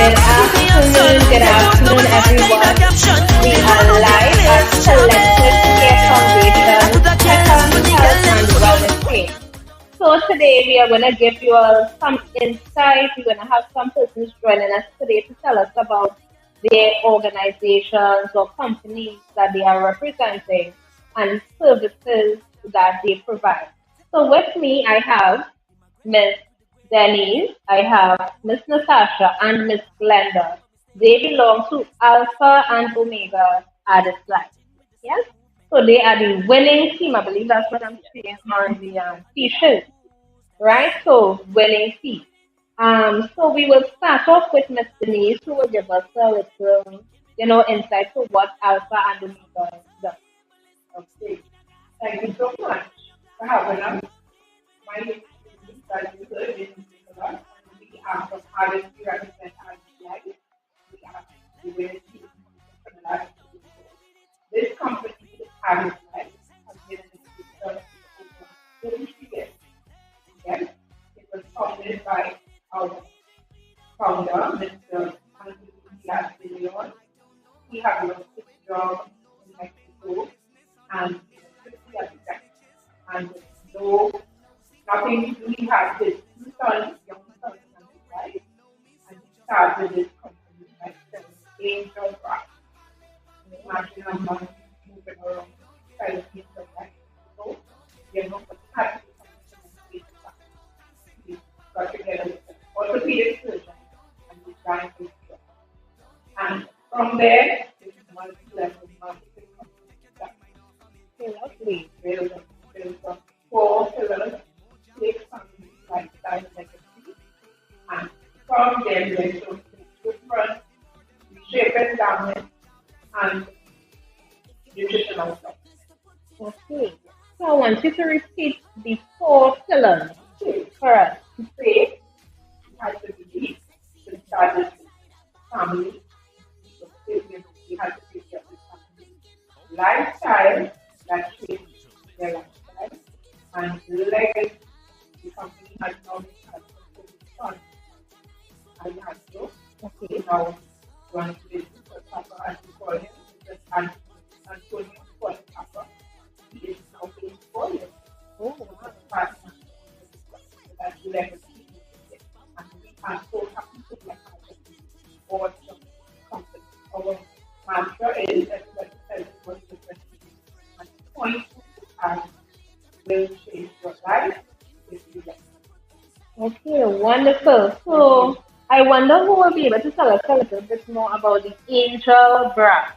Good afternoon, everyone. We are live at Selected Care Foundation, Second Health and Wellness Care. So today we are going to give you all some insight. We're going to have some persons joining us today to tell us about their organizations or companies that they are representing and services that they provide. So with me, I have Miss Denise, I have Miss Natasha, and Miss Glenda. They belong to Alpha and Omega Added Life. Yes? So they are the winning team. I believe that's what I'm saying on the t-shirt. Right? So winning team. So we will start off with Miss Denise, who will give us a little, insight to what Alpha and Omega does. Okay. Thank you so much for having us. My name is Denise, and we are from Harvard, we represent Harvard Life. We are the winning team from the last 2 years. This company is Harvard Life, has been in existence for over 33 years. Yes, it was founded by our founder, Mr. Anthony Diaz. He had a 6 job in Mexico and 50 architects. And no, nothing to do, he had his 2 sons, young sons, and his wife. And he started this company by selling angel grass. Imagine a man moving around 5 years of life. So, but he had to be he got together with an orthopedic surgeon and we designed his job. And from there, this is multi-level marketing company. Lovely. Build on 4 pillars, take family, lifestyle, legacy. And from there, we are showing different reshaping garments and nutritional stuff. Okay. So I want you to repeat the 4 pillars for us. Faith has to be to start with family. So we have to take care of the family. Lifestyle that shapes their lifestyle. And legacy, the company has now been had for I have to. Okay. Now, one place for Papa, as we call him, is Antonio for Papa. He is now paying for you. Oh, wow. That's legacy. And we are so happy to be a part of this awesome company. Our mantra is that what the and point will change your life if you let it. Okay, wonderful. So I wonder who will be able to tell us a little bit more about the angel bra.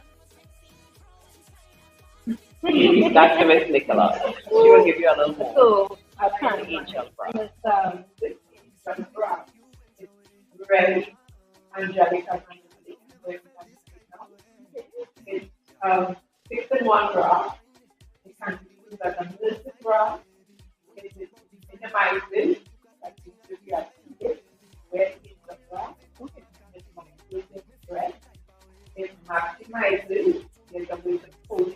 Dr. Miss Nicola. She will give you a little more. So I The can't. angel bra. This angel bra is very angelic and it's 6-in-1 bra. It can be used as a nursing bra. It minimizes, like if you are seated, where it is the bra. It minimizes stress. It maximizes the way to hold it.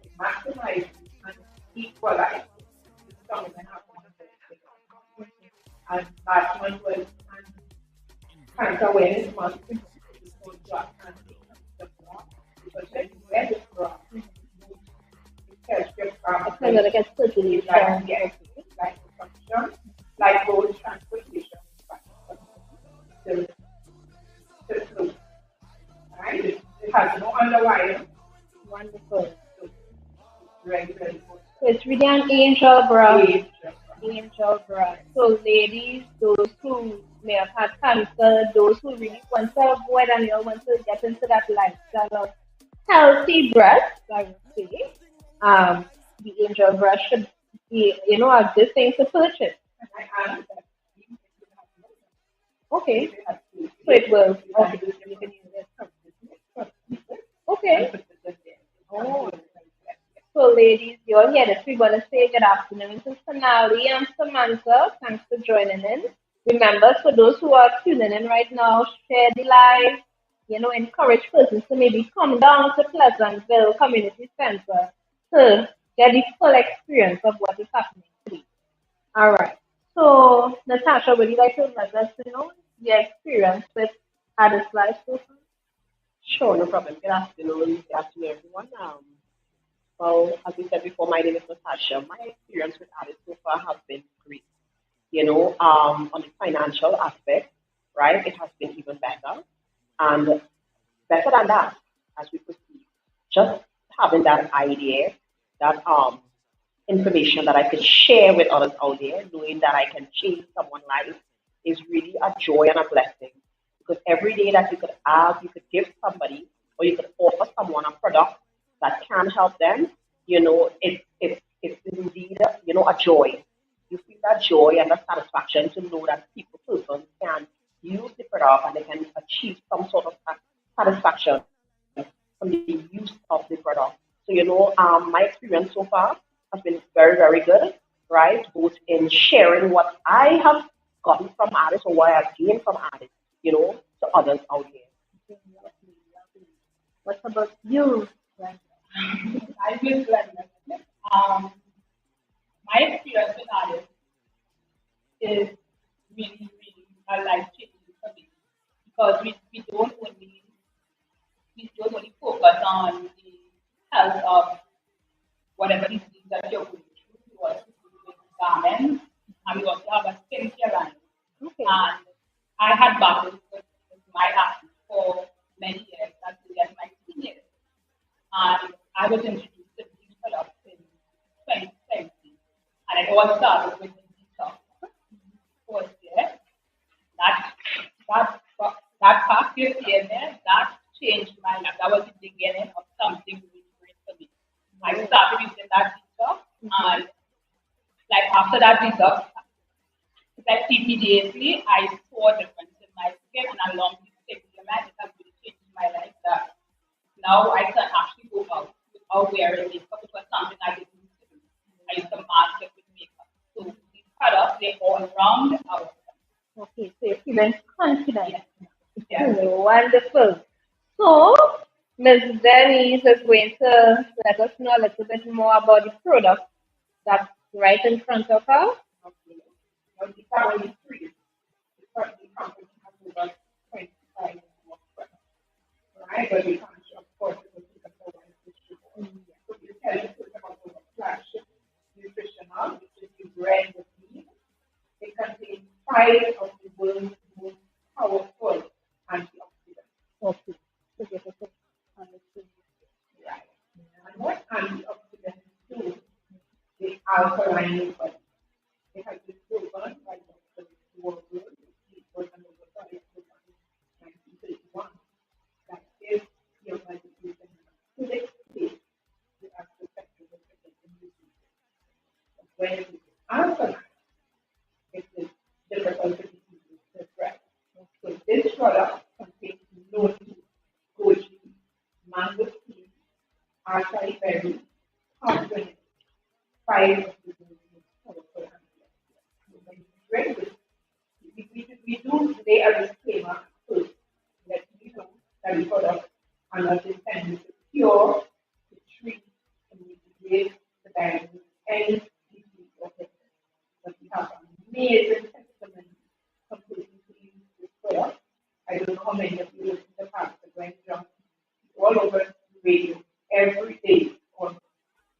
It maximizes and equalizes the stomach and abdomen. And last one was cancer awareness month. Because when you wear this bra, it helps your It's not going to get circulation. like function, like road transportation. Still flow. Right? It has no underwire. Wonderful. So it's very, very good. So it's really an angel bra. Angel Angel bra. So ladies, those who may have had cancer, those who really want to avoid and you want to get into that lifestyle of healthy breasts, I would say, the angel bra should be, a good thing to purchase. And I added that you have no Okay. you have to So it will. you Okay. can use it. Okay. Oh. So ladies, you're here that we're going to say good afternoon to Sonali and Samantha. Thanks for joining in. Remember, for those who are tuning in right now, share the live, encourage persons to maybe come down to Pleasantville Community Center to get the full experience of what is happening today. All right. So, Natasha, would you like to let us know your experience with Addis Life so far? Sure, no problem. Good afternoon, everyone. Well, as we said before, my name is Natasha. My experience with Addis so far has been great. On the financial aspect, right, it has been even better. And better than that, as we proceed, just having that idea, that information that I could share with others out there, knowing that I can change someone's life is really a joy and a blessing. Because every day that you could have, you could give somebody or you could offer someone a product that can help them, it's indeed, a joy. You feel that joy and that satisfaction to know that person can use the product and they can achieve some sort of satisfaction from the use of the product. So, my experience so far has been very, very good, right? Both in sharing what I have gotten from artists or what I've gained from artists, to others out there. What about you? I will like my experience with artists is really a life changing for me because we don't only focus on the health of whatever disease that you're going through. We also do garments and we also have a skincare line. Okay. And I had battled with my acne for many years until my teenagers. And I was introduced to these products in 2020. And it all started with the detox course there. That that that past year there, that changed my life. That was the beginning of something really great for me. I started using that detox and like after that detox, like immediately I saw a difference in my skin and along with the it has really changed my life that now I can actually go out without wearing makeup. It was something I didn't used to do. I used to mask it with makeup. So these products, they all round out. Okay, so you're feeling confident. Yes. Yes. Wonderful. So, Ms. Denise is going to let us know a little bit more about the product that's right in front of her. Okay. Now the family tree. The company has over 25 more products. Right? But we can't of course it will take up over So you tell you put about our flagship nutritional, which is the bread with meat. It contains five of the world's most powerful antioxidants. Okay. So get us understood. Right. And what antioxidants do? They alkaline body. It has been proven by Dr. Warburg, he was an oversight in 1931, that if your body is in an acidic state, you are susceptible to getting diseases. But when it is alkaline, it is difficult to diseases to spread. So this product contains no goji, mangosteen, acai berry, pomegranate, five of the most powerful antioxidants. When you drink this, we do lay a disclaimer first, let you know that the products are not intended to cure, to treat, to mitigate, to diagnose any disease or sickness. But we have amazing testimony from persons who use this product. I don't know how many of you listen to Pastor Gwen Johnson all over the radio every day on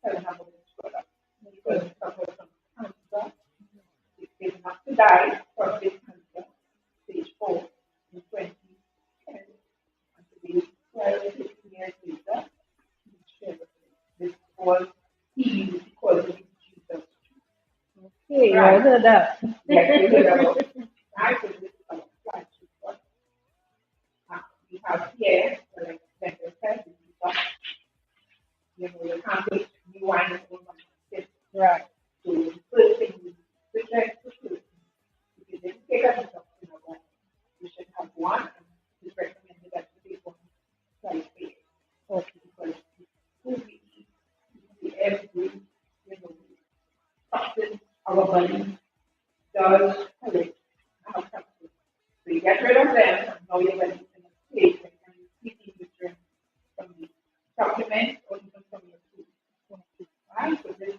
telling about this product. Because it suffers from cancer, it is not to die from this cancer, stage 4 in 2010. And today, 12, 15 years later, we share this all healed because of Jesus. Okay, Right. well done that. Yes, we heard about it. Right, so this is our flagship product. We have here, like Spencer said, this is you can't put new wine in one basket. Right. So the first thing you suggest to person, if you didn't take a deduction of that, you should have one, and it's recommended that you take one twice a day. Okay. Because the food we eat, the every, toxins our body does collect our toxins. So you get rid of them, and now your body is in a state that can receive nutrients from the supplements or even from your food. Right? So this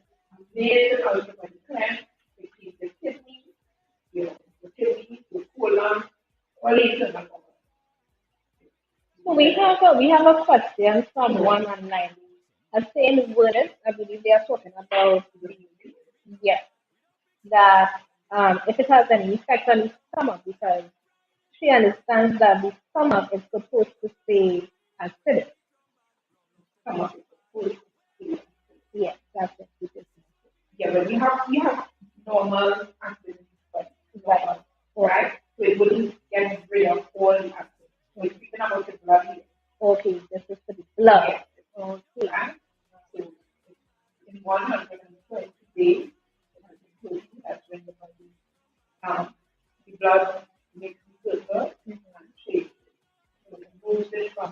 amazing out body cleanse, it cleans the kidney, later. So we have a question from one online. A saying word, I believe they are talking about, yes, that if it has any effect on the stomach, because she understands that the stomach is supposed to stay acidic. Some of it. Yes, that's what it is. Yeah, but we have normal accidents, but Right. normal, right? So it wouldn't get rid of all the accidents. So it's speaking about the blood here, Okay, this is for the blood. yes, Okay. right? So in 120 days, it has been proven that's when the body, the blood makes the filter and shapes it. So it moves it from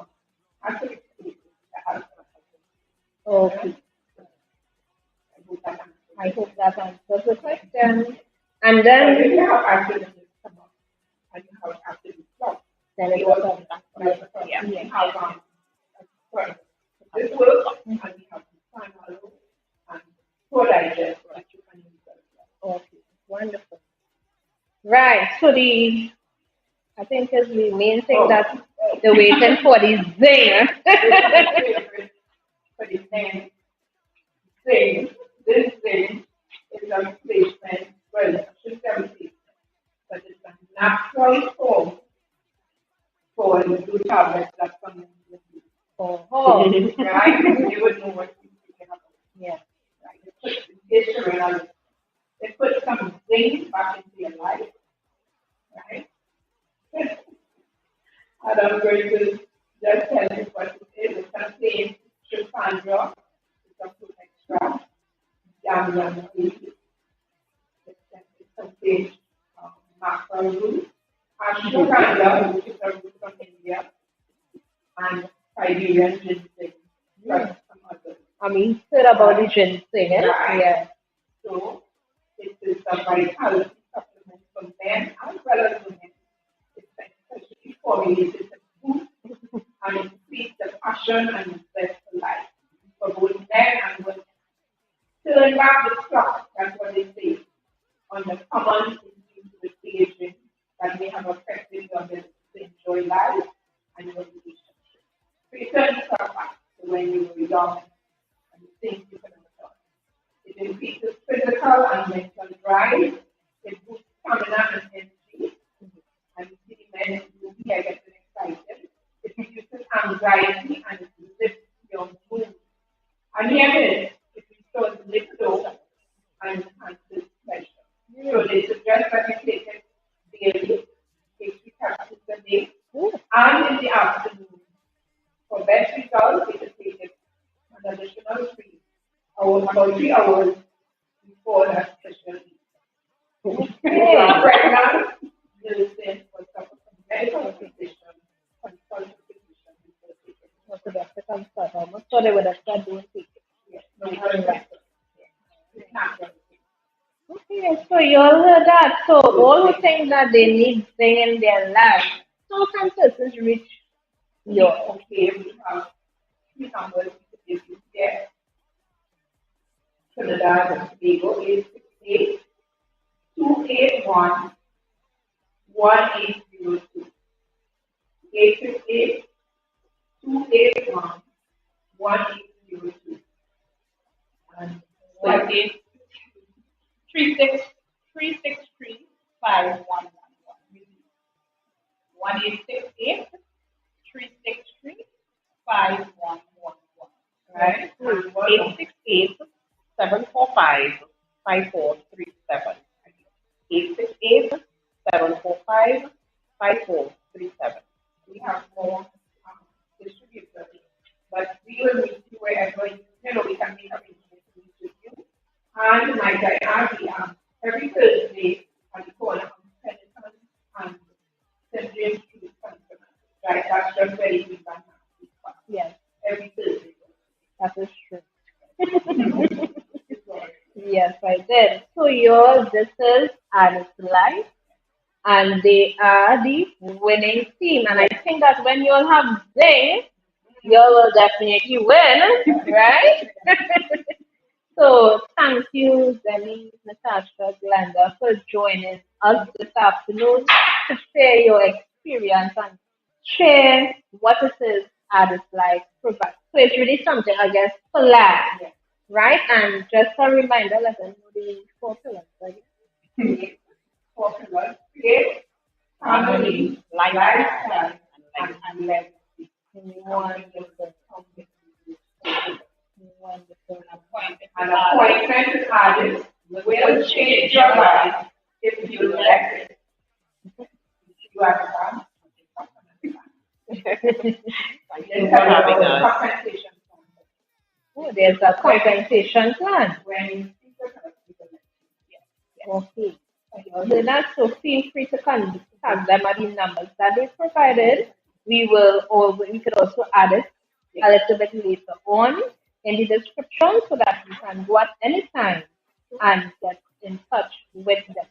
acidic state to alkaline. Okay. I hope that answers. I hope that answers the question. And So if then you have acid in the stomach and you have acid in the blood, then we it also was yeah, we yeah. have this work and we have panalo and prodigest that you can use as well. Okay, wonderful. Right. So I think is the main thing that the waiting for the zing. But the same thing, this thing is a replacement, well, I should say replacement, but it's a natural form for the two tablets that come in with you. Oh, Right? You would know what you're speaking about. yeah. Right? It puts some zinc back into your life, right? And I'm going to just tell you what it is. It contains tryptandra, it's a food extract, yam seed, it contains mackerel root, ashwagandha, which is a root from India, and Siberian ginseng, plus some others. I mean, heard about the ginseng, eh? Right. Yeah. So it is a vitality supplement for men as well as women. It's especially formulated as food and it increases the passion and the zest for life for both men and women. Turn back the clock, that's what they say, on the common issues with aging that may have affected your ability to enjoy life and your relationship. Return the clock back to when you were young and the things you can have done. It increases physical and mental drive. It boosts stamina and energy. And you see the men who here getting excited. It reduces anxiety and it lifts your mood. And here it is. It restores libido and enhances pleasure. So they suggest that you take it daily, take 3 capsules a day, and in the afternoon. For best results, you should take it an additional 3 hours, about 3 hours before that session. If you are pregnant, nursing, or suffer from medical condition, consult a physician before taking it. What's the best consult? I'm not sure they would have said don't take it. Yes, no, it's not going to be. Okay, so you all heard that. So all who think that they need thing in their life, so can persons reach your Okay, we have 3 numbers to give you there. Trinidad and Tobago, 868 281 1802. 868 281 1802. And what is 1-866-363-5111. Right? And what 868-745-5437. 868-745-5437. we have more distributors, but we will meet you wherever we can make arrangements to meet with you. And like I add, every Thursday at the corner of Pelican and St. James Street, right? That's just where you can yes, every Thursday. that is true. Yes, I did. So yours, this is Alice Life, and they are the winning team. And I think that when you all have Zing, you all will definitely win, right? So thank you, Zeni, Natasha, Glenda, for joining us this afternoon to share your experience experience and share what it is Addis like provide. So it's really something, I guess, for lab, right? And just a reminder, let them know the 4 pillars, right? Popular, create, family, lifestyle, and legacy. Wonderful. Wonderful. An appointment with artists will change your life if you let it. You understand? Thank you for having us. Compensation. Oh, there's a compensation plan. When Okay. So that's so feel free to contact them at the numbers that they provided. We could also add it a little bit later on in the description so that you can go at any time and get in touch with them.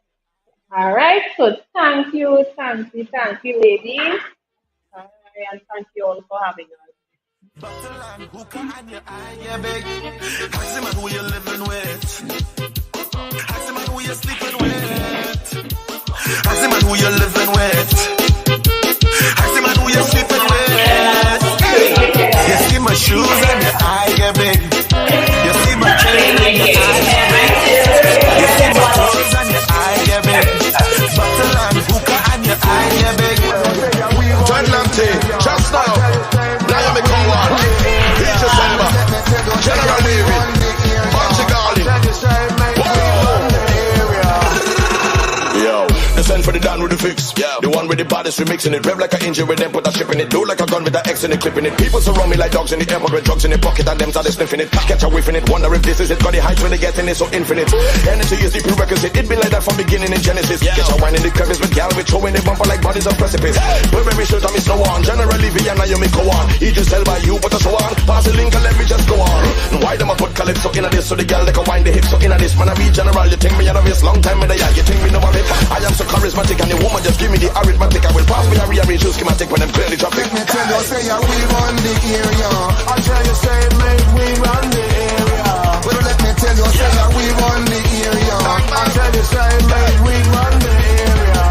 All right. So thank you, ladies. Hi, and thank you all for having us. Buckle and hookah and your eye, yeah, big. Ask the man who you're living with. Ask the man who you're sleeping with. Ask the man who you're living with. Ask the man who you're sleeping with. Hey, you see my shoes and your eye, yeah, big. You see my chain and your eye, yeah, big. You see my clothes and your eye, yeah, big. Buckle and hookah and your eye, yeah, big. John Lamptey, just now. Naomi Coward, Peter Selma, General David, Marty Garlin. Yo, the send for the down with the fix. The one with the baddest remixing it. Rev like an engine with them, put a ship in it. Do like a gun with an X in it, clipping it. People surround me like dogs in the airport with drugs in the pocket and them started sniffing it. Catch a whiff in it, wonder if this is it. Got the heights when they get in it so infinite. Energy is the prerequisite. It been like that from beginning in Genesis. Get your wine in the crevice with gal with throwing the bumper like bodies of precipice. Burberry shirt on me slow on. Generally Vienna you me go on. He just sell by you but a show on. Pass the link and let me just go on. And why them I put calypso in this so the gal they can wind the hips so in this. Man I be general. You think me out of this long time with the yeah. You think me know of it. I am so charismatic and the woman just give me the arithmetic. I will pass me a rearrange your schematic when I'm clearly dropping. Let me tell you, say yeah, we run the area. I tell you, say mate, we run the area. Well, let me tell you, say yeah, we run the area. I tell you, say mate, we run the area.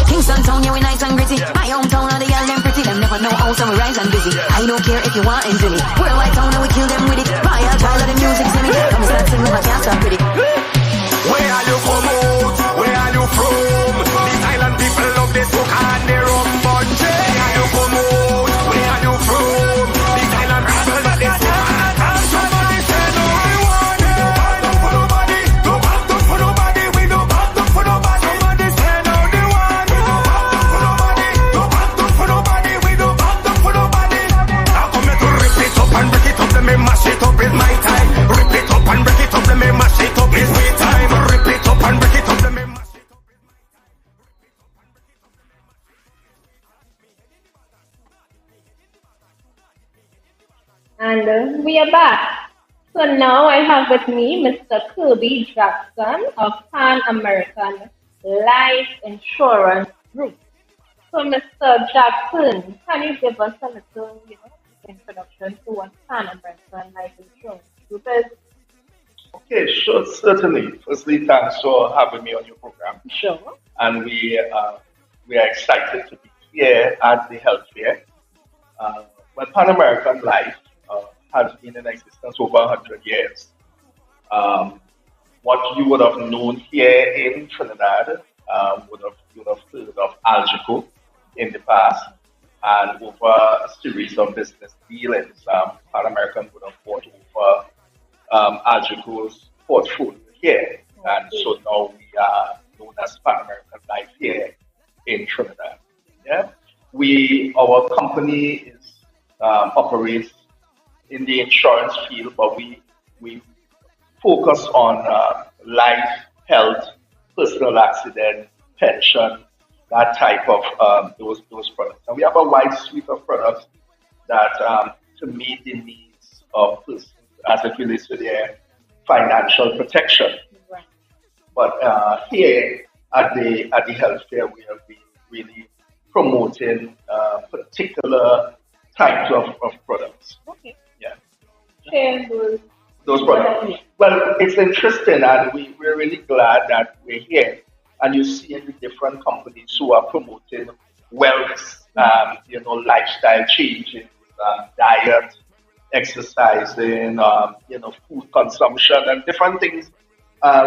Kingston town, yeah, we nice and gritty. My hometown, all the girls them pretty. Them never know how, so we rise and busy. I don't care if you want into me. Worldwide town, and we kill them with it. Royal child of the music's in it. Come start singing, I can't stop pretty. Where are you from out? Where are you from? These island people love this hook and they rum bunch. Where are you come out? Where are you from? These island people love this hook and somebody say no, we want it. Don't for nobody, don't back up for nobody. We don't back up for nobody. Somebody say no, they want it. Don't back up for nobody, don't back up for nobody. We don't back up for nobody. Now come here to rip it up and break it up. Let me mash it up, it's my time. Rip it up and break it up. Let me mash it up, it's my time. Rip it up and break it up. Let me mash it up. And we are back. So now I have with me Mr. Kirby Jackson of Pan American Life Insurance Group. So Mr. Jackson, can you give us a little, introduction to what Pan American Life Insurance Group is? Okay, sure, certainly. Firstly, thanks for having me on your program. Sure. And we are excited to be here at the health fair. Well, Pan American Life has been in existence over 100 years. What you would have known here in Trinidad you would have heard of Algico in the past, and over a series of business dealings, Pan American would have bought over Algico's portfolio here, and so now we are known as Pan American Life here in Trinidad. Yeah, our company is operates in the insurance field, but we focus on life, health, personal accident, pension, that type of those products. And we have a wide suite of products that to meet the needs of persons as it relates to their financial protection. Right. But here at the health fair, we have been really promoting particular types of products. Okay. Yeah. Share Those products. Well, it's interesting, and we're really glad that we're here and you see in the different companies who are promoting wellness, lifestyle changes, diet, exercising, food consumption, and different things.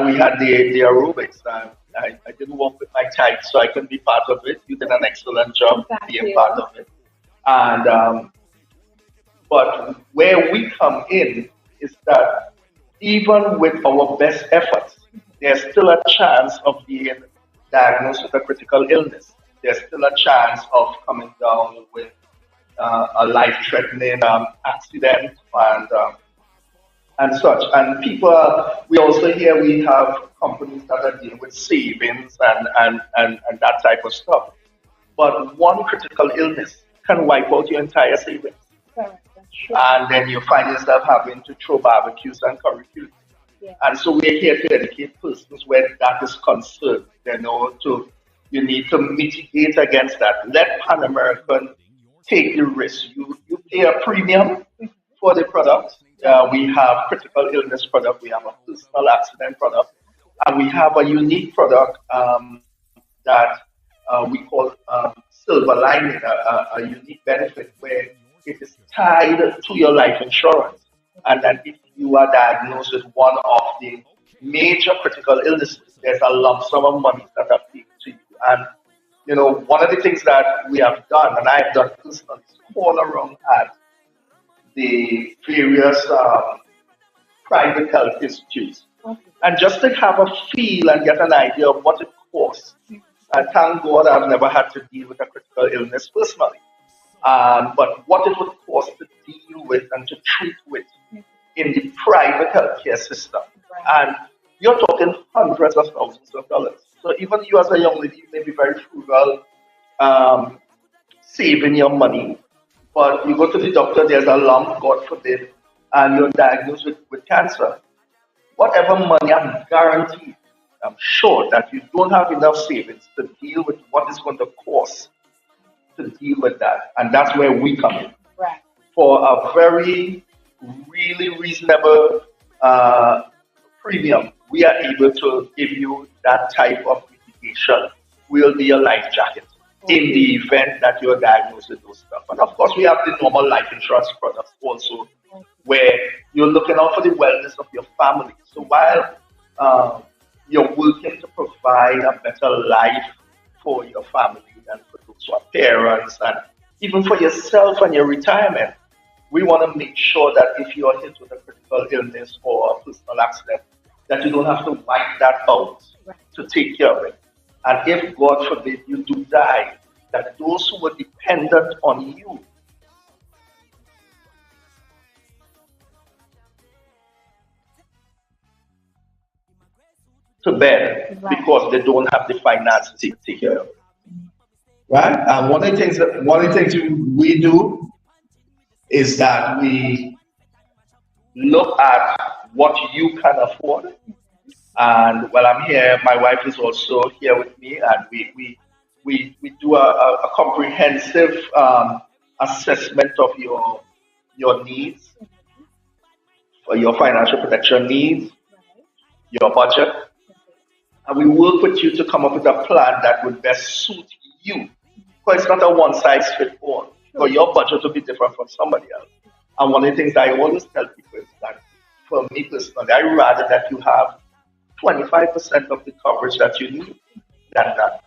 We had the aerobics. I didn't work with my type, so I couldn't be part of it. You did an excellent job being part of it. And but where we come in is that even with our best efforts, there's still a chance of being diagnosed with a critical illness. There's still a chance of coming down with a life-threatening accident and such. And we also here we have companies that are dealing with savings and that type of stuff. But one critical illness can wipe out your entire savings. Correct. And then you find yourself having to throw barbecues and curriculum. Yeah. And so we're here to educate persons where that is concerned. You need to mitigate against that. Let Pan American take the risk. You pay a premium for the product. We have critical illness product. We have a personal accident product, and we have a unique product that we call silver lining, a unique benefit where it is tied to your life insurance. And then if you are diagnosed with one of the major critical illnesses, there's a lump sum of money that are paid to you. And, one of the things that we have done, and I've done personally, is call around at the various private health institutes. Okay. And just to have a feel and get an idea of what it costs. And thank God I've never had to deal with a critical illness personally. But what it would cost to deal with and to treat with in the private healthcare system. Right. And you're talking hundreds of thousands of dollars. So even you as a young lady, you may be very frugal, saving your money, but you go to the doctor, there's a lump, God forbid, and you're diagnosed with cancer. Whatever money, I'm sure that you don't have enough savings to deal with what is going to cost to deal with that. And that's where we come in. Right. For a very, really reasonable premium, we are able to give you that type of mitigation. Will be a life jacket in the event that you're diagnosed with those stuff. And of course, we have the normal life insurance products also, where you're looking out for the wellness of your family. So while you're working to provide a better life for your family and for those who are parents, and even for yourself and your retirement, we want to make sure that if you are hit with a critical illness or a personal accident, that you don't have to wipe that out to take care of it. And if, God forbid, you do die, that those who were dependent on you to bed because they don't have the finances to take care of it. Right? And one of the things we do is that we look at what you can afford. And while I'm here, my wife is also here with me, and we do a comprehensive assessment of your needs, for your financial protection needs, your budget, and we work with you to come up with a plan that would best suit you. Because it's not a one-size-fits-all. So your budget will be different from somebody else. And one of the things I always tell people is that, for me personally, I'd rather that you have 25% of the coverage that you need than that.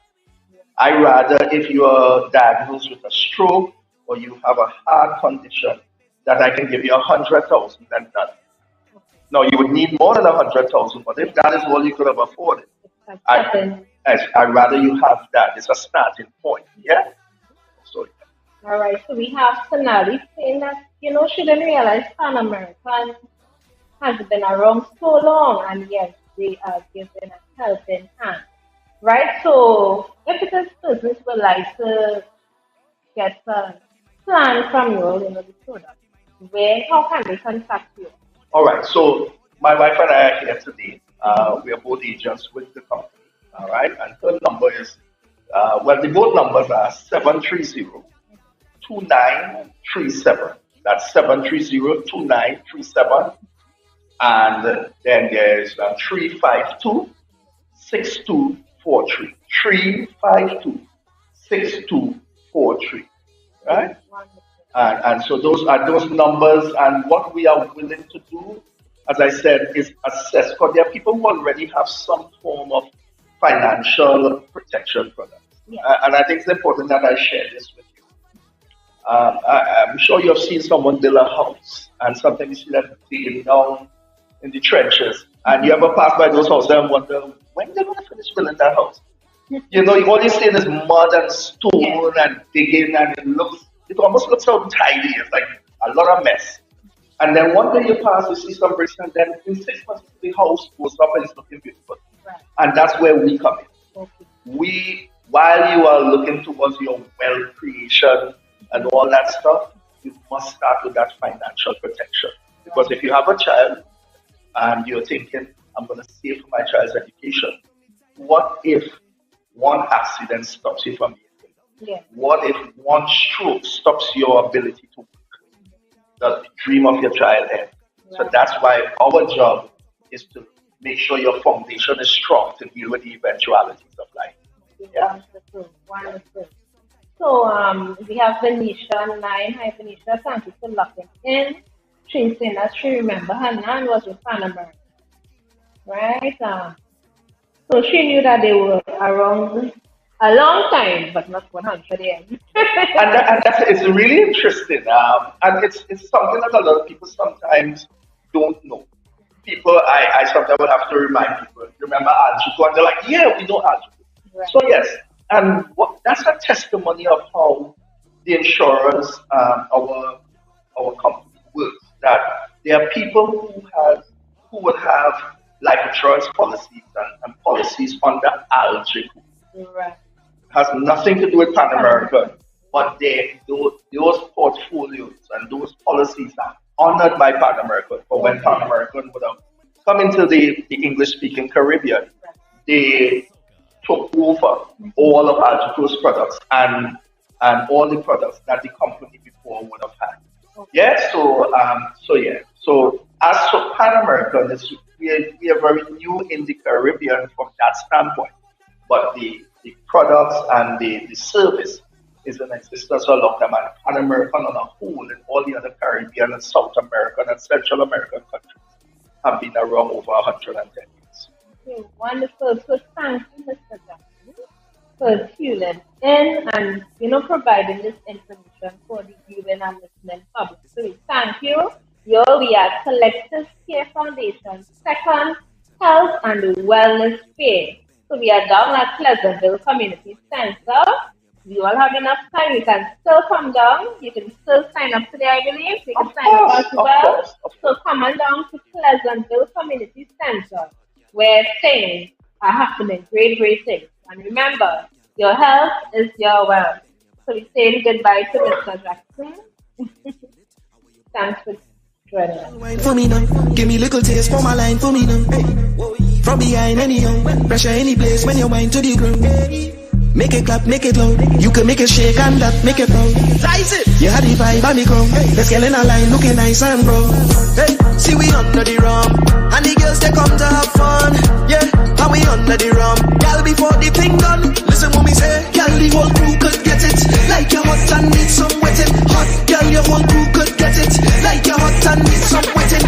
I'd rather, if you are diagnosed with a stroke or you have a heart condition, that I can give you 100,000 than that. Now, you would need more than 100,000, but if that is all you could have afforded, I'd rather you have that. It's a starting point, yeah? So, all right, so we have Sonali saying that, she didn't realize Pan American has been around so long, and yes, they are giving a helping hand. Right, so if it is business would like to get a plan from you, the product, how can they contact you? All right, so my wife and I are here today. We are both agents with the company, all right? And her number is, the both numbers are 730-2937. That's 730-2937. And then there's 352-62 6243. 352-6243. Right? And so those are those numbers, and what we are willing to do, as I said, is assess, because there are people who already have some form of financial protection products. And I think it's important that I share this with you. I'm sure you've seen someone build a house, and sometimes you see them digging down in the trenches, and you ever pass by those houses and wonder when they're going to finish building that house. You know, you only see this mud and stone and digging, and it almost looks so tidy. It's like a lot of mess. And then one day you pass, you see some bricks, and then in 6 months the house goes up and it's looking beautiful. And that's where we come in. We, while you are looking towards your wealth creation and all that stuff, you must start with that financial protection. Because if you have a child and you're thinking, I'm going to save for my child's education, what if one accident stops you from eating? What if one stroke stops your ability to work? The dream of your child ends. So that's why our job is to make sure your foundation is strong to deal with the eventualities of life. Wonderful. So we have Venetia on line. Hi Venetia, thank you for locking in. She's saying that she remember her nan was with Pan American. Right? So she knew that they were around a long time, but not 100 years. and that's, it's really interesting. And it's something that a lot of people sometimes don't know. People, I sometimes will have to remind people, remember Algico? And they're like, yeah, we know Algico. Right. So yes, and that's a testimony of how the insurance, our company works. That there are people who would have life insurance policies and policies under Algico. Right. Has nothing to do with Pan American, but those portfolios and those policies are honored by Pan American. But when Pan American would have come into the English-speaking Caribbean, they took over all of Algico's products and all the products that the company before would have had. So as for Pan American, we are very new in the Caribbean from that standpoint, but the products and the service is in existence for a long time, and Pan American on a whole and all the other Caribbean and South American and Central American countries have been around over 110 years. Okay, wonderful. So thank you, Mr. Jackson, for tuning in and providing this information for the viewing and listening public. So we thank you. We are Collective Care Foundation, second health and wellness fair. So we are down at Pleasantville Community Center. We all have enough time. You can still come down. You can still sign up today, I believe. You can sign up as well. So come on down to Pleasantville Community Center, where things are happening, great things. And remember, your health is your wealth. So we say goodbye to Mr. Jackson. Thanks for joining us. For me now, give me little taste for my line for me now. From behind any young, pressure any place when you wind to the ground. Make it clap, make it loud. You can make it shake and that make it proud. Size it. You had the vibe and the ground. Let's get in a line looking nice and brown. Hey, see we under the rum, and the girls they come to have fun. Yeah, and we under the rum. Girl before the thing done. Listen what me say. Girl the whole crew could get it. Like you're hot and need some wetting. Hot girl your whole crew could get it. Like you're hot and need some wetting.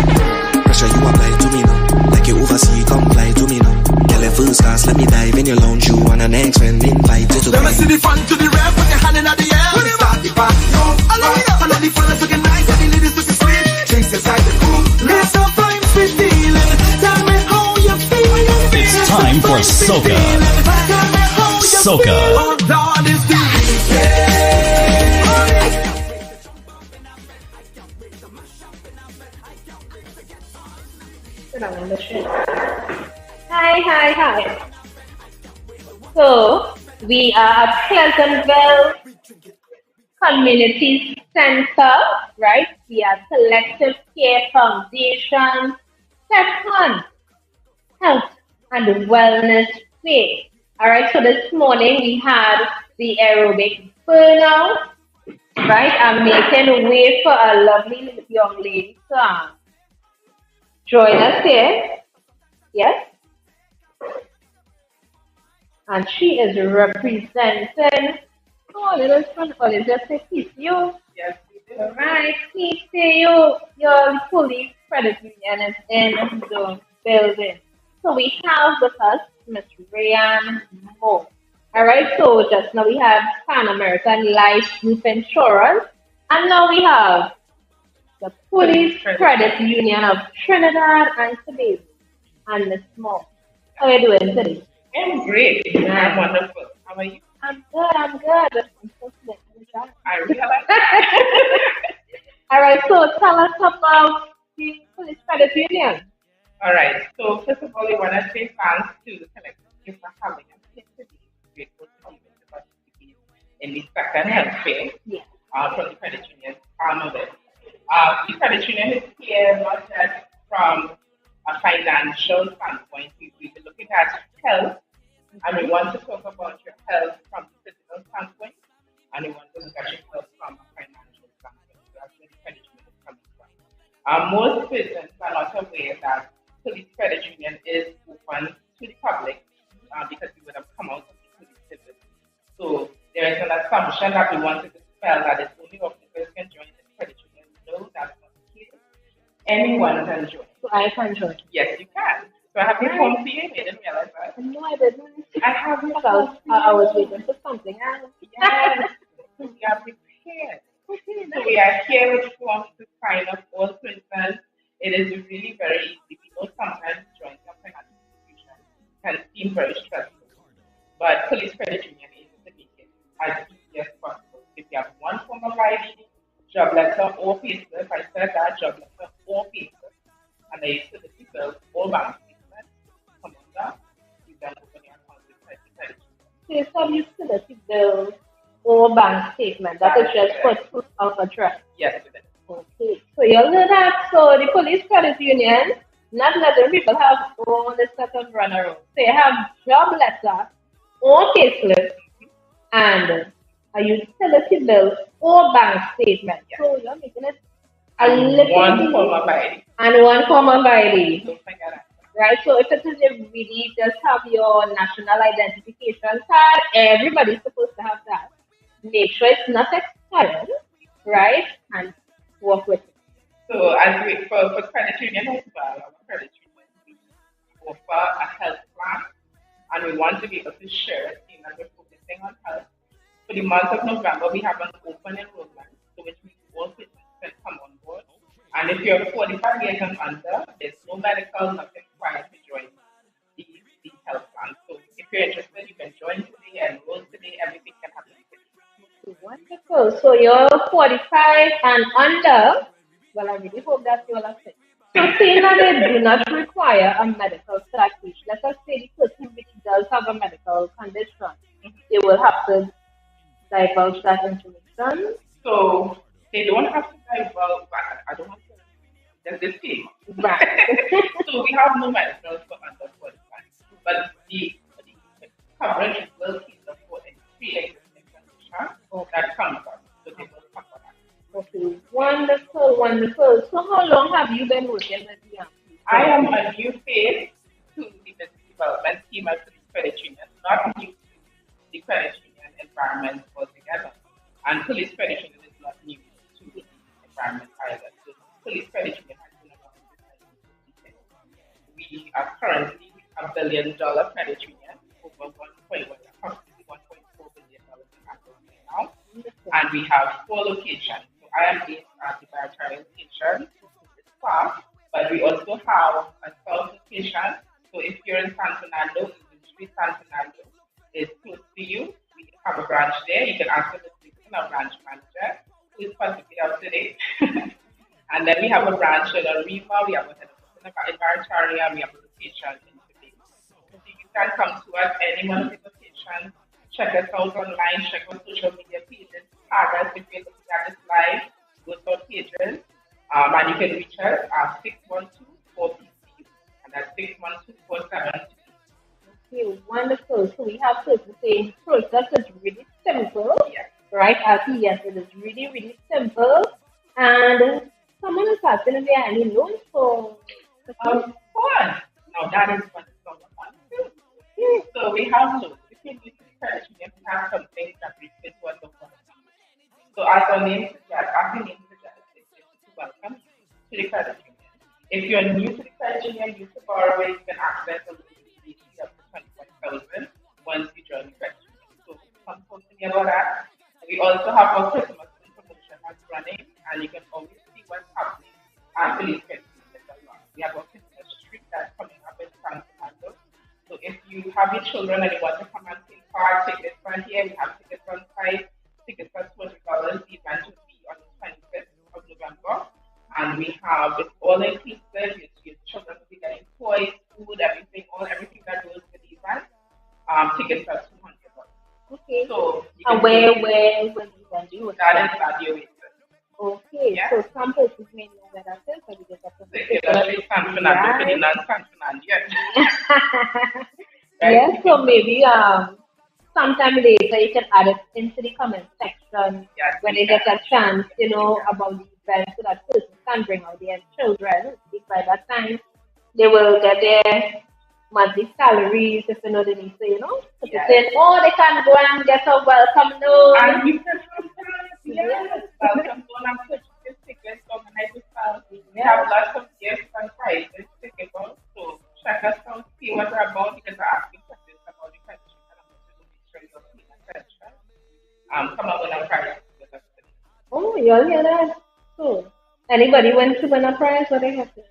Pressure you apply to me now. Like you oversee, come fly to me now. First class, let me dive in your lounge. You and an next friend invite you to let me see the front to the rear, put your hand in the air. When you start the party, yo, I know the fellas looking nice, and the ladies looking sweet. Drinks inside the pool, there's some vibes we feeling. Tell me how you feel. It's time for Soca. Soca. Oh, God is the Hi. So, we are at Pleasantville Community Center, right? We are Collective Care Foundation, second health and wellness day. All right, so this morning we had the aerobic burnout, right? I'm making way for a lovely young lady to join us here. Yes? and she is representing. Oh, little fun. Oh, let's just say PCU. Yes, we do. All right, PCU, your police credit union is in the building. So we have with us Miss Rayan Mo. All right, so just now we have Pan American Life Group Insurance, and now we have the Police Credit Union of Trinidad and Tobago, and Miss Mo. How are you doing today? I'm great. I'm wonderful. How are you? I'm good. I'm good. I realize. All right, so tell us about the Police Credit Union. All right. So first of all, we want to say thanks to the collective for having us here today. We're grateful to be with the participate in the second healthcare Yes. from the credit union arm of it. The credit union is here not just from a financial standpoint. We've been looking at health, and we want to talk about your health from the physical standpoint, and we want to look at your health from a financial standpoint. So that's where the credit union is coming from. Most persons are not aware that Police Credit Union is open to the public because we would have come out of the police service. So there is an assumption that we want to dispel that it's only officers can join this credit union. No, that's not the case. Anyone can join. So I can join. Yes, you can. So I have this home for you. I didn't realize that. No, I didn't. I have this I was waiting for something else. Yes. We are prepared. Okay, so we are here with forms to sign up all persons. It is really very easy. We know sometimes joining a financial institution can seem very stressful, but Police Credit Union is to make it as easy as possible. If you have one form of ID, job letter or payslip, I said that job letter or payslip, and the utility bill or bank statement, come on down. You can open your account with Credit Union. So you have utility bill or bank statement. That is just for proof of address. Yes, it is. Okay. So you'll do that. So the Police Credit Union, not letting people have all this stuff of run around. So you have job letter or payslip and a utility bill or bank statement. Yes. So you're making it a little One form of ID. and one form of ID. Don't forget that. Right, so if it is a really just have your national identification card, everybody's supposed to have that. Make sure it's not expired, right? And work with it. So as we for credit union as well, our credit union we offer a health plan, and we want to be able to share it, seeing that we're focusing on health. For the month of November, we have an open enrollment, so which means all persons can come on board. And if you're 45 years and under, there's no medical, nothing required to join the health plan. So if you're interested, you can join today, enroll today, everything can happen today. Wonderful. So you're 45 and under. Well, I really hope that you're a fit. So seeing that they do not require a medical package, let us say the person which does have a medical condition, they will have to divulge that information. So they don't have to divulge, I don't want to, there's this thing. Right. So we have no medical for under 45, but the coverage will keep the pre-existing condition that comes up. So they will cover that. Okay. Wonderful, wonderful. So how long have you been working with the I am a new face to the business development team at the credit union, not new to the credit union environment altogether. And police credit union is not new to the environment either. So police credit union has been around since 1950. We are currently a $1 billion credit union, over approximately $1.4 billion in assets right now. And we have 4 locations. So I am based at the Barataria location, this farm, but we also have a South location. So if you're in San Fernando, Eaton Street, San Fernando is close to you. We have a branch there. You can ask for the our branch manager, who is possibly out today. And then we have a branch in Arima, we have a head office in Barataria, we have a location in Tobago. So you can come to us any one of the locations, check us out online, check our social media pages, tag us if you're looking at this live, go to our pages, and you can reach us at 612-4PCU, and that's 612-472. Okay, wonderful. So we have to say process is really simple. Yes. Right? Yes, it is really, really simple. And someone is asking if there are any loans for Of course. Now that is what it's all about. So we have loans. The credit union, we have something that we fit what the want. So as our name suggests, it's to welcome you to the credit union. If you're new to the credit union, new to borrowing, you can access a liquidity up to 25,000 once you join the credit union. So come talk to me about that. We also have our Christmas promotion that's running, and you can always see what's happening after these credit unions as well. We have our Christmas street that's coming up in Pleasantville. So if you have your children and you want to come and take part, tickets from here, we have tickets on site, tickets for $200. The event will be on the 25th of November. And we have it's all inclusive. Your children will be getting toys, food, everything that goes with the event. Tickets are $200. Okay. So and where will the event be? That is graduated. Okay. Yeah. So some places may know where that is, but we just have to Yes, so maybe sometime later you can add it into the comment section when they get a chance, about the event so that person can bring out their children. Because by that time they will get their monthly salaries if they need to, so they say, oh, they can go and get a welcome note. And you can welcome note and purchase tickets, organize yourself. We have lots of gifts and prizes, ticketable. So check us out, see what we're about, because we're asking questions about the country, and I'm going to make sure you're paying attention. Come up with a prize with us today. Oh, you'll hear that. So, anybody wants to win a prize? What they have to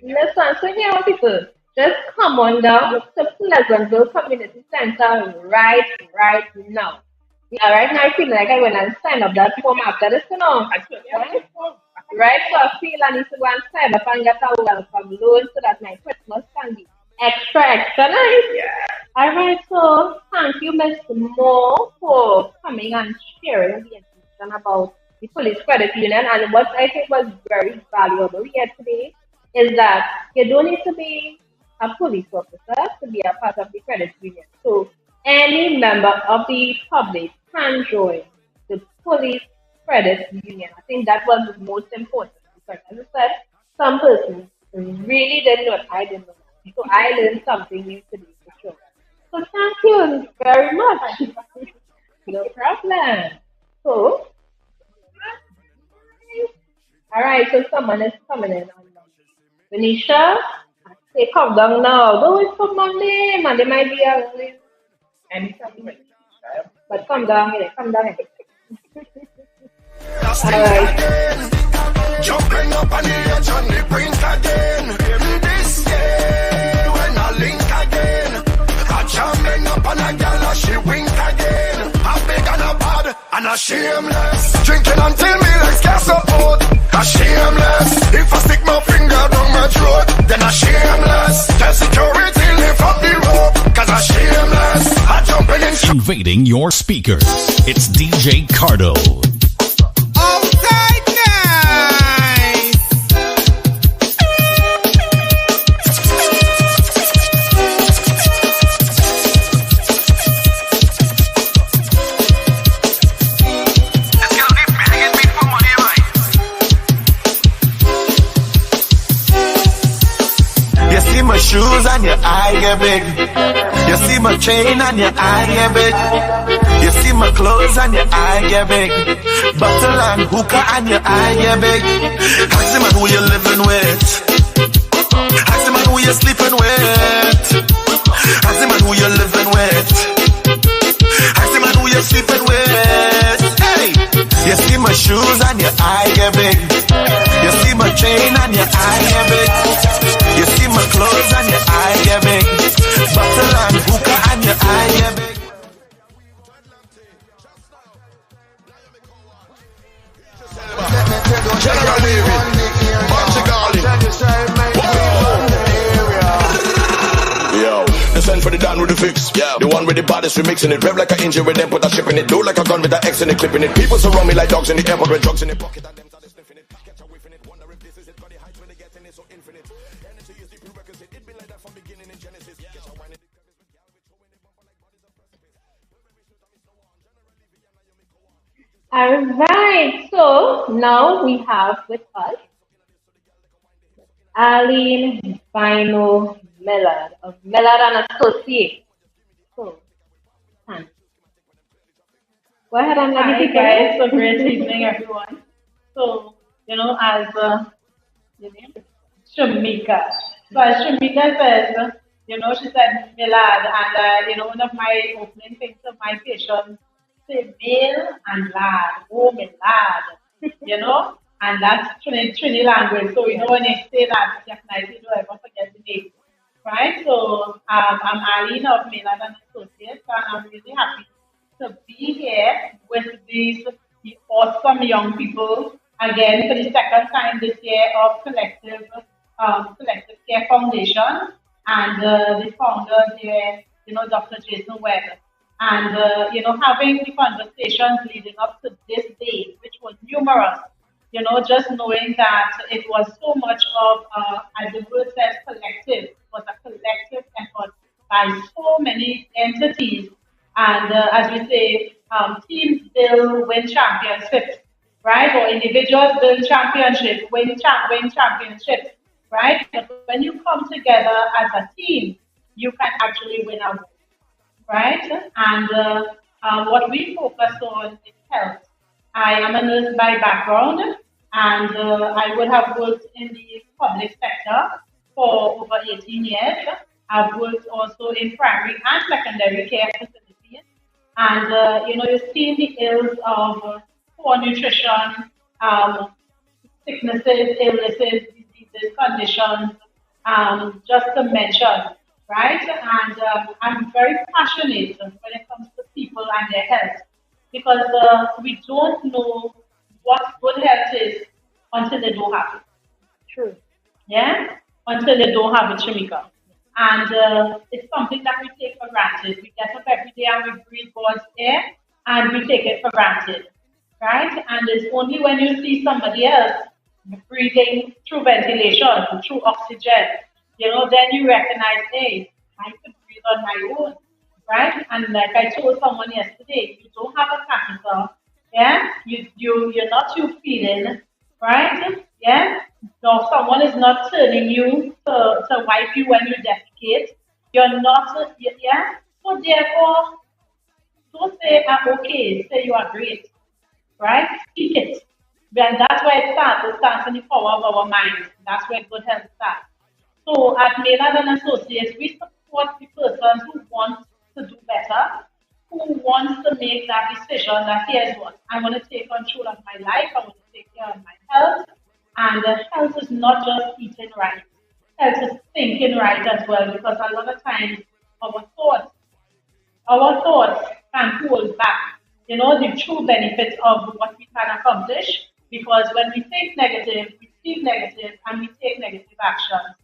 Listen, so here are people. Just come on down to Pleasantville Community Center right now. Yeah, right now I feel like I went and sign up that form after this, Right, so I feel I need to go and sign up and get a welcome loan so that my Christmas can be extra nice. All right, so thank you, Mr. Moore, for coming and sharing the information about the Police Credit Union. And what I think was very valuable here today is that you don't need to be a police officer to be a part of the credit union. So any member of the public can join the Police Credit Union. I think that was the most important because, as I said, some persons really didn't know it. I didn't know that. So I learned something new today for sure. So thank you very much. No problem. So, all right, so someone is coming in. Venetia, say come down now. Don't wait for Monday. Monday might be early. Anytime, but come down here. Come down here. Jumping up on the edge on the brink again. This year when I link again, I jumping up on a girl she wink again. I big and a bad and a shameless. Drinking until me legs get so old. A shameless. If I stick my finger down my throat, then a shameless. Tell security lift up the rope, cause a shameless. I jumping in. Invading your speakers. It's DJ Cardo. Outside nice. You see my shoes and your eye get big. You see my chain and your eye get big. You see my clothes and your eye get big. Bottle and hookah and your eye get big. Ask the man who you living with. Ask the man who you sleeping with. Ask the man who you living with. Ask the man who you sleeping with. Hey, you see my shoes and your eye get big. You see my chain and your eye get big. You see my clothes and your eye get big. Bottle and hookah and your eye get big. General David, Bunch Garland. Yo, the send for the down with the fix. The one with the baddest, we mixing it. Rev like an engine with them, put a ship in it. Do like a gun with the X in it, clipping it. People surround me like dogs in the airport with drugs in the pocket. And them started sniffing it. Catch a whiff in it. Wonder if this is it. Got the heights when they get in it so infinite. Energy is the prerequisite. It be like that from beginning in Genesis. Catch a wine in the All right, so now we have with us Aline Bino Millard and Associates. So, thanks. Go ahead and let Hi me guys, so great evening everyone. So, as your name? Shamika. So as Shamika says, she said Milad, and one of my opening things of my patients say Mil and Lad, oh Milad, and that's Trini language. So when they say that, definitely you don't ever forget the name, right? So I'm Aline of Milad and Associates, and I'm really happy to be here with these awesome young people again for the second time this year of Collective Care Foundation, and the founder there, Dr. Jason Webb. And, having the conversations leading up to this day, which was numerous, just knowing that it was so much of, as the word says, collective, it was a collective effort by so many entities. And as we say, teams build win championships, right? Or individuals build championship, win championships, right? But when you come together as a team, you can actually win out, right? And what we focus on is health. I am a nurse by background, and I would have worked in the public sector for over 18 years. I've worked also in primary and secondary care facilities. And, you've seen the ills of poor nutrition, sicknesses, illnesses, diseases, conditions, just to mention, right? And I'm very passionate when it comes to people and their health because we don't know what good health is until they don't have it. True. Yeah? Until they don't have it, Shamika. And it's something that we take for granted. We get up every day and we breathe God's air and we take it for granted, right? And it's only when you see somebody else breathing through ventilation, through oxygen, then you recognize, hey, I could breathe on my own, right? And like I told someone yesterday, you don't have a catheter, yeah? You're not tube feeding, right? Yeah? No, someone is not turning you to wipe you when you defecate. You're not, yeah? So therefore, don't say I'm okay, say you are great, right? Speak it. Then that's where it starts. It starts in the power of our mind. That's where good health starts. So at Maynard and Associates, we support the persons who want to do better, who wants to make that decision that here's what, I want to take control of my life, I want to take care of my health. And health is not just eating right. Health is thinking right as well, because a lot of times our thoughts can hold back, the true benefits of what we can accomplish. Because when we think negative, we feel negative, and we take negative actions.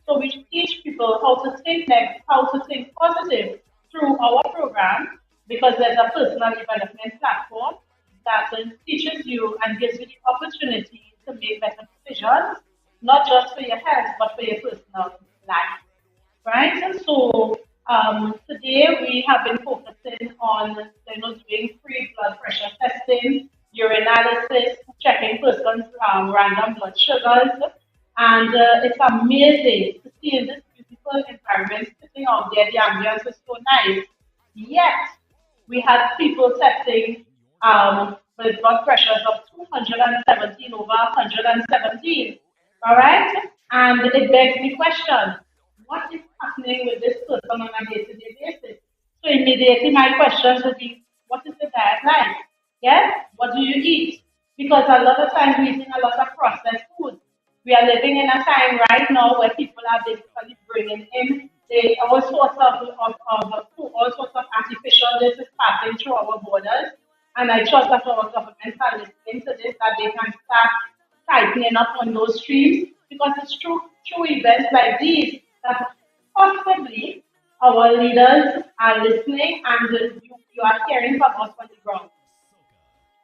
So we teach people how to think positive through our program, because there's a personal development platform that teaches you and gives you the opportunity to make better decisions, not just for your health, but for your personal life, right? And so today we have been focusing on doing free blood pressure testing, urinalysis, checking persons' random blood sugars, and it's amazing to see in this beautiful environment sitting out there. The ambience is so nice. Yet we had people testing with blood pressures of 217 over 117. All right, and it begs the question: what is happening with this person on a day-to-day basis? So immediately my questions would be, what is the diet like? Yes? What do you eat? Because a lot of times we're eating a lot of processed food. We are living in a time right now where people are basically bringing in all sorts of food, all sorts of artificial this is passing through our borders. And I trust that our governments are listening to this, that they can start tightening up on those streams, because it's through events like these that possibly our leaders are listening, and you are hearing from us on the ground.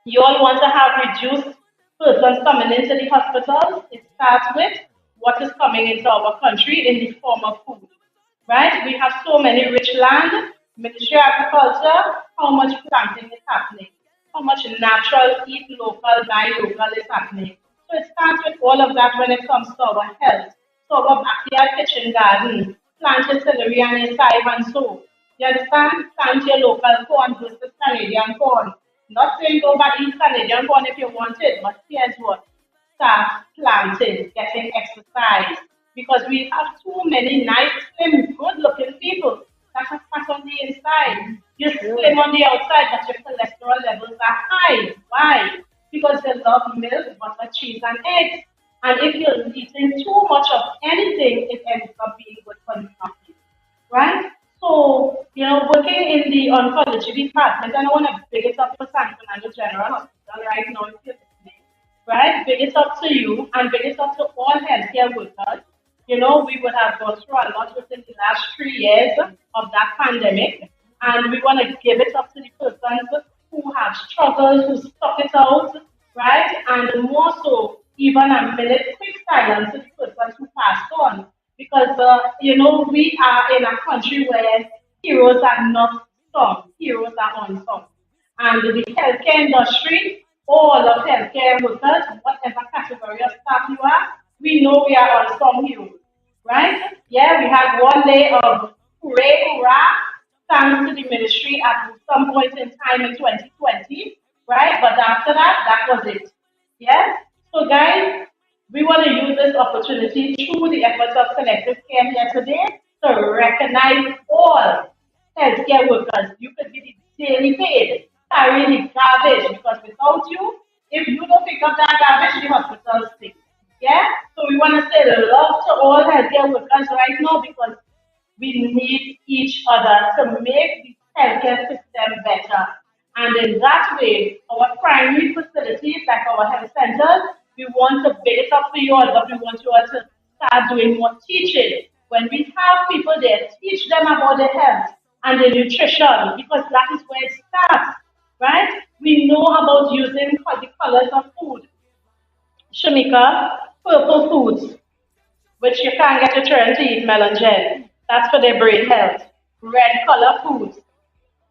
You all want to have reduced persons coming into the hospitals. It starts with what is coming into our country in the form of food, right? We have so many rich land, Ministry of Agriculture, how much planting is happening, how much natural, eat local, buy local is happening. So it starts with all of that when it comes to our health. So our backyard kitchen garden, plant your celery and your chive and so. You understand? Plant your local corn versus Canadian corn. Not saying go back eat Canadian corn if you want it, but here's what. Start planting, getting exercise. Because we have too many nice, slim, good-looking people that are fat on the inside. You're slim on the outside, but your cholesterol levels are high. Why? Because they love milk, butter, cheese, and eggs. And if you're eating too much of anything, it ends up being good for nothing. Right? So, working in the oncology department, and I want to big it up for San Fernando General Hospital right now if you're listening. Right? Big it up to you and big it up to all healthcare workers. We would have gone through a lot within the last 3 years of that pandemic. And we want to give it up to the persons who have struggled, who stuck it out, right? And more so, even a minute quick silence to the persons who passed on. Because, we are in a country where heroes are not sung, heroes are unsung. And the healthcare industry, all of healthcare workers, whatever category of staff you are, we know we are unsung heroes, right? Yeah, we had 1 day of hooray, hurrah, thanks to the ministry at some point in time in 2020, right? But after that, that was it. Yeah? So guys, we want to use this opportunity through the efforts of Selective Care here today to recognize all healthcare workers. You could be the daily paid, carry the garbage, because without you, if you don't pick up that garbage, the hospital stinks. Yeah? So we want to say love to all healthcare workers right now because we need each other to make the healthcare system better. And in that way, our primary facilities, like our health centers, we want to build it up for you all, but we want you all to start doing more teaching. When we have people there, teach them about the health and the nutrition, because that is where it starts, right? We know about using the colors of food. Shamika, purple foods, which you can't get your children to eat melon gel. That's for their brain health. Red color foods,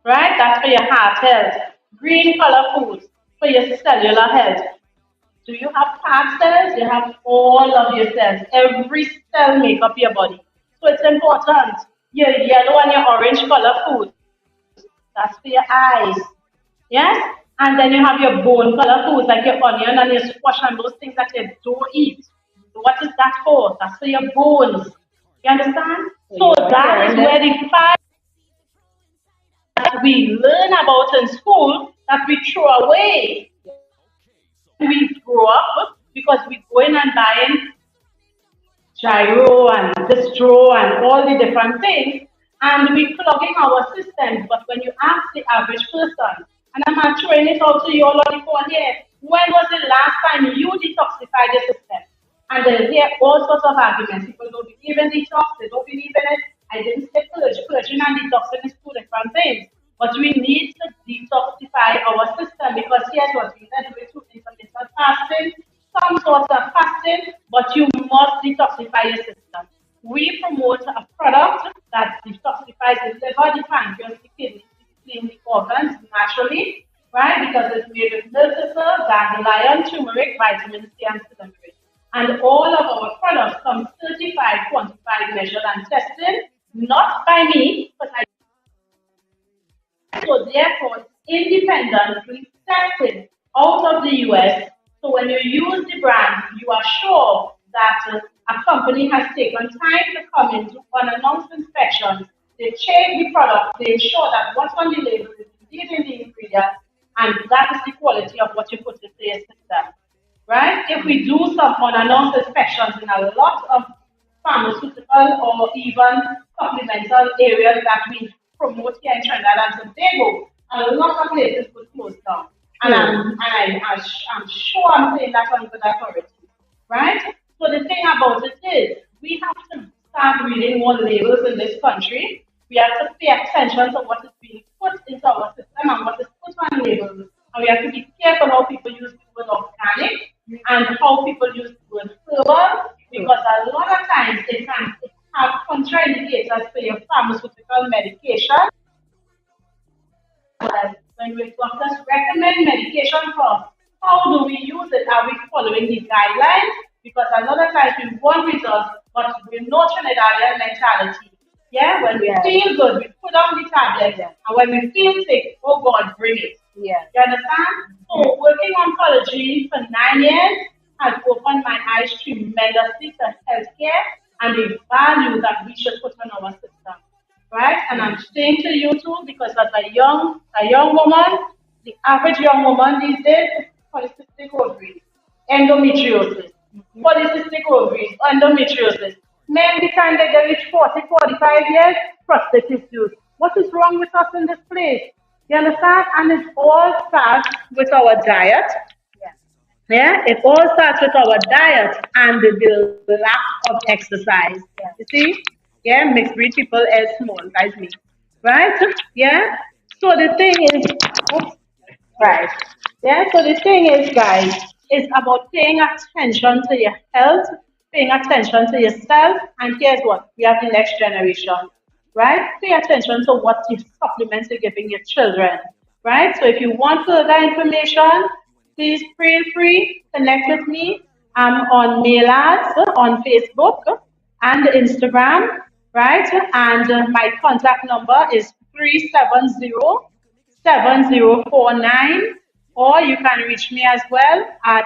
right? That's for your heart health. Green color foods for your cellular health. Do you have heart cells? You have all of your cells. Every cell make up your body. So it's important. Your yellow and your orange color food. That's for your eyes. Yes? And then you have your bone color foods like your onion and your squash and those things that you don't eat. What is that for? That's for your bones. You understand? So that is where the fact that we learn about in school that we throw away. We grow up because we go in and buying gyro and distro and all the different things, and we plugging our systems. But when you ask the average person, and I'm throwing it out to you all on the phone here, when was the last time you detoxified your system? And they hear all sorts of arguments. People don't believe in detox, they don't believe in it. I didn't say purge. Purging and detoxing is two different things. But we need to detoxify our system because here's what we need to do: intermittent fasting, some sort of fasting, but you must detoxify your system. We promote a product that detoxifies the liver, the pancreas, the kidneys, clean the organs naturally, right? Because it's made with milk thistle, dandelion, turmeric, vitamin C, and cinnamon. And all of our products come certified, quantified, measured, and tested, not by me, but I. So therefore, it's independently tested out of the US. So when you use the brand, you are sure that a company has taken time to come in, do unannounced inspections. They check the product, they ensure that what's on the label is indeed in the ingredient, and that is the quality of what you put into your system. Right? If we do some unannounced inspections in a lot of pharmaceutical or even supplemental areas that we promote here in Trinidad and Tobago, a lot of places would close down. And I'm sure I'm saying that on good authority. Right? So the thing about it is, we have to start reading more labels in this country. We have to pay attention to what is being put into our system and what is put on labels. And we have to be careful how people use the word organic and how people use the word herbal, because a lot of times it can have contraindicators for your pharmaceutical medication. When we doctors recommend medication for us, how do we use it? Are we following the guidelines? Because a lot of times we want results, but we know Trinidadian mentality. Yeah, when we feel good, we put on the tablet. And when we feel sick, oh God, bring it. Yeah. You understand? So working oncology for 9 years has opened my eyes tremendously to healthcare and the value that we should put on our system. Right? And I'm saying to you too, because as a young woman, the average young woman these days, polycystic ovaries, endometriosis, polycystic ovaries, endometriosis. Men, the time they reach 40, 45 years, prostate issues. What is wrong with us in this place? You understand? And it all starts with our diet. Yeah, it all starts with our diet and the lack of exercise. You see? Yeah, mixed breed people as small as me. Right? Yeah? So the thing is, right. Yeah, so the thing is, guys, it's about paying attention to your health, paying attention to yourself, and here's what, we have the next generation, right? Pay attention to what supplements you're giving your children, right? So if you want further information, please feel free, connect with me. I'm on Mailers, on Facebook and Instagram, right? And my contact number is 370-7049, or you can reach me as well at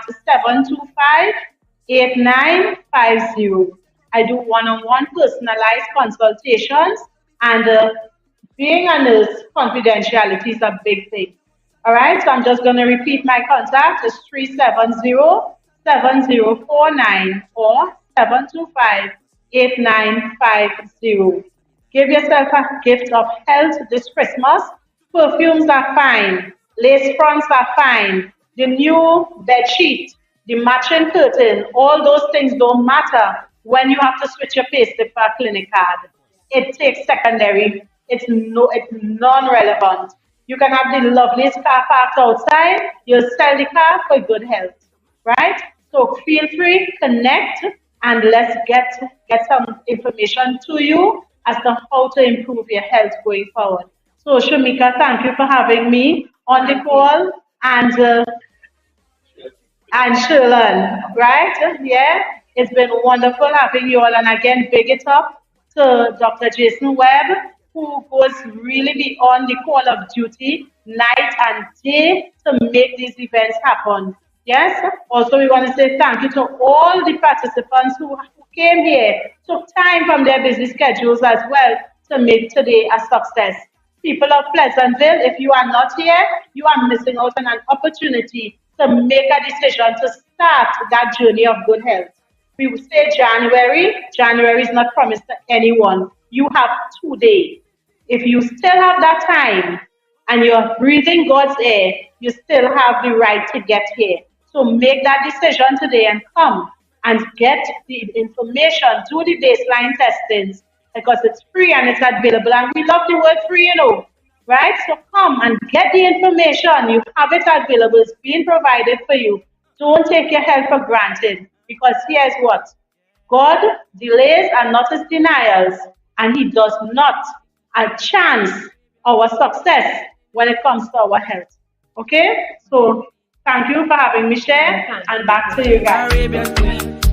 725-8950. I do one-on-one personalized consultations, and being a nurse, confidentiality is a big thing. All right, so I'm just going to repeat my contact. It's 370-7049 or 725-8950. Give yourself a gift of health this Christmas. Perfumes are fine. Lace fronts are fine. The new bed sheet, the matching curtain, all those things don't matter when you have to switch your payslip for a clinic card. It takes secondary. It's non-relevant. You can have the loveliest car parked outside. You'll sell the car for good health, right? So feel free, connect, and let's get some information to you as to how to improve your health going forward. So Shamika, thank you for having me on the call, and Sherlan, right? Yeah, it's been wonderful having you all, and again, big it up to Dr. Jason Webb, who goes really beyond the call of duty, night and day, to make these events happen. Yes? Also, we want to say thank you to all the participants who came here, took time from their busy schedules as well to make today a success. People of Pleasantville, if you are not here, you are missing out on an opportunity to make a decision to start that journey of good health. We will say January. January is not promised to anyone. You have 2 days. If you still have that time and you're breathing God's air, you still have the right to get here. So make that decision today and come and get the information, do the baseline testings, because it's free and it's available. And we love the word free, you know, right? So come and get the information. You have it available. It's being provided for you. Don't take your health for granted, because here's what. God delays are not his denials, and he does not chance our success when it comes to our health. Okay? So thank you for having me share, and back to you guys.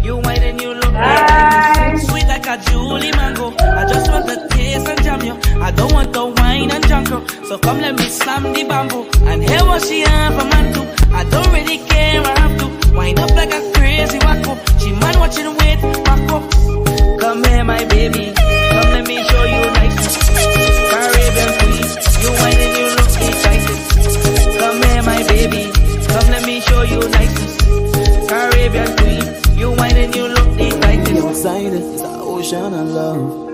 You whine and you look like sweet like a Julie mango. I just want the taste and jam you. I don't want the wine and junk you. So come let me slam the bamboo and hear what she have for man too. I don't really care, I have to wind up like a crazy wacko. She man watching wait, wacko. Come here my baby, come let me show you nice. Caribbean queen, you whine and you look excited. Come here my baby, come let me show you nice. Caribbean queen, you whine and you look excited. Outside is the ocean of love.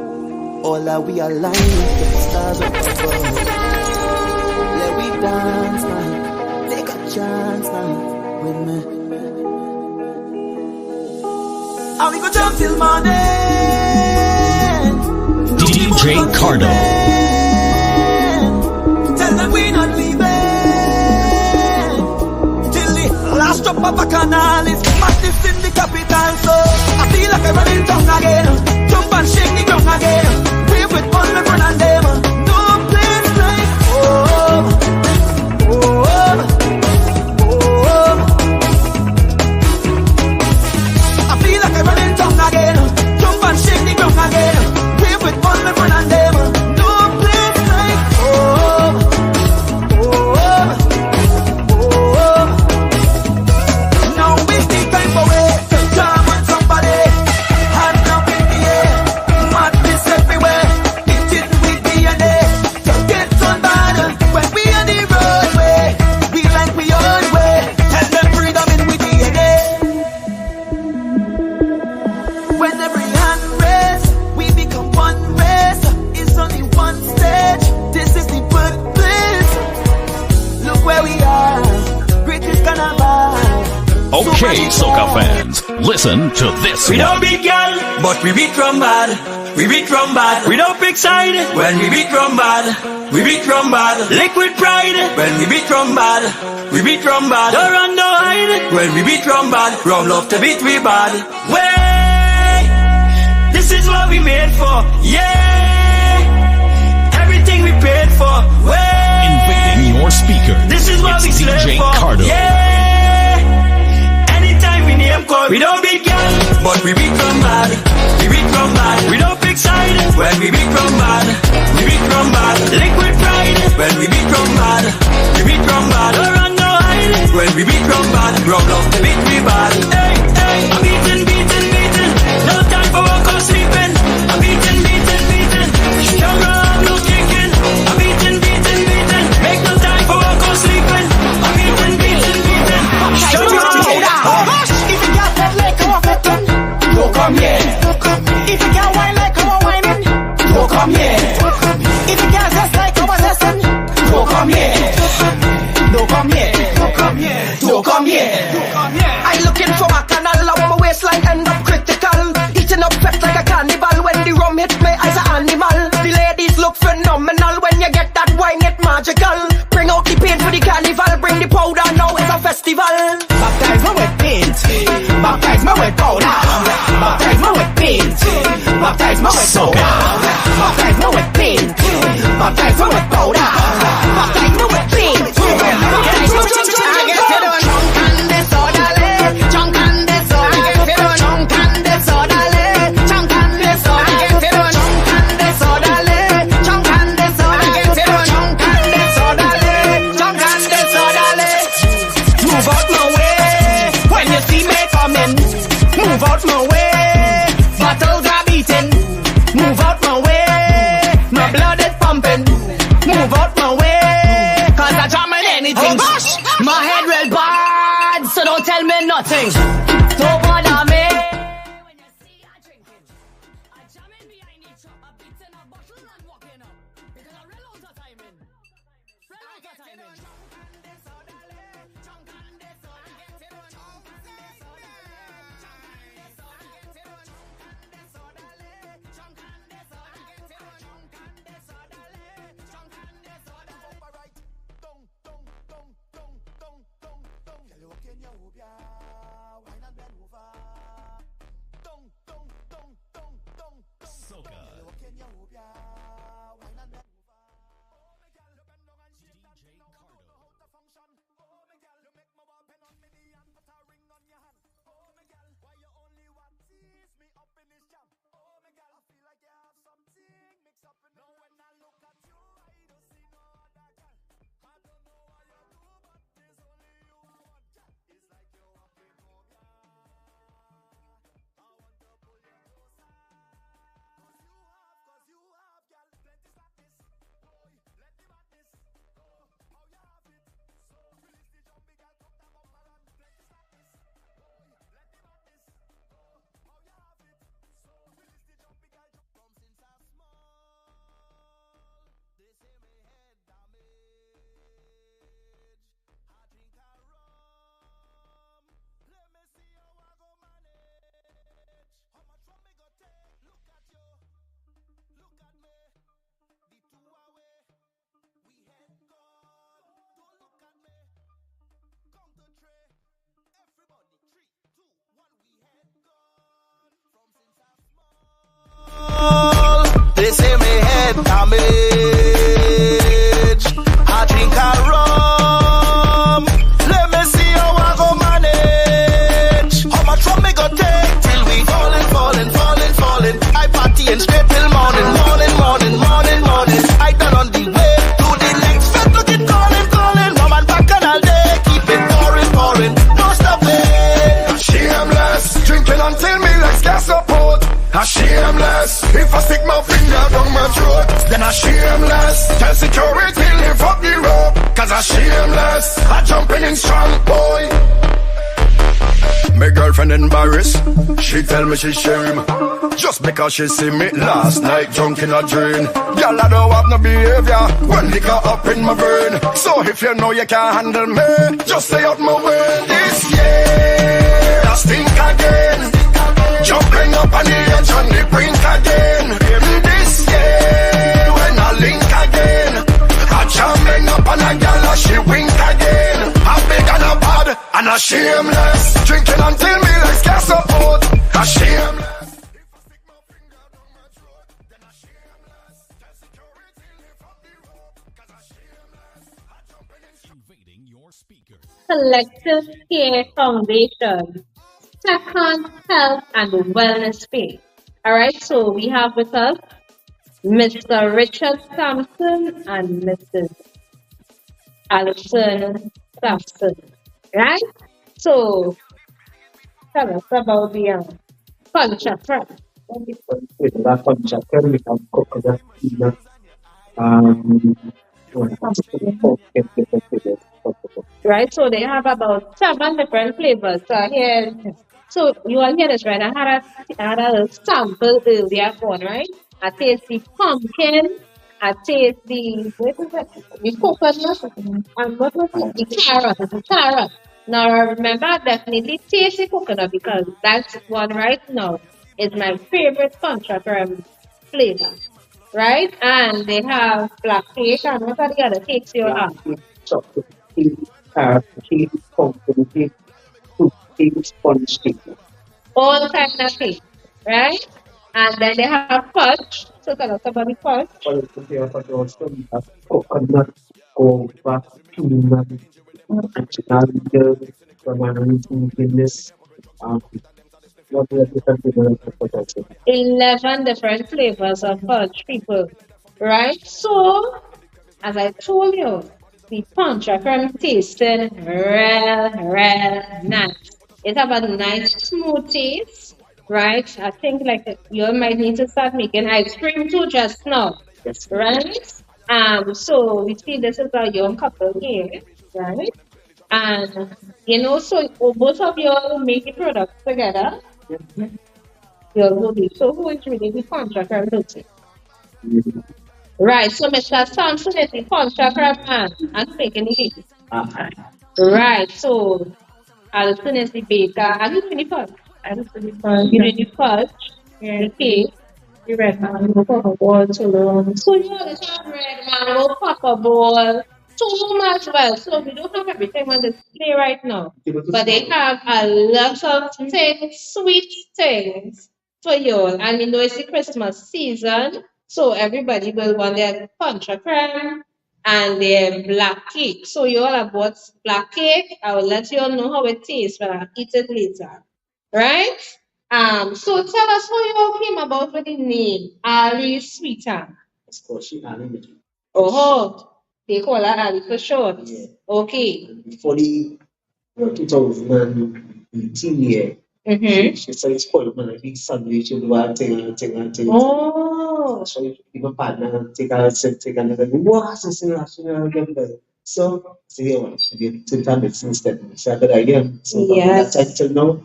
All that we align with the stars up above. Let we dance now, take a chance now with me. And we go jump till morning. DJ Cardo. Tell them we not leaving till the last drop of a canal is massive in the capital. So I feel like I'm running down again. Jump and shake the ground again. Wave with all my friends and them. No place like home. Home. Home. I feel like I'm running down again. Jump and shake the ground again. Wave with all my friends and them. listen to this We one. don't beat girl, but we beat drum bad. We beat drum bad. We don't pick side when we beat drum bad. We beat drum bad. Liquid pride when we beat drum bad. We beat drum bad. Don't run, no hide when we beat drum bad. Rum love to beat we bad. Way, this is what we made for. Yeah, everything we paid for. Way, Invading your speaker. this is what It's we slave DJ for. Cardo. Yeah, anytime we name call, we don't beat girl, but we beat drum bad. We beat drum bad. We don't pick side when we beat drum bad. We beat drum bad. Liquid pride when we beat drum bad. We beat drum bad. Don't run, no hide when we beat drum bad. Rum love to beat me bad. Hey, hey, I'm beating, beating, beating. No time for work or sleeping. I'm beating, beating, beating. Strong rum, no kicking. I'm beating, beating, beating. Make no time for work or sleeping. I'm beating, beating, beating. Strong rum. If you got that leg, come off it, don't come here. If you got wine like come on whining, don't come here. If you got zest like come on zesting, don't come here. Don't come here. Don't come here. Don't come here. I looking for a canal, I want my waistline end up critical. Eating up fat like a cannibal. When the rum hit me as an animal. The ladies look phenomenal. When you get that wine, it magical. Bring out the paint for the carnival. Bring the powder, now it's a festival. Baptize me with paint. Baptize me with powder. Baptize me with paint. Baptize me with powder. Baptize me with paint. Baptize me with powder. Baptize me with paint. Chunk and disorderly. Chunk and disorderly. Chunk and disorderly. Chunk and disorderly. Chunk and disorderly. Chunk and disorderly. Chunk and disorderly. Chunk and disorderly. Move out my way when you see me coming. Move out my way. Bottles are beating. Move out my way. My blood is pumping. Move out my way. Cause I'm jamming anything. My head real bad, so don't tell me nothing. Don't bother me. When you see I drinking, I jamming behind each other, beating a bottle and walking up. Because I real out of timing. Real out of timing. Chunk and disorderly. Chunk and disorderly. Chunk and disorderly. Chunk and disorderly. Chunk and disorderly. Chunk and disorderly. Chunk and disorderly. Chunk and disorderly. Alright. Dong, dong, dong, dong, dong, dong, dong. Girl, you walk in your hoop, yeah. Wine and bend over. Dong, dong, dong, dong, dong, dong. Soca. Girl, you walk in your hoop, yeah. Wine and bend over. Oh, my girl, you bend down and shake that thing. Now I don't know how to function. Oh, my girl, you make my ball pen on me knee and put a ring on your hand. Oh, my girl, why you only want tease me up in this jam? Oh, my girl, I feel like you have something mixed up in. Now when I look at you, I don't see no other girl. I don't know why you do, but there's only you I want. It's like you're walking home, yeah. I want to pull you closer. Cause you have, girl, plenty slackness. Boy, let the madness go. How you have it? So release the jumpy girl, come down bumper and plenty slackness. Boy, let the madness go. How you have it? So release the jumpy girl, from since I'm small. They say me head damage. I drink a rum. Let me see how I go manage. How much rum me go take? Look at you. Look at me. The two away. We head gone. Don't look at me. Count to three. Everybody, 3, 2, 1. We head gone. From since I'm small. They say me head damage. I drink a rum. Let me see how I go manage. How much rum me go take till we falling, falling, falling, falling. I party and straight till morning, morning, morning, morning, morning. I done on the way to the next fed looking calling, calling. Mom and back and all day keep it pouring, pouring. No stopping. Shameless, drinking until me legs get support. I'm shameless. If I stick my finger down my throat, then I'm shameless. Tell security lift up the rope, cause I'm shameless. I'm jumping in strong, boy. My girlfriend in Paris, she tell me she shame. Just because she see me last night drunk in a drain. Girl, I don't have no behavior when liquor up in my brain. So if you know you can't handle me, just stay out my way. This year, I stink again. Jumping up on the edge on the brink again. This year when I link again, I jumping up on a girl and she wink again. I'm big and a bad and a shameless, drinking until me legs can't support. A shameless. Collective Care Foundation, second health and wellness space. All right, so we have with us Mr. Richard Sampson and Mrs. Alison Sampson. Right? So tell us about the culture first. With that contractor, we have coconut peanut, um, Right, so they have about 7 different flavors. So you all hear this, right? I had a sample earlier on, right? I taste the pumpkin, I taste what is it? The coconut, and what was it? The carrot. Now remember, I definitely taste the coconut because that's one right now is my favorite contract flavor, right? And they have black cake and what are the other cakes you have? chocolate cake, carrot cake, pumpkin cake, fruit cake, sponge cake. All kinds of cake, right? And then they have fudge. So tell us about the fudge. Also we have coconut, guava, peanut, natural, goodness, what are the different flavors of products? 11 different flavors of fudge, people, right? So, as I told you, the punch from tasting real nice. It have a nice smooth taste, right? I think like you might need to start making ice cream too just now, Yes. right? So we see this is a young couple here, right? And so both of you all make the products together. You'll go do. So who is really the contractor? Right, so Mr. Sampson is the contractor man and making the cake. Right, so Alison is the baker. And who's the fudge? Alison the fudge. You did the fudge, the cake, the red mango pepper ball, so you always have red mango pepper ball, too much well. So we don't have everything on display right now. But they have a lot of things, sweet things for you. And we know it's the Christmas season. So everybody will want their punch crème and their black cake. So you all have bought black cake. I will let you all know how it tastes when I eat it later. Right? So tell us how you all came about with the name Ali Sweetan. It's called she Ali. Oh, they call her Ali for short. Yeah. Okay. Before the 2018 year, she said it's called man, a big sandwich, you do a thing. Oh. So even partner take another. What's this in So she did 2 times since then. So that again. So Yes. that till now.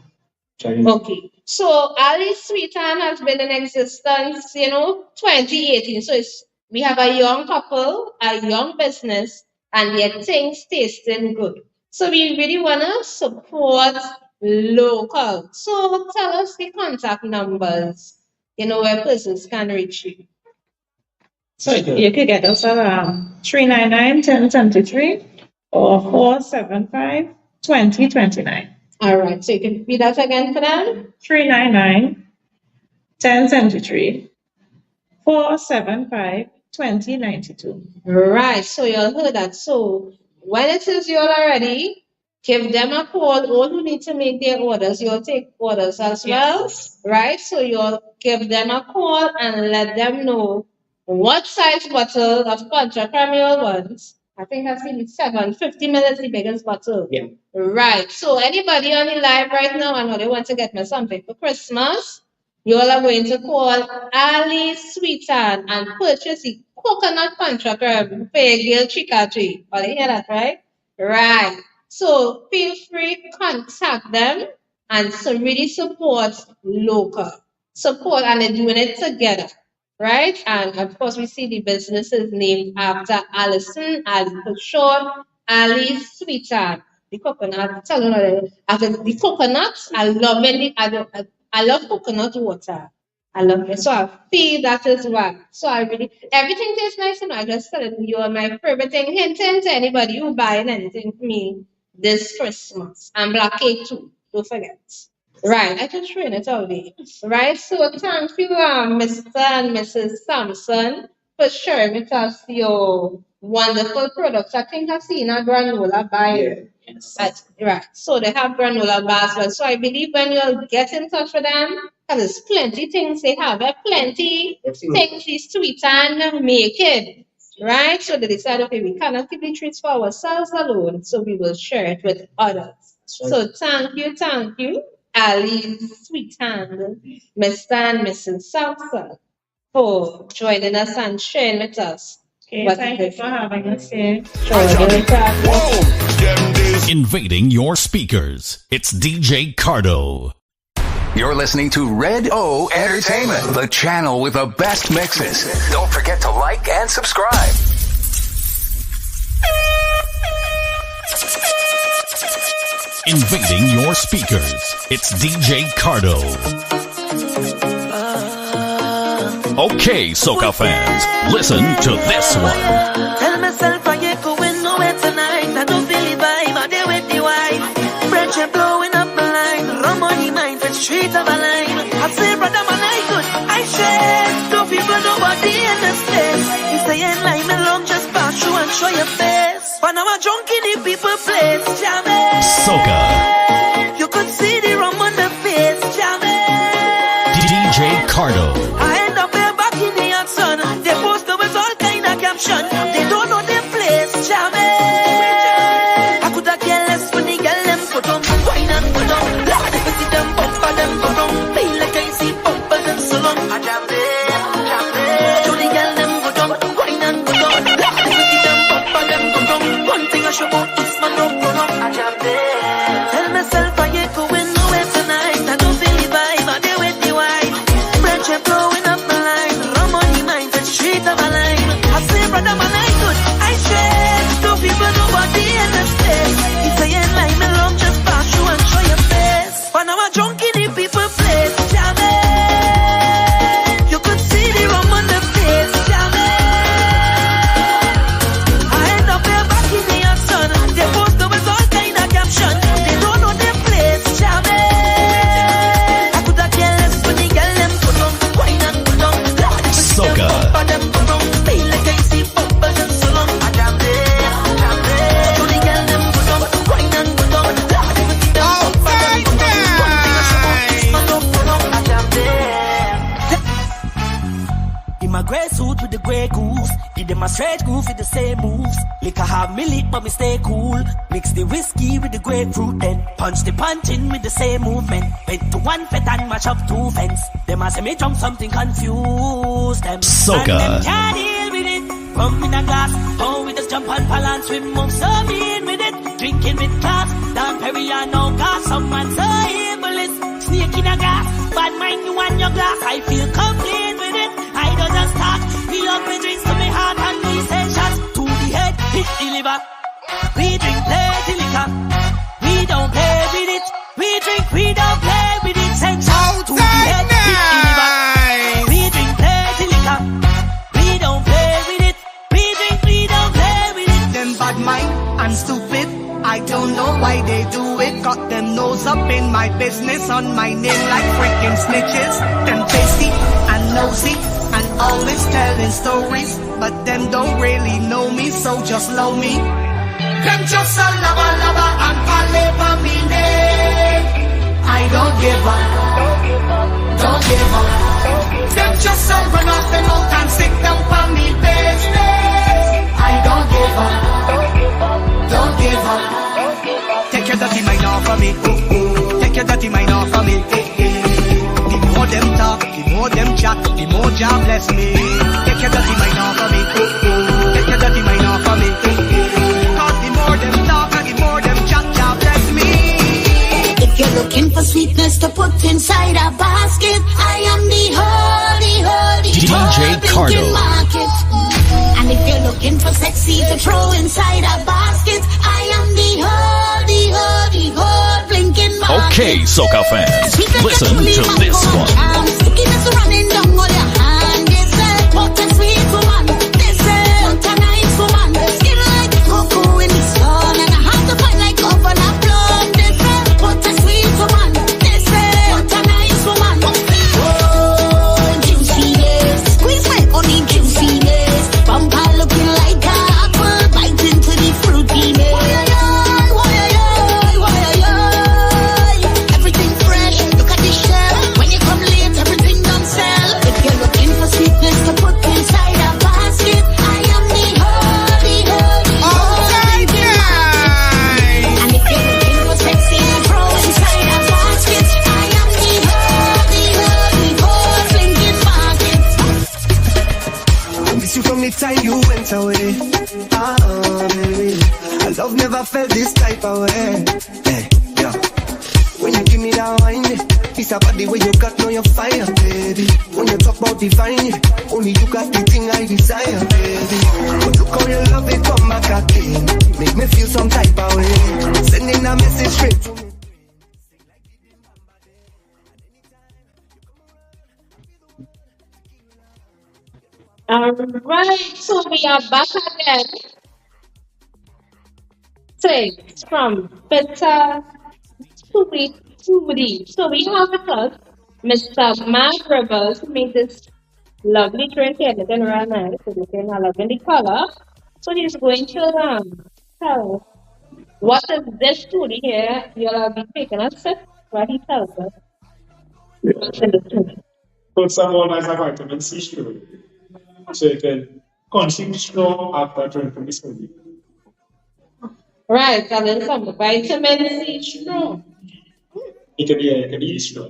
Okay. So Ali Sweetan has been in existence, 2018. So we have a young couple, a young business, and their things tasting good. So we really want to support local. So tell us the contact numbers, where persons can reach you. So you could get us at 399-1073 or 475-2029. All right. So you can repeat that again for them. 399-1073 475-2092. Right. So you all heard that. So when it is you all are ready, give them a call. All who need to make their orders, you'll take orders as well. Right? So you'll give them a call and let them know what size bottle of contract you all want. I think I've seen it 750 ml is the biggest bottle. Yeah. Right. So anybody on the live right now and they want to get me something for Christmas, you all are going to call Ali Sweetan and purchase the coconut contract for your girl Chica tree. Oh, you hear that, right? Right. So feel free to contact them and really support local. Support and they're doing it together. Right? And of course, we see the business is named after Alison, Ali for short, Ali Sweetan. The coconut, tell you the coconut, I love it. I love coconut water. I love it. So I feel that as well. So I really, everything tastes nice, and I just telling you are my favorite thing. Hint to anybody who buying anything for me this Christmas. And black cake too. Don't forget. Right, I can train it all day. Right, so thank you, Mr. and Mrs. Sampson, for sharing with us your wonderful products. I think I've seen a granola bar. Yes. Right, so they have granola bars. Well, so I believe when you'll get in touch with them, because there's plenty things they have, plenty things they sweet and make it. Right, so they decide, okay, we cannot keep the treats for ourselves alone, so we will share it with others. So thank you. Ali's sweet hand, Mr. and Mrs. Sampson, for joining us and sharing with us. Okay, thank you for having us here. Invading your speakers. It's DJ Cardo. You're listening to Red O Entertainment, the channel with the best mixes. Don't forget to like and subscribe. Invading your speakers. It's DJ Cardo. Okay, soca fans, listen to this one. Tell myself I ain't going nowhere tonight. I don't feel the vibe, I there with the wife. Friendship blowing up my line. Rum on the mind, the streets of a line. I say, brother, man, I good. I share. Don't people nobody in this place. You stay in line along, just pass through and show your face. But now I'm drunk in the people place. Jammin'. Soca. You could see the rum on the face. Jammin'. DJ Cardo. I end up here back in the hot sun. They post up with all kind of caption. They don't know their place. Jammin'. I could have cared less when the girl them put on. Wine and put on. Lord, if I see them bumper them go down. Feel like I see bumpers and so long. I jammed it. To the girl them go down. Wine and put on. Lord, if I see them bumper them go down. One thing I should want is my no pronoun. I jammed it. Tell myself I ain't going nowhere tonight. I don't feel the vibe. I there with the wife. Friendship blowing up my line. Rum on the mind, the street of a line. I say, brother, man, I good. I share. Don't people nobody in the space. If I ain't line along, just pass through and show your face. But now I'm drunk in the people place. Jammin'. You could see the rum on the face. Jammin'. I end up here back in the hot sun. They post up with all kind of caption. They don't know their place. Jammin'. I could have cared less when the girl them put on. Wine and put on. Soca. Them put on. Feel like I see bumpers and so long. I jammed it. To the girl them put on. Wine and put on. In my grey suit with the grey goose, give them a straight groove with the same moves. Liquor have me lit, but me stay cool. Mix the whiskey with the grapefruit, then punch the punch in with the same movement. Went to one fet and match up two fence. Them a say me drunk something confused them. Soca. And them can't deal with it. Rum in a glass, oh we just jump and balance, swim move so mean with it. Drinking with class, down Perry and no gas. Some man so ableist, snake in a glass. Bad mind you and your glass, I feel complete with it. I don't just talk, we up me drinks to me heart and we send shots to the head, hit the liver. We drink plenty liquor, we don't play with it. We drink, we don't play with it. Send shots to the head, hit the liver. We drink plenty liquor, we don't play with it. We drink, we don't play with it. Them bad mind and stupid, I don't know why they do it. Got them nose up in my business, on my name like freaking snitches. Them tasty and nosy and always telling stories, but them don't really know me, so just love me. Them just a lava and caliber me name. I don't give up, don't give up. Them just a run off the mouth and stick them for me business. I don't give up, don't give up. Take your dirty mind off of me, take your dirty mind off of me. The more them talk, the more them chat, the more Jah bless me. Take your dirty mind off of me, take your dirty mind off of me. Cause the more them talk and the more them chat, Jah bless me. If you're looking for sweetness to put inside a basket, I am the holy DJ Cardo. market. And if you're looking for sexy to throw inside a basket, I am the holy Okay, soca fans, listen to this one. Stickiness running down all your hand. They say, what a sweet woman. They say, what a nice woman. Skin like cocoa in the sun, and I have to fight like governor plum. They say, what a sweet woman. They say, what a nice woman. Oh, juiciness. Squeeze my honey juiciness. Bumper looking like a apple, bite into the fruitiness. Everything fresh, look at the shell. When you come late, everything done sell. If you're looking for sweetness to put inside a basket, I am the honey, honey, honey. And if you're looking for sexy and throw inside a basket, I am the honey, honey, honey, I miss you from the time you went away. Baby. I love never felt this type of way. Hey, yeah. When you give me that wine, it's about the way you got know your fire, baby. When you talk about divine, only you got the thing I desire, baby. But look how you love it, come back again. Make me feel some type of way. Sending a message straight to me. Alright, so we are back again. Six from Better Sweet Foodie. So we have with us Mr. Matt Rivers, who made this lovely drink here. Looking real nice. It's looking a lovely color. So he's going to tell what is this foodie here. You'll be taking a sip while he tells us. What's in the food. Put some more as a vitamin C straw. So you can consume straw after drinking this smoothie. Right, and then some vitamin C straw. It can be straw.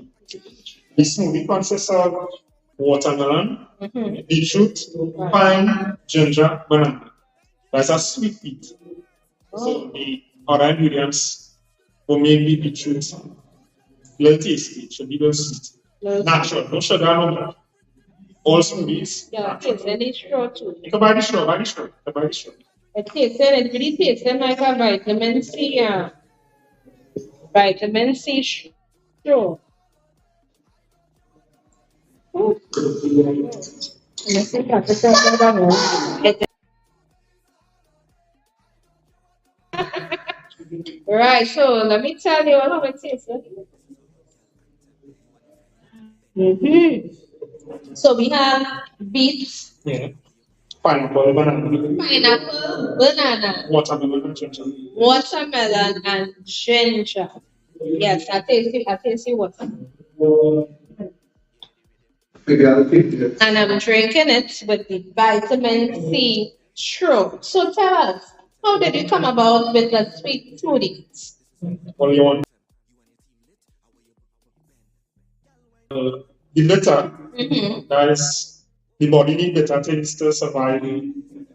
The smoothie consists of watermelon, beetroot, pine, ginger, banana. That's a sweet beet. So the other ingredients will mainly beetroot. Little tasty, it should be little sweet. Natural, no sugar, no milk. All smoothies. Yeah, it tastes any straw too. You can buy the straw, buy the straw. It really tastes like a vitamin C, vitamin C straw. Right, so let me tell you how it tastes. So we have beets, Yeah. Pineapple, banana. Watermelon and ginger. Watermelon and ginger. Yes, I taste watermelon. And I'm drinking it with the vitamin C straw. So tell us, how did you come about with the sweet smoothies? Well, you want the better. That is, the body needs better things to survive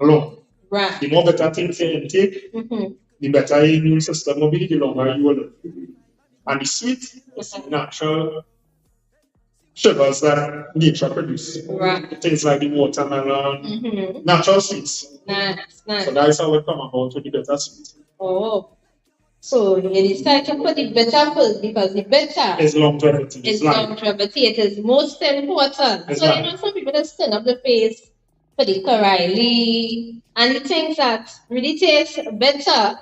long. Right. The more better things you intake, the better your immune system will be, the longer you will live. And the sweet is natural sugars that nature produces. Right. Things like the watermelon, natural sweets. Nice. So that is how we come about with the better sweet. Oh. So you decide to put the better first because the better is longevity. It is most important. It's so life. you know some people just turn up the face for the Corelli and the things that really taste better,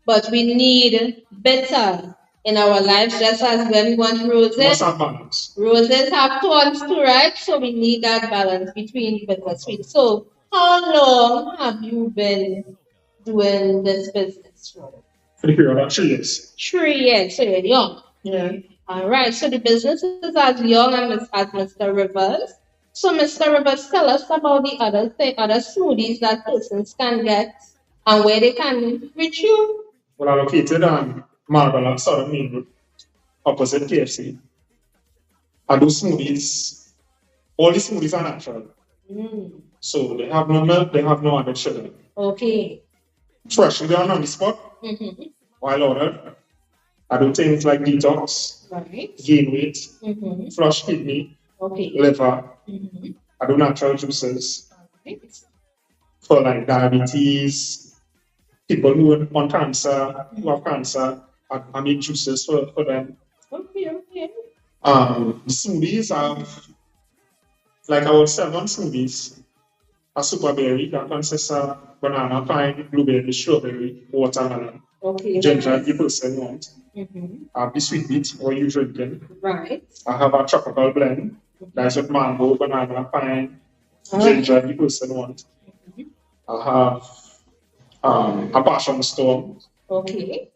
but we need better in our lives just as when we want roses. Roses have thorns too, right? So we need that balance between bitter and sweet. So how long have you been doing this business for? For the period of 3 years. 3 years, so you're young. Yeah. All right, so the business is as young as Mr. Rivers. So Mr. Rivers, tell us about the other smoothies that persons can get and where they can reach you. Well, I'm located on Marble and Southern Main Road, opposite KFC. I do smoothies. All the smoothies are natural. So they have no milk, they have no added sugar. Okay. Freshly done on the spot. While ordered, I do things like detox, gain weight, flush kidney, liver. I do natural juices for like diabetes, people who are on cancer, who have cancer. I make juices for them. Okay. The smoothies have like about 7 smoothies. A super berry that consists of banana, pine, blueberry, strawberry, watermelon, Okay. ginger, the person want. Mm-hmm. I have the sweet beet or usual drink. Right. I have a tropical blend. That's with mango, banana, pine, Alright. ginger, the person want. I have a passion storm. Okay.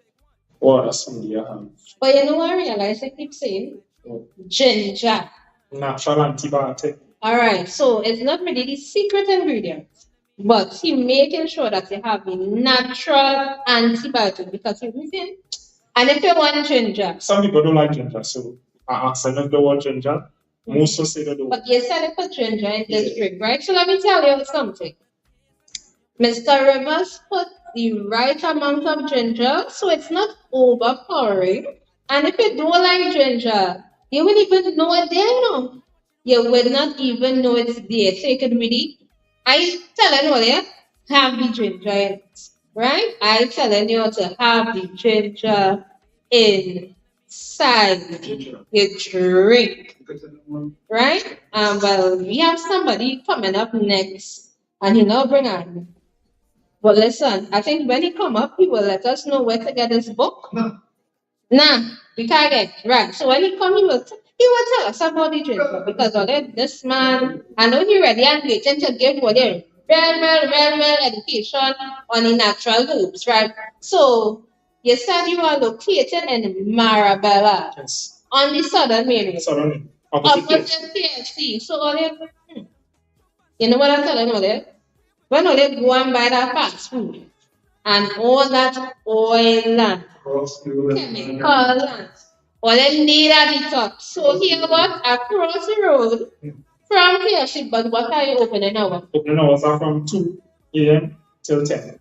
What else smoothie I have? But you know what I realize? I keep saying ginger. Natural antibiotic. Alright, so it's not really the secret ingredient, but you making sure that you have a natural antibiotic because you're missing. And if you want ginger, Some people don't like ginger, so I ask them if they want ginger. Most will say they don't. but you said you put ginger in this drink, right? So let me tell you something. Mr. Rivers put the right amount of ginger, so it's not overpowering. And if you don't like ginger, you won't even know it there now. You will not even know it's there. So you can really, I telling you there, have the ginger in it, right? I telling you to have the ginger inside your drink, right? Well, we have somebody coming up next, and he'll not bring on. But listen, I think when he come up, he will let us know where to get his book. Nah, we can't get right. So when he come, he will tell us about the drink because of it, this man, I know he ready and waiting to give what they real education on the natural herbs, right? So you said you are located in Marabella Yes. on the southern main road. Southern. Opposite PFC. So all they, you know what I'm telling you there? When all they go and buy that fast food and all that oil and chemical and all they need at the top. So here what across the road from KFC, but what are you opening now? Opening hours are from 2 a.m. till 10.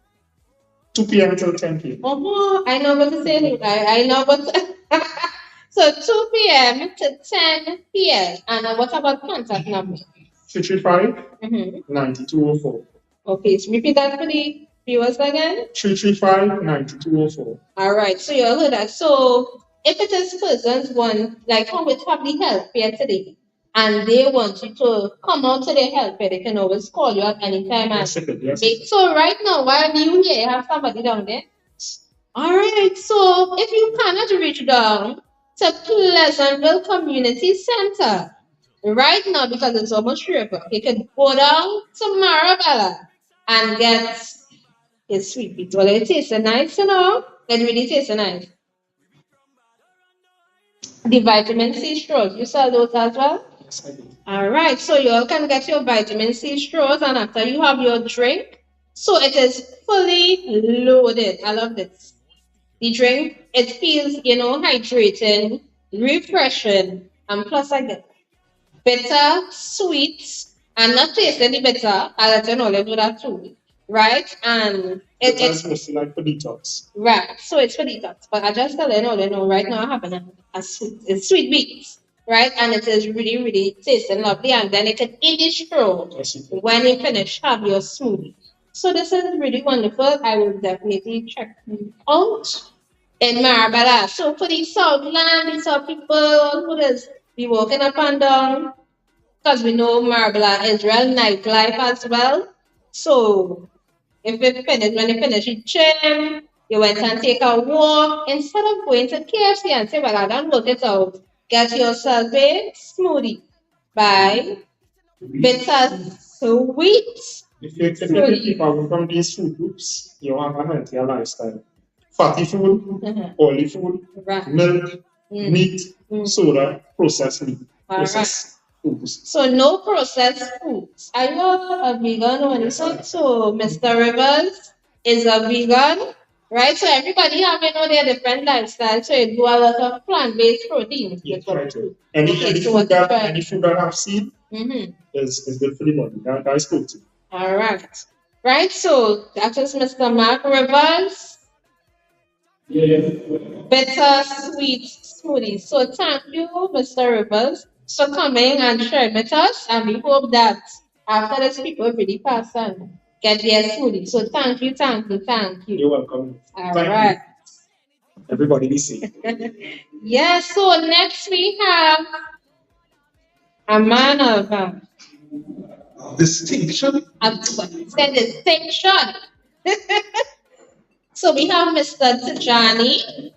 2 p.m. till 10 p.m. Oh, I know what to say. I know what so 2 p.m. to 10 p.m. And what about contact number? 335 9204. Okay, so repeat that for the viewers again. 335 9204. All right, so you all heard that. So if it is persons one, like how we have the help here today, and they want you to come out to the help here, they can always call you at any time. And so right now, while you here, you have somebody down there. All right, so if you cannot reach down to Pleasantville Community Center right now because it's almost 3 o'clock, you can go down to Marabella and get a sweet beet. Well, it tastes nice, you know. It really tastes nice. The vitamin C straws, you sell those as well? Yes, I do. All right, so you all can get your vitamin C straws, and after you have your drink, so it is fully loaded. I love this. The drink, it feels, you know, hydrating, refreshing, and plus I get bitter, sweet, and not tasting the bitter. I'll let you know, they do that too, right? And it's mostly like for detox. right, so it's for detox. But I just tell you know, right now I have it's sweet beets, right? And it is really, really tasting lovely. And then it can eat the straw when you finish, have your smoothie. So this is really wonderful. I will definitely check it out in Marabella. So for the Southland, the South people who does be walking up and down, because we know Marabella is real nightlife as well. So if you finish, when you finish your gym, you went and take a walk, instead of going to KFC and say, well, I don't work it out, get yourself a smoothie by bitter sweet. If you keep away from these food groups, you have a healthier lifestyle. Fatty food, oily food, milk, meat, soda, processed meat, processed foods. So no processed foods. Are you a vegan or anything? So Mr. Rivers is a vegan, right? So everybody have their different lifestyles. So you do a lot of plant-based proteins. Yes, right. Any food that have seed is good for the body. That is protein. All right. Right, so that is Mr. Mark Rivers. Bitter sweet smoothie. So thank you, Mr. Rivers, for coming and sharing with us. And we hope that after this, people really pass and get their smoothie. So thank you. You're welcome. All right. Everybody be safe. Yes, so next we have a man of distinction. Said distinction. So we have Mr. Tijani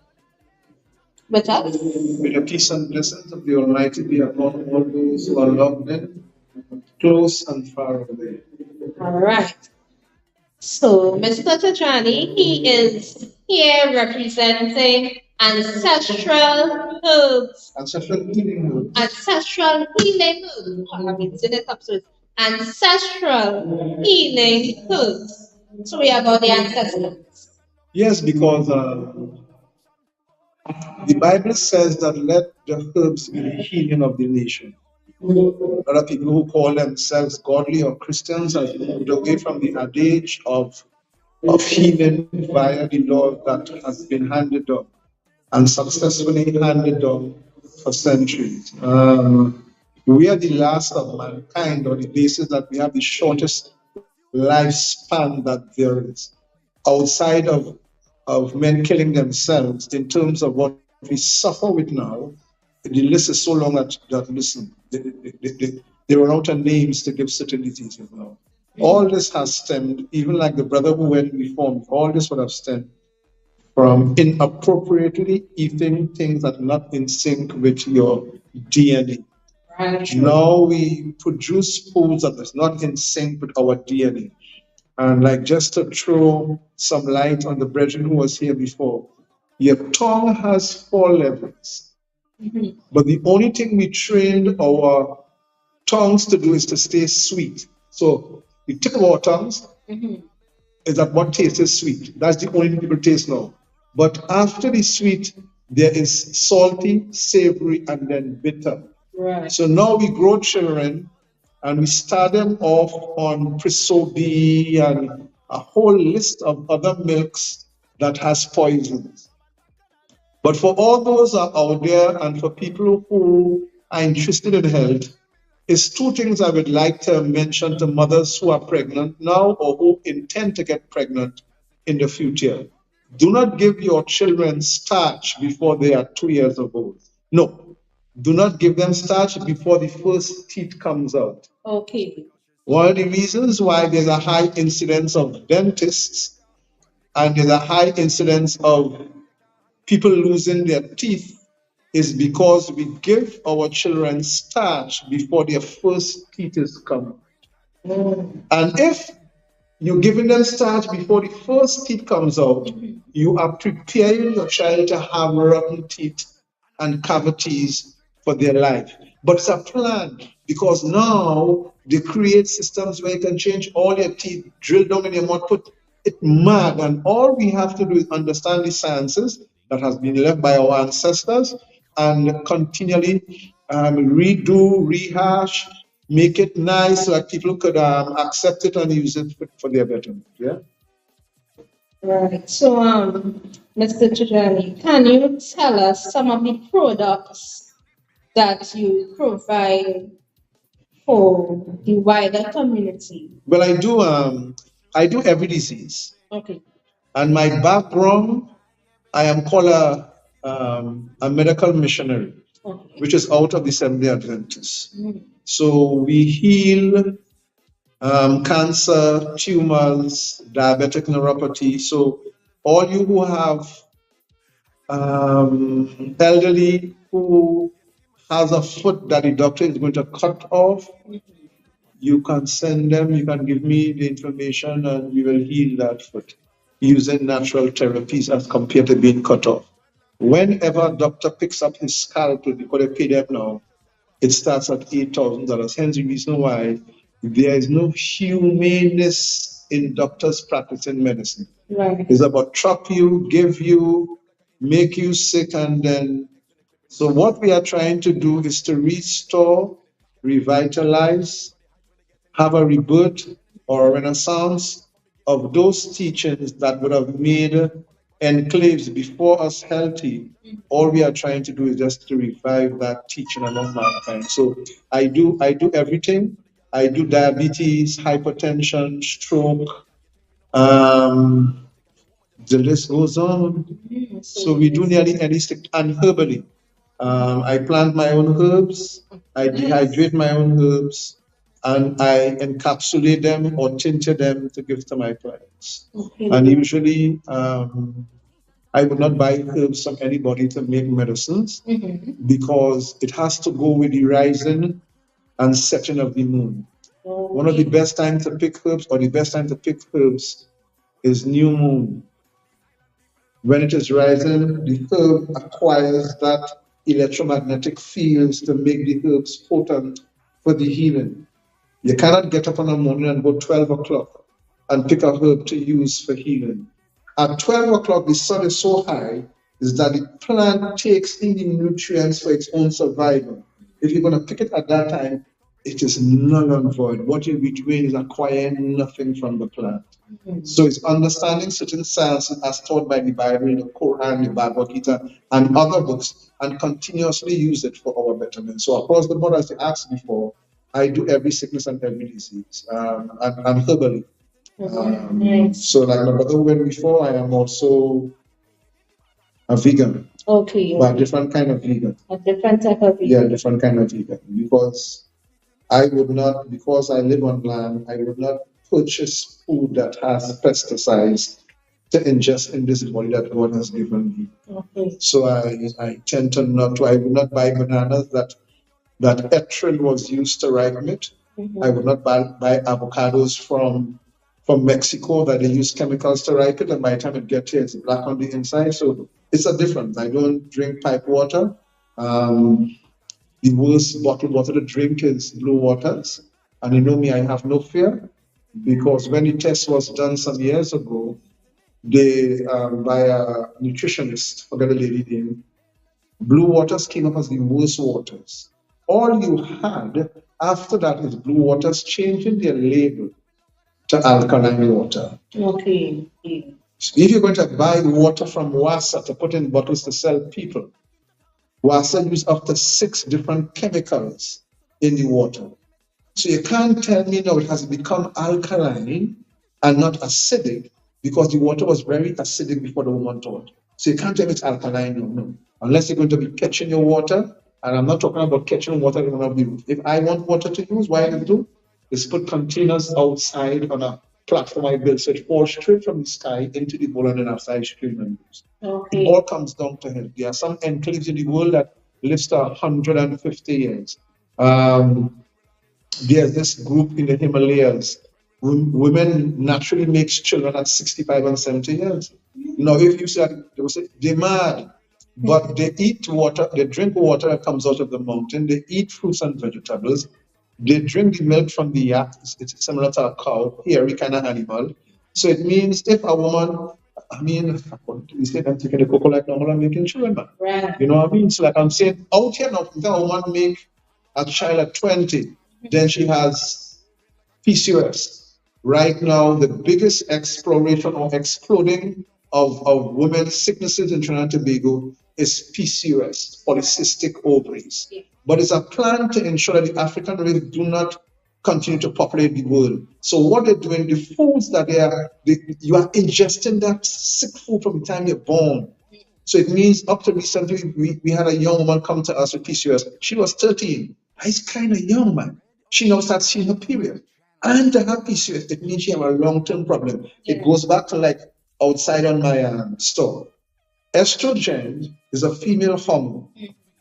with us. May the peace and blessings of the Almighty be upon all those who are loved in, close and far away. All right. So Mr. Tijani, he is here representing ancestral herbs. Ancestral healing herbs. Ancestral healing herbs. Oh, I'm mixing it up. So it's ancestral healing herbs. So we are about the ancestors. Yes, because the Bible says that let the herbs be the healing of the nation. A lot of people who call themselves godly or Christians have moved away from the adage of healing via the law that has been handed down and successfully handed down for centuries. We are the last of mankind on the basis that we have the shortest lifespan that there is. Outside of men killing themselves, in terms of what we suffer with now, the list is so long that listen, they run out of names to give certain diseases now. All this has stemmed, even like the brother who went before me, all this would have stemmed from inappropriately eating things that are not in sync with your DNA. Right. Now we produce foods that is not in sync with our DNA. And like just to throw some light on the brethren who was here before, your tongue has 4 levels. Mm-hmm. But the only thing we trained our tongues to do is to stay sweet. So the tip of our tongues is that what tastes is sweet. That's the only thing people taste now. But after the sweet, there is salty, savory, and then bitter. Right. So now we grow children and we start them off on Prisobi and a whole list of other milks that has poisons. But for all those out there and for people who are interested in health, is 2 things I would like to mention to mothers who are pregnant now or who intend to get pregnant in the future. Do not give your children starch before they are 2 years old. No, do not give them starch before the first teeth comes out. Okay. One of the reasons why there's a high incidence of dentists and there's a high incidence of people losing their teeth is because we give our children starch before their first teeth is come. And if you're giving them starch before the first teeth comes out, you are preparing your child to have rotten teeth and cavities for their life. But it's a plan, because now they create systems where you can change all your teeth, drill down in your mouth, put it mad, and all we have to do is understand the sciences that has been left by our ancestors and continually redo, rehash, make it nice so that people could accept it and use it for their betterment. Yeah. Right. So, Mr. Tijani, can you tell us some of the products that you provide for the wider community? Well, I do every disease. Okay. And my background, I am called a medical missionary, okay, which is out of the Seventh-day Adventists. So we heal cancer, tumors, diabetic neuropathy. So all you who have elderly who has a foot that the doctor is going to cut off, you can send them, you can give me the information and we will heal that foot using natural therapies as compared to being cut off. Whenever a doctor picks up his scalpel, because they pay them now, it starts at $8,000. Hence the reason why there is no humaneness in doctors practicing medicine. Right. It's about trap you, give you, make you sick, and then. So what we are trying to do is to restore, revitalize, have a rebirth or a renaissance of those teachings that would have made enclaves before us healthy. All we are trying to do is just to revive that teaching among mankind. So I do everything. I do diabetes, hypertension, stroke, The list goes on. So we do nearly any stick and herbally. I plant my own herbs, I dehydrate my own herbs, and I encapsulate them or tincture them to give to my clients. And usually, I would not buy herbs from anybody to make medicines because it has to go with the rising and setting of the moon. One of the best times to pick herbs, or the best time to pick herbs, is new moon. When it is rising, the herb acquires that electromagnetic fields to make the herbs potent for the healing. You cannot get up on a morning and go 12 o'clock and pick a herb to use for healing. At 12 o'clock, the sun is so high is that the plant takes in the nutrients for its own survival. If you're going to pick it at that time, it is null and void. What you'll be doing is acquiring nothing from the plant. So it's understanding certain sciences as taught by the Bible, the Quran, the Bhagavad Gita, and other books, and continuously use it for our betterment. So across the board, as you asked before, I do every sickness and every disease, and herbally. So like my brother went before, I am also a vegan. Okay. But a different kind of vegan. A different type of vegan. Yeah, different kind of vegan. Because I would not, because I live on land, I would not purchase food that has pesticides to ingest in this body that God has given me. Okay. So I tend to not to, I would not buy bananas that etrin was used to ripen it. I would not buy avocados from Mexico that they use chemicals to ripen it, and by the time it gets here, it's black on the inside. So it's a difference. I don't drink pipe water. The worst bottled water to drink is Blue Waters. And you know me, I have no fear, because when the test was done some years ago, they by a nutritionist, forget the lady name, Blue Waters came up as the worst waters. All you had after that is Blue Waters changing their label to alkaline water. Okay. So if you're going to buy water from Wassa to put in bottles to sell people, Wassa use up to 6 different chemicals in the water. So you can't tell me now it has become alkaline and not acidic, because the water was very acidic before the woman taught. So you can't tell me it's alkaline, no. Unless you're going to be catching your water, and I'm not talking about catching water in one of the roof. If I want water to use, what I do is put containers outside on a platform I built, so it falls straight from the sky into the bowl and then outside stream and use. Okay. It all comes down to health. There are some enclaves in the world that lives to 150 years. There's this group in the Himalayas. Women naturally makes children at 65 and 70 years. Now, if you say, they will say, they're mad, but they eat water, they drink water that comes out of the mountain, they eat fruits and vegetables, they drink the milk from the yak, it's similar to a cow, hairy kind of animal. So it means if a woman, we say I'm taking the cocoa like normal and making children, man. Right. You know what I mean? So like I'm saying, out here now, if a woman make a child at 20, then she has PCOS. Right now, the biggest exploration or exploding of women's sicknesses in Trinidad and Tobago is PCOS, polycystic ovaries. Yeah. But it's a plan to ensure that the African race do not continue to populate the world. So what they're doing, the foods that you are ingesting that sick food from the time you're born. So it means up to recently, we had a young woman come to us with PCOS. She was 13. He's kind of young, man. She now starts seeing her period. And to have PCOS, it means she have a long-term problem. Yeah. It goes back to like outside on my store. Estrogen is a female hormone.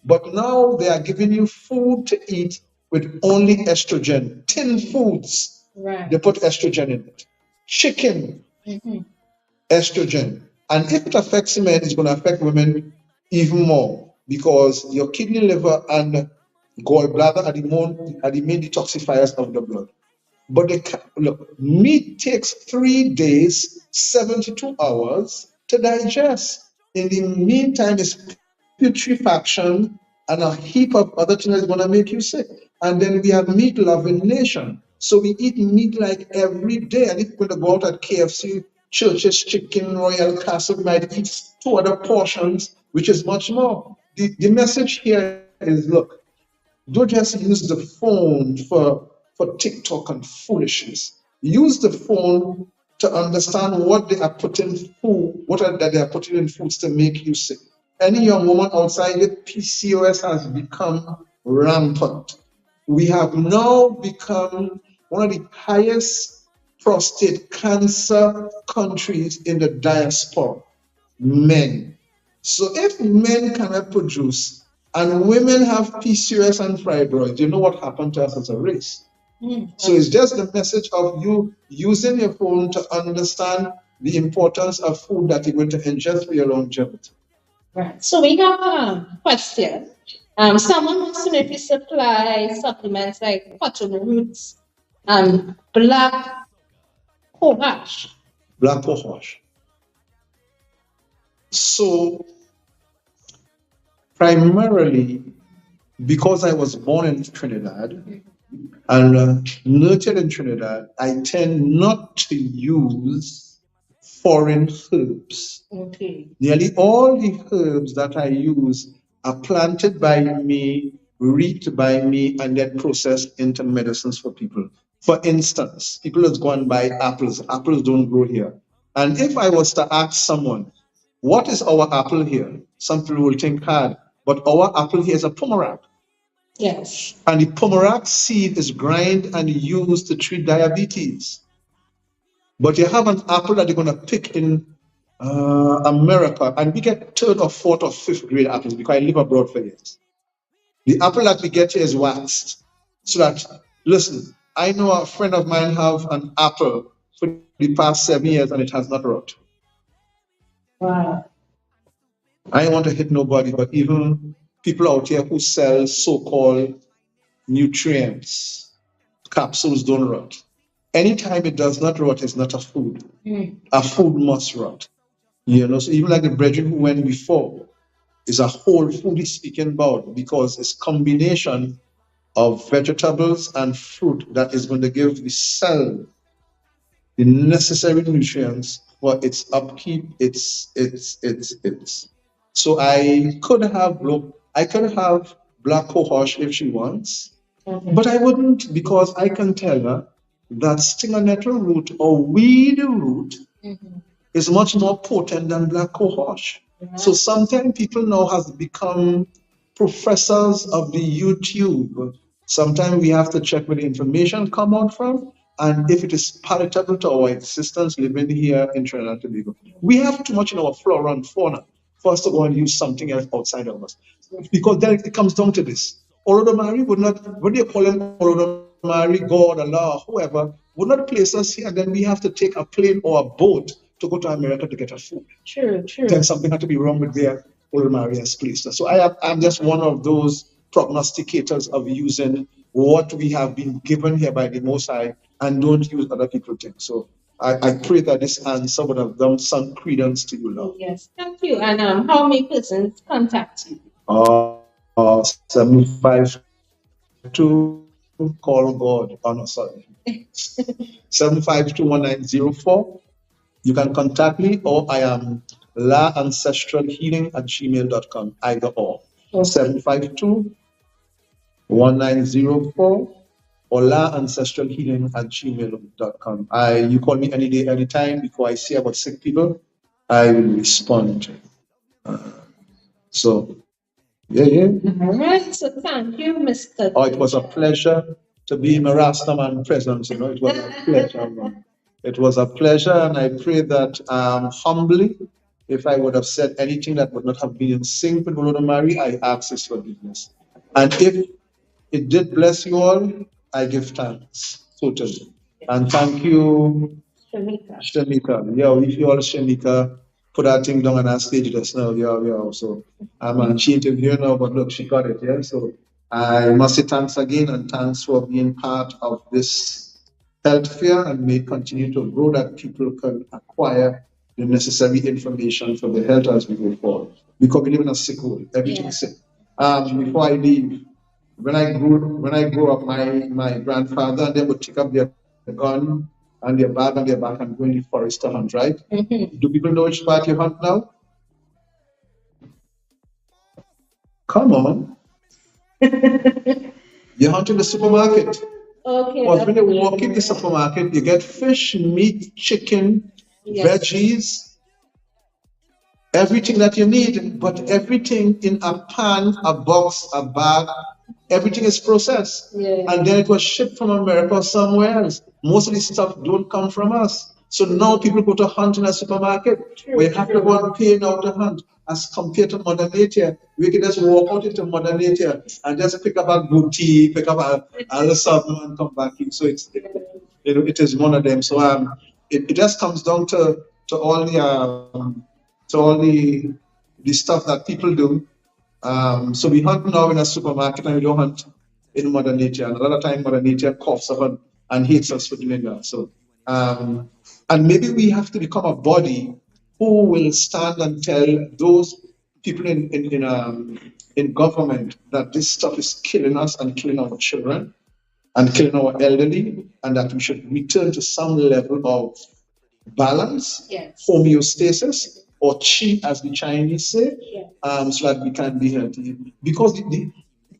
But now they are giving you food to eat with only estrogen. 10 foods, right. They put estrogen in it. Chicken, estrogen. And if it affects men, it's going to affect women even more, because your kidney, liver, and gallbladder are the main detoxifiers of the blood. But look, meat takes 3 days, 72 hours to digest. In the meantime, it's putrefaction and a heap of other things that's going to make you sick. And then we have meat-loving nation. So we eat meat like every day. And if you're going to go out at KFC, Church's Chicken, Royal Castle, we might eat 2 other portions, which is much more. The message here is, look, don't just use the phone for TikTok and foolishness. Use the phone to understand what they are putting food, that they are putting in foods to make you sick. Any young woman outside it, PCOS has become rampant. We have now become one of the highest prostate cancer countries in the diaspora. Men. So if men cannot produce and women have PCOS and fibroids, you know what happened to us as a race. So it's just the message of you using your phone to understand the importance of food that you're going to ingest for your longevity. Right. So we have a question. Someone wants to know if you supply supplements like cotton roots and black cohosh. Black cohosh. So primarily, because I was born in Trinidad and nurtured in Trinidad, I tend not to use foreign herbs. Okay. Nearly all the herbs that I use are planted by me, reaped by me, and then processed into medicines for people. For instance, people just go and buy apples. Apples don't grow here. And if I was to ask someone, what is our apple here? Some people will think hard, but our apple here is a pomerac. Yes. And the pomerac seed is ground and used to treat diabetes. But you have an apple that you're going to pick in America, and we get third or fourth or fifth grade apples because I live abroad for years. The apple that we get here is waxed. So that, listen, I know a friend of mine have an apple for the past 7 years and it has not rot. Wow. I don't want to hit nobody, but even people out here who sell so-called nutrients, capsules don't rot. Anytime it does not rot, it's not a food. A food must rot. You know, so even like the brethren who went before, is a whole food he's speaking about because it's combination of vegetables and fruit that is going to give the cell the necessary nutrients for its upkeep, its. So I could have black cohosh if she wants, but I wouldn't because I can tell her that stinger nettle root or weed root is much more potent than black cohosh. So sometimes people now have become professors of the YouTube. Sometimes we have to check where the information come out from and if it is palatable to our existence living here in Trinidad and Tobago. We have too much in our flora and fauna for us to go and use something else outside of us. Because then it comes down to this. Olodomari would not, what do you call him, Olodomari, God, Allah, whoever, would not place us here, then we have to take a plane or a boat to go to America to get our food. True. Then something had to be wrong with their Olodomari has placed us. So I'm just one of those prognosticators of using what we have been given here by the Most High and don't use other people's things. So I pray that this answer would have done some credence to you, Lord. Yes, thank you. And how may persons contact you? 752 call God. Oh no, sorry. 7521904. You can contact me, or I am laancestralhealing@gmail.com. Either or. 752-1904 or laancestralhealing@gmail.com. You call me any day, anytime. Before I see about sick people, I will respond. Yeah. All right. So thank you, Mr. Oh, it was a pleasure to be in my Rastaman presence. You know, it was a pleasure. It was a pleasure, and I pray that humbly, if I would have said anything that would not have been in sync with Brother Mary, I ask his forgiveness. And if it did bless you all, I give thanks totally. And thank you, Shamika. Yo, if you all Shamika, put that thing down on our stage just now. Yo. So she interviewed now, but look, she got it. Yeah. So I must say thanks again, and thanks for being part of this health fair, and may continue to grow that people can acquire the necessary information for the health as we go forward. Because we live in a sick world, everything's sick. Before I leave, when I grew up, my grandfather and they would take up their gun and their bag and their back and go in the forest to hunt, right? Do people know which part you hunt now? Come on. You hunt in the supermarket. Okay. Because when you walk in the supermarket, you get fish, meat, chicken, veggies, everything that you need, but everything in a pan, a box, a bag, everything is processed. And then it was shipped from America or somewhere else. Most of this stuff don't come from us. So now people go to hunt in a supermarket where you have to go and pay now to hunt. As compared to Mother Nature, we can just walk out into Mother Nature and just pick up a good tea, pick up a little something and come back in. So it is one of them. So it just comes down to all the stuff that people do. So we hunt now in a supermarket and we don't hunt in Mother Nature. And a lot of time Mother Nature coughs up and hates us for doing that. So and maybe we have to become a body who will stand and tell those people in government that this stuff is killing us and killing our children and killing our elderly, and that we should return to some level of balance, homeostasis, or chi, as the Chinese say, so that we can be healthy. Because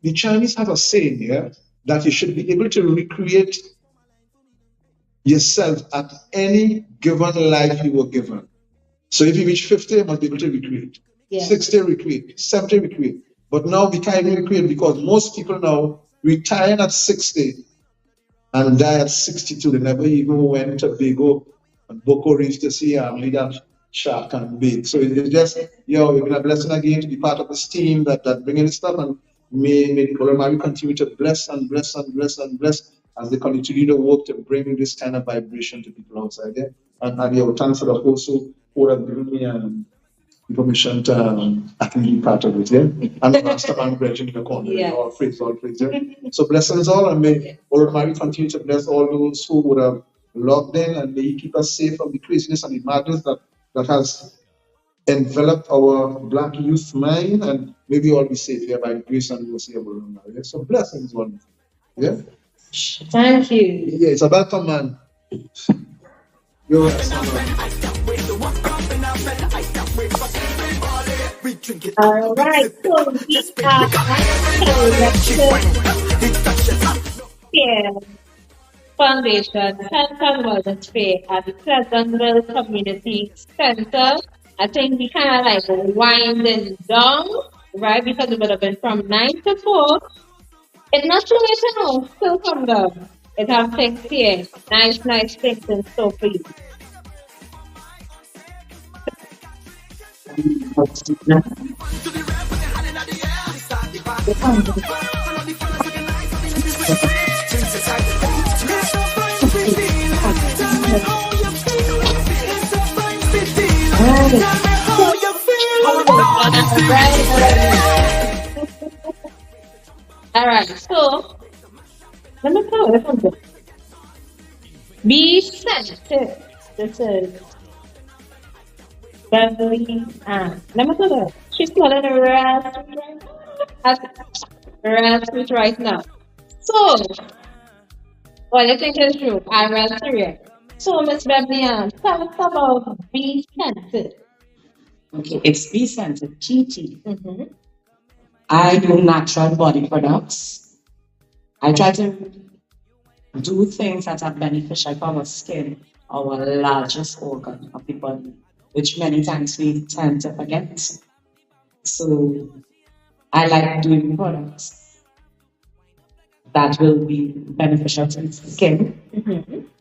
the Chinese have a saying here that you should be able to recreate yourself at any given life you were given. So if you reach 50, you must be able to recreate. 60, recreate. 70, recreate. But now we can't even recreate because most people now retire at 60 and die at 62. They never even went to Bigo and Boko Reef to see leader shark and big. So it's just, we've been a blessing again to be part of this team that bringing this stuff, and may the Almighty continue to bless and bless and bless and bless as they continue to do the work to bring this kind of vibration to people outside there. And thanks for the host who have given me permission to actually be part of it, and the master and brethren in the corner, all praise, So blessings all, and may Almighty continue to bless all those who would have logged in, and may He keep us safe from the craziness and the madness that has enveloped our black youth mind, and may we all be safe here by the grace and mercy of Allah. So blessings all. Thank you. It's about time, man. You're All right, so we are Foundation Health and Wellness Fair at the Pleasantville Community Center. I think we kind of like winding down, right? Because it would have been from 9 to 4. It's not too late to know, still come down. It has things here, nice things in store for you. All right, so let me tell you something. Be sensitive. This is Beverly Ann. Let me tell you, she's calling a raspberry right now. So, what do you think is true? I raspberry. So, Miss Beverly Ann, tell us about Be Sensitive. Okay, it's Be Sensitive, GT. I do natural body products. I try to do things that are beneficial for our skin, our largest organ of the body, which many times we tend to forget. So I like doing products that will be beneficial to the skin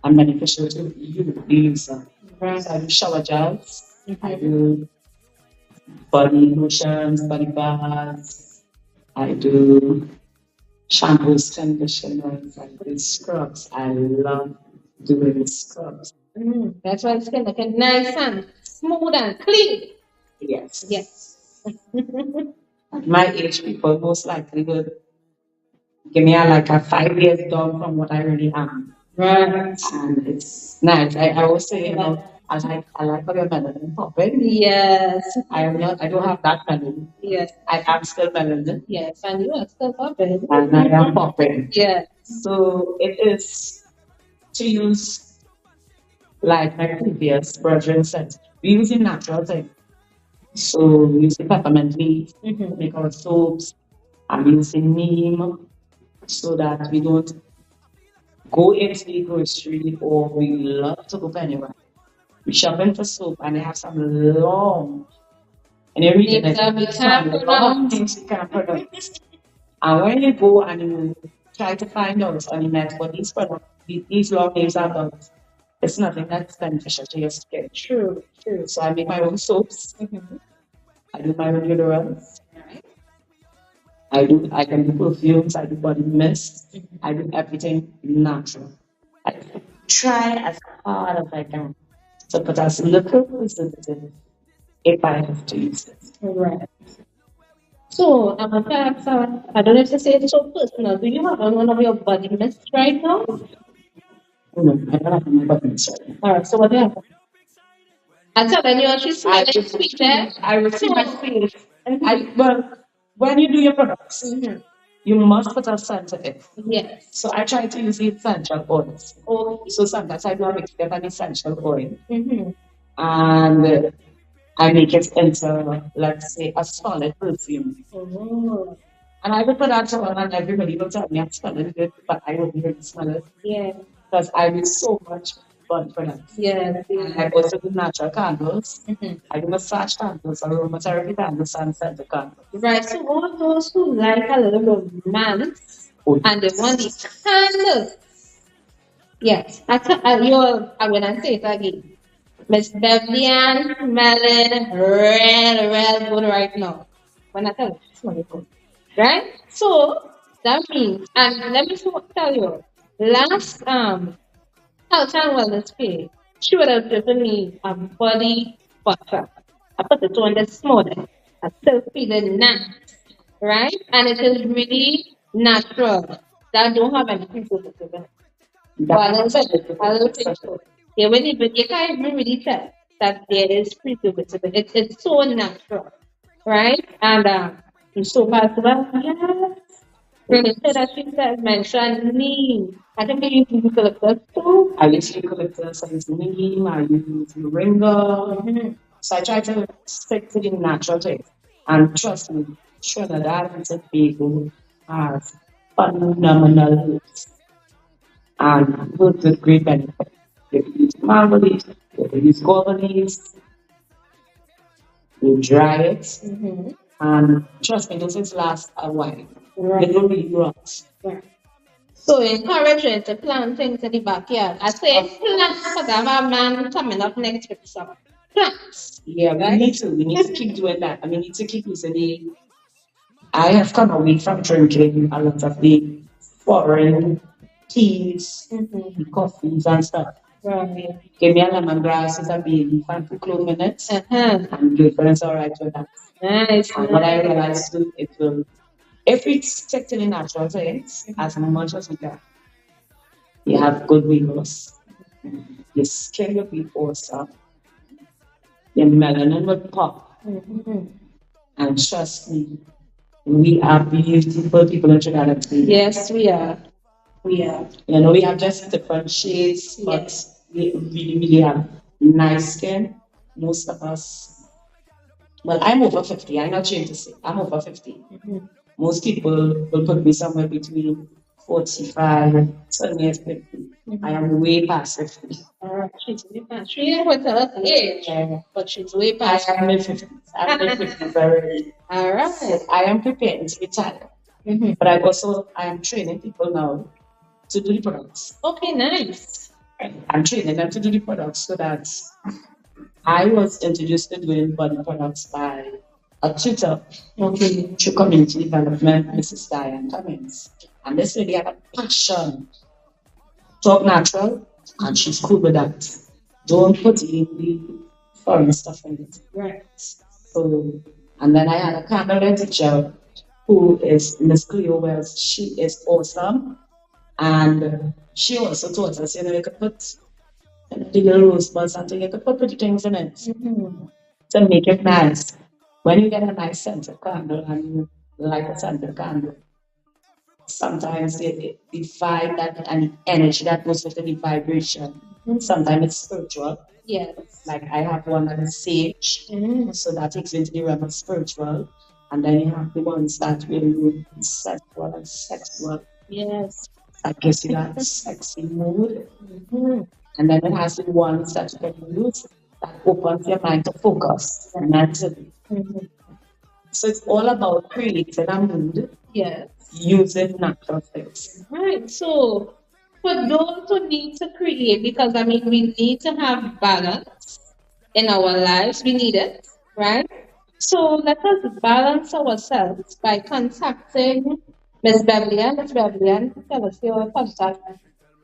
and beneficial to you, the user. So I do shower gels, I do body lotions, body baths, I do shampoos, conditioners, I do scrubs. I love doing scrubs. That's why it's skin looking nice and smooth and clean. Yes. At my age, people most likely would give me like a 5 years down from what I really am. Right. And it's nice. I always say, I like how your melanin popping. Yes. I don't have that melanin. Yes. I am still melanin. Yes, and you are still popping. And I am popping. Yes. So it is to use, like my previous brethren said, we're using natural things. So we use peppermint leaves, make our soaps. I'm using neem so that we don't go into the grocery or we love to go anywhere. We shopping for soap and they have some long and you read Names that we can't pronounce. things you can't pronounce. And when you go and you try to find out on the net what these products, these long names are about, it's nothing that's beneficial to your skin. True. So I make my own soaps. I do my own deodorants. I can do perfumes, I do body mist, I do everything natural. I try as hard as I can to put as little preservative if I have to use it. Right. So, perhaps, I don't know if to say it's so personal. Do you have one of your body mists right now? No, I don't have my body mist. Alright, so what do you have? I'm telling you, she's smelling sweet, eh? I receive my face. Well, when you do your products, you must put a scent to it. Yes. So I try to use the essential oils. So sometimes I do a mix of an essential oil. And I make it into, let's say, a solid perfume. And I will put that on and everybody will tell me I'm smelling good, but I wouldn't really smell it. Yeah. Because I use so much body products. Yeah. And I also do natural candles. I do massage candles, aromatherapy candles, and scented candles. Right, so all those who like a little romance and they want these candles. Yes, I'm going to say it again. Miss Beverly smelling real good right now. When I tell you, smelling good. Right? So, that means, and let me tell you, last health and wellness page, she would have given me a body butter. I put it on this morning. I still feeling nice, right? And it is really natural. That don't have any preservative in it. Well, I don't think so. Yeah, you can't even really tell that there is preservative. It's so natural, right? And it's so possible. Yes. Really said that she said mention neem. I think they use eucalyptus too. I use eucalyptus, I use neem, I use moringa. So I try to stick to the natural things. And trust me, Trinidad and Tobago has phenomenal roots. And roots with great benefit. They can use mango leaves, they can use guava leaves, you dry it, and trust me, those things last a while. Right. They don't really rot. Right. So encourage you to plant things in the backyard. I say plants because I have a man coming up next with some plants. Yeah, we need to keep doing that. And we need to keep using the. I have come away from drinking a lot of the foreign teas, the coffees and stuff. Right. Give me a lemongrass with a baby fan for clove in it. And good friends all right with that. Nice. And what I realized too, it will, if we stick to the natural things as much as we can, you have good weight loss. Your skin will be awesome. Your melanin will pop. And trust me, we are beautiful people in Trinidad. Yes, we are. We are. You know, we have just different shades, but we really have nice skin. Most of us, well, I'm over 50. I'm not ashamed to say I'm over 50. Most people will put me somewhere between 45 and 50. I am way past 50. She's way past. She ain't with her age, but she's way past. I am in 50s. I'm in 50s already. All right. So I am preparing to retire. But I am training people now to do the products. Okay, nice. I'm training them to do the products so that I was introduced to doing body products by a tutor through community development, Mrs. Diane Cummings. And this lady had a passion. Talk natural, and she's cool with that. Don't put in the foreign stuff in it. Right. So, and then I had a candle teacher who is Miss Cleo Wells. She is awesome. And she also taught us, you could put the little rosebuds and you could put pretty things in it to make it nice. When you get a nice scented candle and you like a scented candle, sometimes the vibe that and the energy that goes with the vibration. Sometimes it's spiritual. Yes. Like I have one that is sage, so that takes into the realm of spiritual. And then you have the ones that really sensual and sexual. Yes. that gives you that sexy mood. And then it has the ones that you can use that opens your mind to focus mentally. So it's all about creating a mood Yes. using natural things. Right. So for those who need to create, because I mean, we need to have balance in our lives. We need it, right? So let us balance ourselves by contacting Miss Beverly. Miss Beverly, tell us your contact.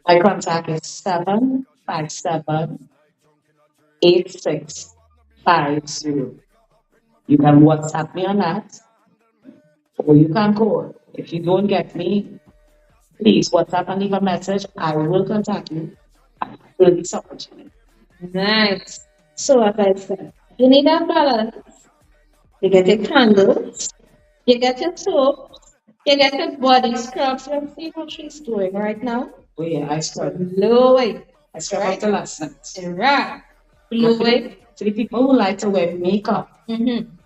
My contact is 757-8650. You can WhatsApp me on that, or you can call. If you don't get me, please WhatsApp and leave a message. I will contact you. I will be supporting you. Nice. So as I said, you need a balance. You get your candles, you get your soaps, you get your body scrubs. Let's see what she's doing right now. Oh yeah, I scrub. Blow it. I scrub after last night. Right. Blow it. To the people who like to wear makeup,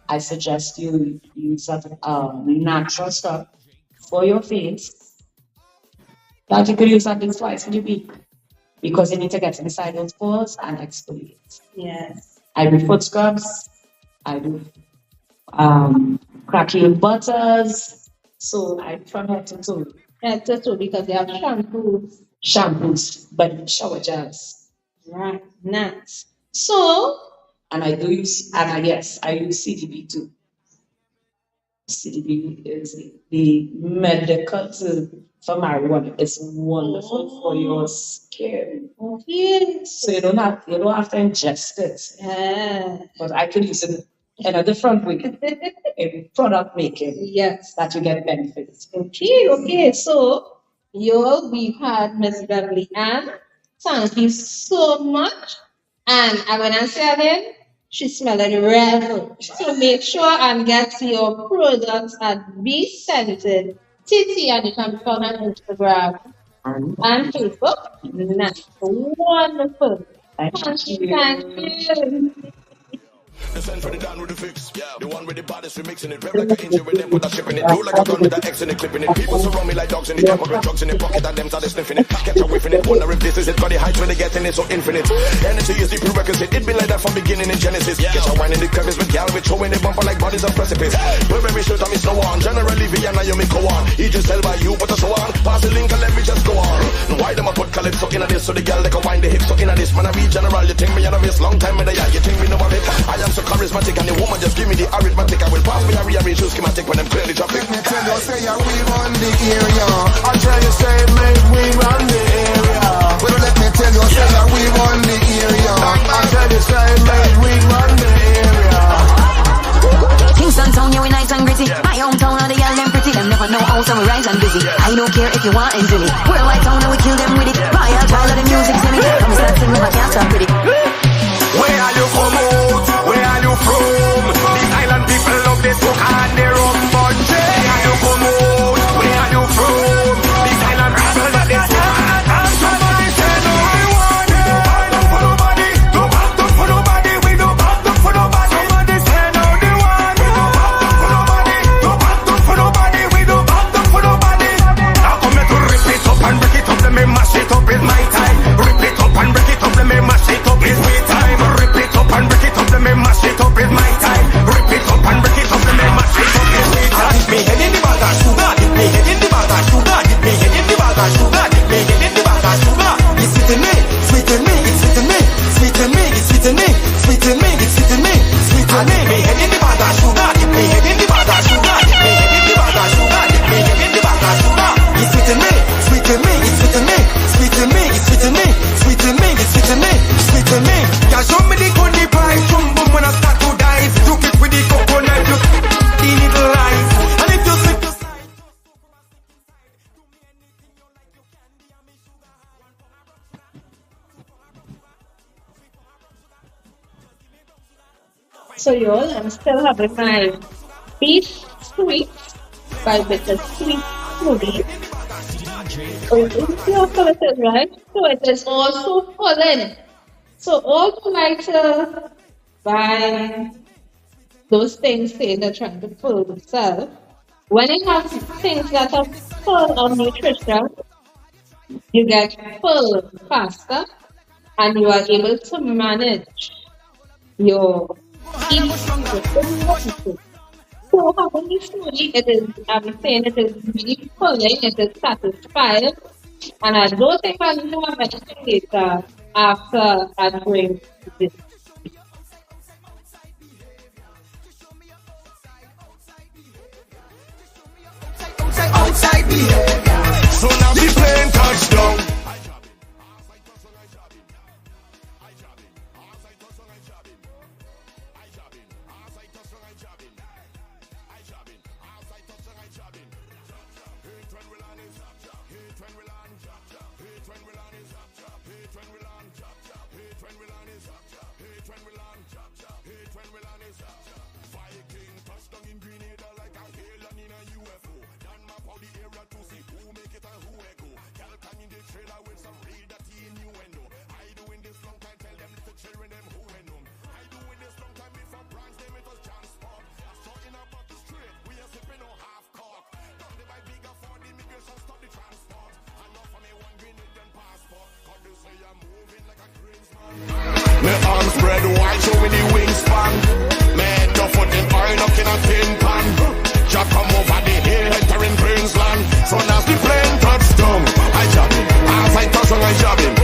I suggest you use some natural stuff for your face that you could use at least twice in a week, because you need to get inside those pores and exfoliate. Yes. I do foot scrubs. I do cracking butters. So I from head to toe. Head to toe, because they have shampoos. Shampoos, but shower gels. Right. Nice. So. And I do use, yes, I use CDB too. CDB is the medical tool for marijuana. It's wonderful for your skin. Okay. So you don't have to ingest it. Yeah. But I could use it in a different way. In product making. Yes. That you get benefits. Okay. So we've had Miss Beverly Ann. Thank you so much. And I'm gonna say again, she's smelling red. So make sure and get your products at Be Scented TT, and you can find on Instagram and Facebook. That's wonderful. Thank you. The send for the down with the fix. The one with the baddest, we mixing it. Rev like an engine with them, put a chip in it. Do like a gun with the X in it, clipping it. People surround me like dogs in the airport with drugs in the pocket, and them started sniffing it. Catch a whiff in it. Wonder if this is it. For the heights when they getting it so infinite. Energy is the prerequisite. It been like that from beginning in Genesis. Get your wine in the crevice with gal, with throwing the bumper like bodies of precipice. We're very sure time is no on. Generally, Vienna, you make go on. He just tell by you, but so on. Pass the link and let me just go on. Why them I put calypso in this, so the gal they can wind the hips so in this. Man, I be general. You think me on a miss long time in the eye. You think me know of it. I am so charismatic and the woman just give me the arithmetic. I will pass me a rearrange schematic when I'm clearly traffic. Let me tell you, say we run the area. I tell you, say make we run the area. Well, let me tell you, say we run the area. I tell you, say make we run the area. Kingston town, you we nice and gritty. My hometown, all the girls them pretty. Them never know how some rise and busy. I don't care if you want into me. Worldwide town, and we kill them with it. Royal child of the music, sing it. I'm starting with my can't stop with it. Where are you come out? Where are you from? These island people love this book and they rum bunch. Where are you come out? Where are you from? These island people love this book and somebody say no, we want it. No back up for nobody. No back up for nobody. We no back up for nobody. Somebody say no, they want it. No back up for nobody. No back up for nobody. We no back up for nobody. Now come here to rip it up and break it up. Let me mash it up. It's my time. Rip it up and break it up. Let me mash it up. It's my time. Rip it up and break it up. Let me mash it up. It's my time. Rip it up and break it up. Let me mash it up. It's my time. Dip me head in the bag of sugar. Dip me head in the bag of sugar. Dip me head in the bag of sugar. Dip me head in the bag of sugar. It's sweeting me, sweeting me, it's sweeting me, sweeting me, it's sweeting me, sweeting me, it's sweeting me, sweeting me. Dip me head in the bag of sugar. Dip me head in the bag of sugar. Dip me head in the bag of sugar. Dip me head in the bag of sugar. It's sweeting me, sweeting me, it's sweeting me, sweeting me, it's sweeting me, sweeting me, it's sweeting me, sweeting me. Yeah, show me the coney pie, boom boom when I start to dive. Took it with the coconut, you the little lies. And if you slip to slide. So y'all, I'm still having my beef sweets by Bitter Sweet Smoothie. Oh, it's your filtered, right? So it is also full in. So all who like to buy those things saying they're trying to fool themselves, when you have things that are full of nutrition, You get full faster and you are able to manage your eating the way you want to. So having this slowly, it is, I'm saying it is really fulfilling, it is satisfying, and I don't think I'm going to have anything later after I'm doing this. Outside me. So now the plane touchdown. My arms spread wide, showing the wingspan. Man, tough foot in oil, knocking a tin pan. Jack come over the hill, entering Queensland. So now the plane touchdown. I jabbing, as I touch on I jabbing.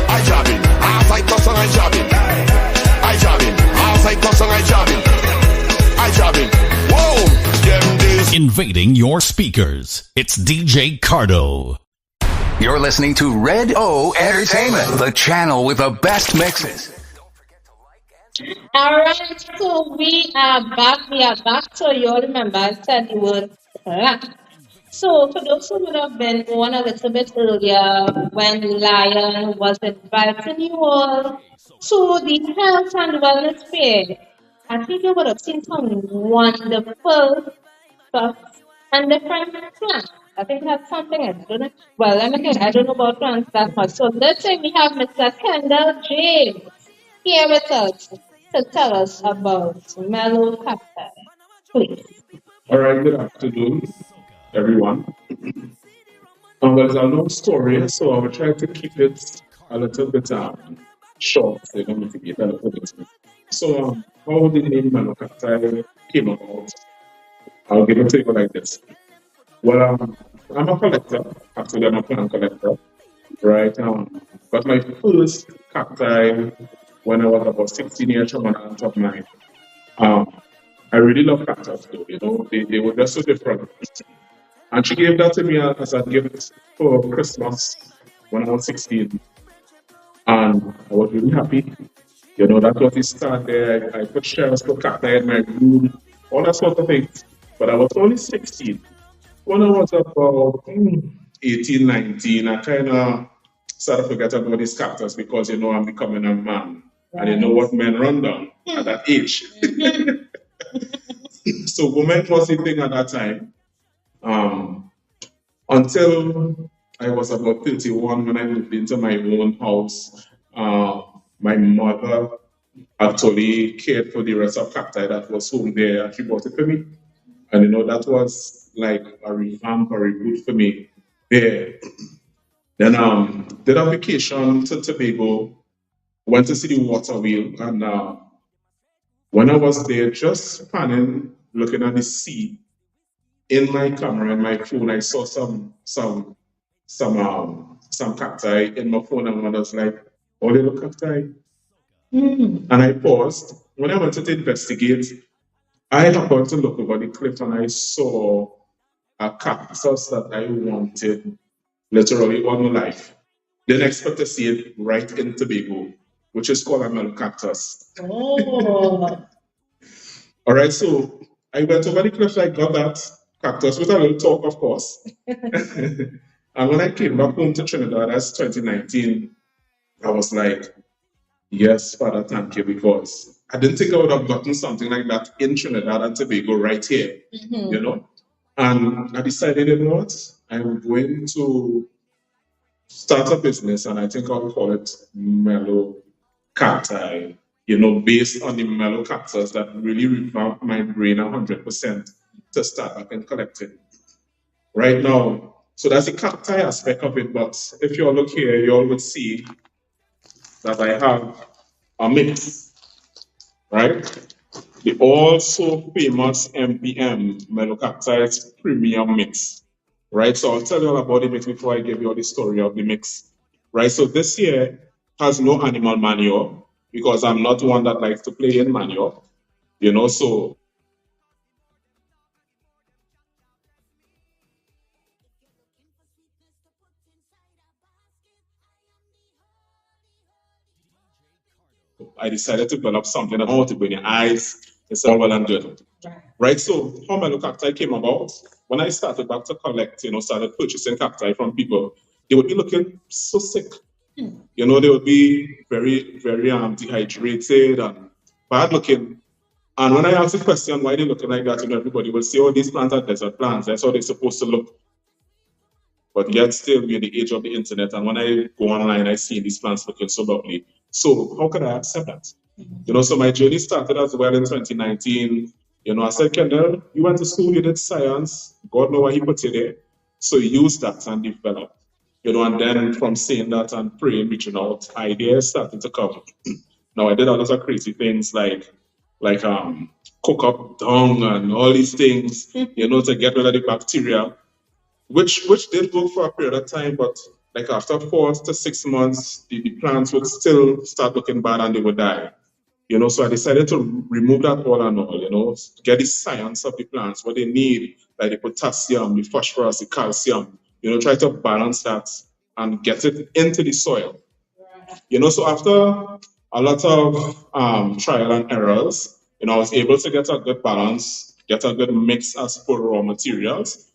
I jabbing, as I touch on I jabbing. I jabbing, as I touch on I jabbing. I jabbing. Whoa, them days. Invading your speakers. It's DJ Cardo. You're listening to Red O Entertainment, the channel with the best mixes. Alright, so we are back. So you all remember I said the word clap. So for those who would have been on a little bit earlier when Lion was inviting you all to the health and wellness fair, I think you would have seen some wonderful stuff and different plants. I think that's something I don't know. Well, let me think. I don't know about plants that much. So let's say we have Mr. Kendall James here with us to tell us about mellow cacti. Please. All right, good afternoon, everyone. Well, it's a long story, so I will try to keep it a little bit short, so you don't need to get a little bit. So, how the name Malocacti came about, I'll give it to you like this. Well, I'm a collector, actually, I'm a plant collector, right? But my first cacti, when I was about 16 years from an aunt of mine, I really love cactus, though, you know, they were just so different. And she gave that to me as a gift for Christmas when I was 16. And I was really happy. You know, that was the start there. I put shelves for cacti in my room, all that sort of things. But I was only 16. When I was about 18, 19, I kind of started to forget about these cactus because, you know, I'm becoming a man. And you know what men run down at that age. So women was the thing at that time. Until I was about 31 when I moved into my own house. My mother actually cared for the rest of cacti that was home there, and she bought it for me. And you know, that was like a revamp, a reboot for me there. Then did a vacation to Tobago, went to see the water wheel, and when I was there, just panning, looking at the sea, in my camera and my phone, I saw some cacti in my phone, and I was like, "Oh, little cacti." And I paused. When I went to investigate, I happened to look over the cliff and I saw a cactus that I wanted literally all my life. Didn't expect to see it right in Tobago, which is called a mellow cactus. Oh. All right, so I went over the cliff, I got that cactus with a little talk, of course. And when I came back home to Trinidad, that's 2019, I was like, yes, Father, thank you, because I didn't think I would have gotten something like that in Trinidad and Tobago right here, you know? And I decided, you know what, I'm going to start a business, and I think I'll call it Mellow Cacti, you know, based on the mellow cactus that really revamped my brain 100% to start back and collecting. Right now, So that's the cacti aspect of it. But if you all look here, you all would see that I have a mix, right? The also famous MPM Melocacti's premium mix, right? So I'll tell you all about the mix before I give you all the story of the mix, right? So this here has no animal manure because I'm not one that likes to play in manure, you know, so I decided to develop something that I want to go in your eyes. It's all well and good. Right, so how my cacti came about, when I started back to collect, started purchasing cacti from people, they would be looking so sick. They would be very, very dehydrated and bad looking. And when I asked the question why they looking like that, everybody will say, oh, these plants are desert plants. That's how they're supposed to look. But yet still we're in the age of the internet. And when I go online, I see these plants looking so lovely. So how can I accept that? So my journey started as well in 2019. I said, Kendall, you went to school, you did science. God know why he put you there. So use that and develop. And then from saying that and praying, reaching out, ideas started to come. Now I did a lot of crazy things like cook up dung and all these things, to get rid of the bacteria, which did work for a period of time, but like after 4 to 6 months, the plants would still start looking bad and they would die. So I decided to remove that all and all, get the science of the plants, what they need, like the potassium, the phosphorus, the calcium, try to balance that and get it into the soil. So after a lot of trial and errors, I was able to get a good balance, get a good mix as for raw materials.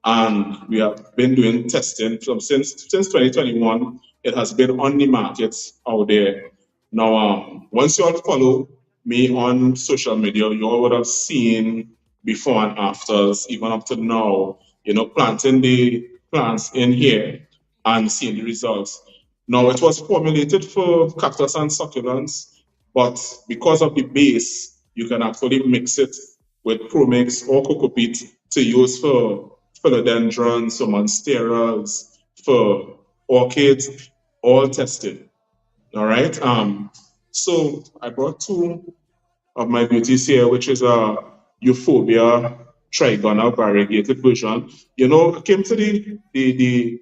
And we have been doing testing since 2021. It has been on the market out there. Now, once you all follow me on social media, you all would have seen before and afters, even up to now, planting the plants in here and seeing the results. Now, it was formulated for cactus and succulents, but because of the base, you can actually mix it with ProMix or cocoa peat to use for philodendrons, for monsteras, for orchids, all tested. All right. So I brought 2 of my beauties here, which is a Euphorbia trigonal variegated version. I came to the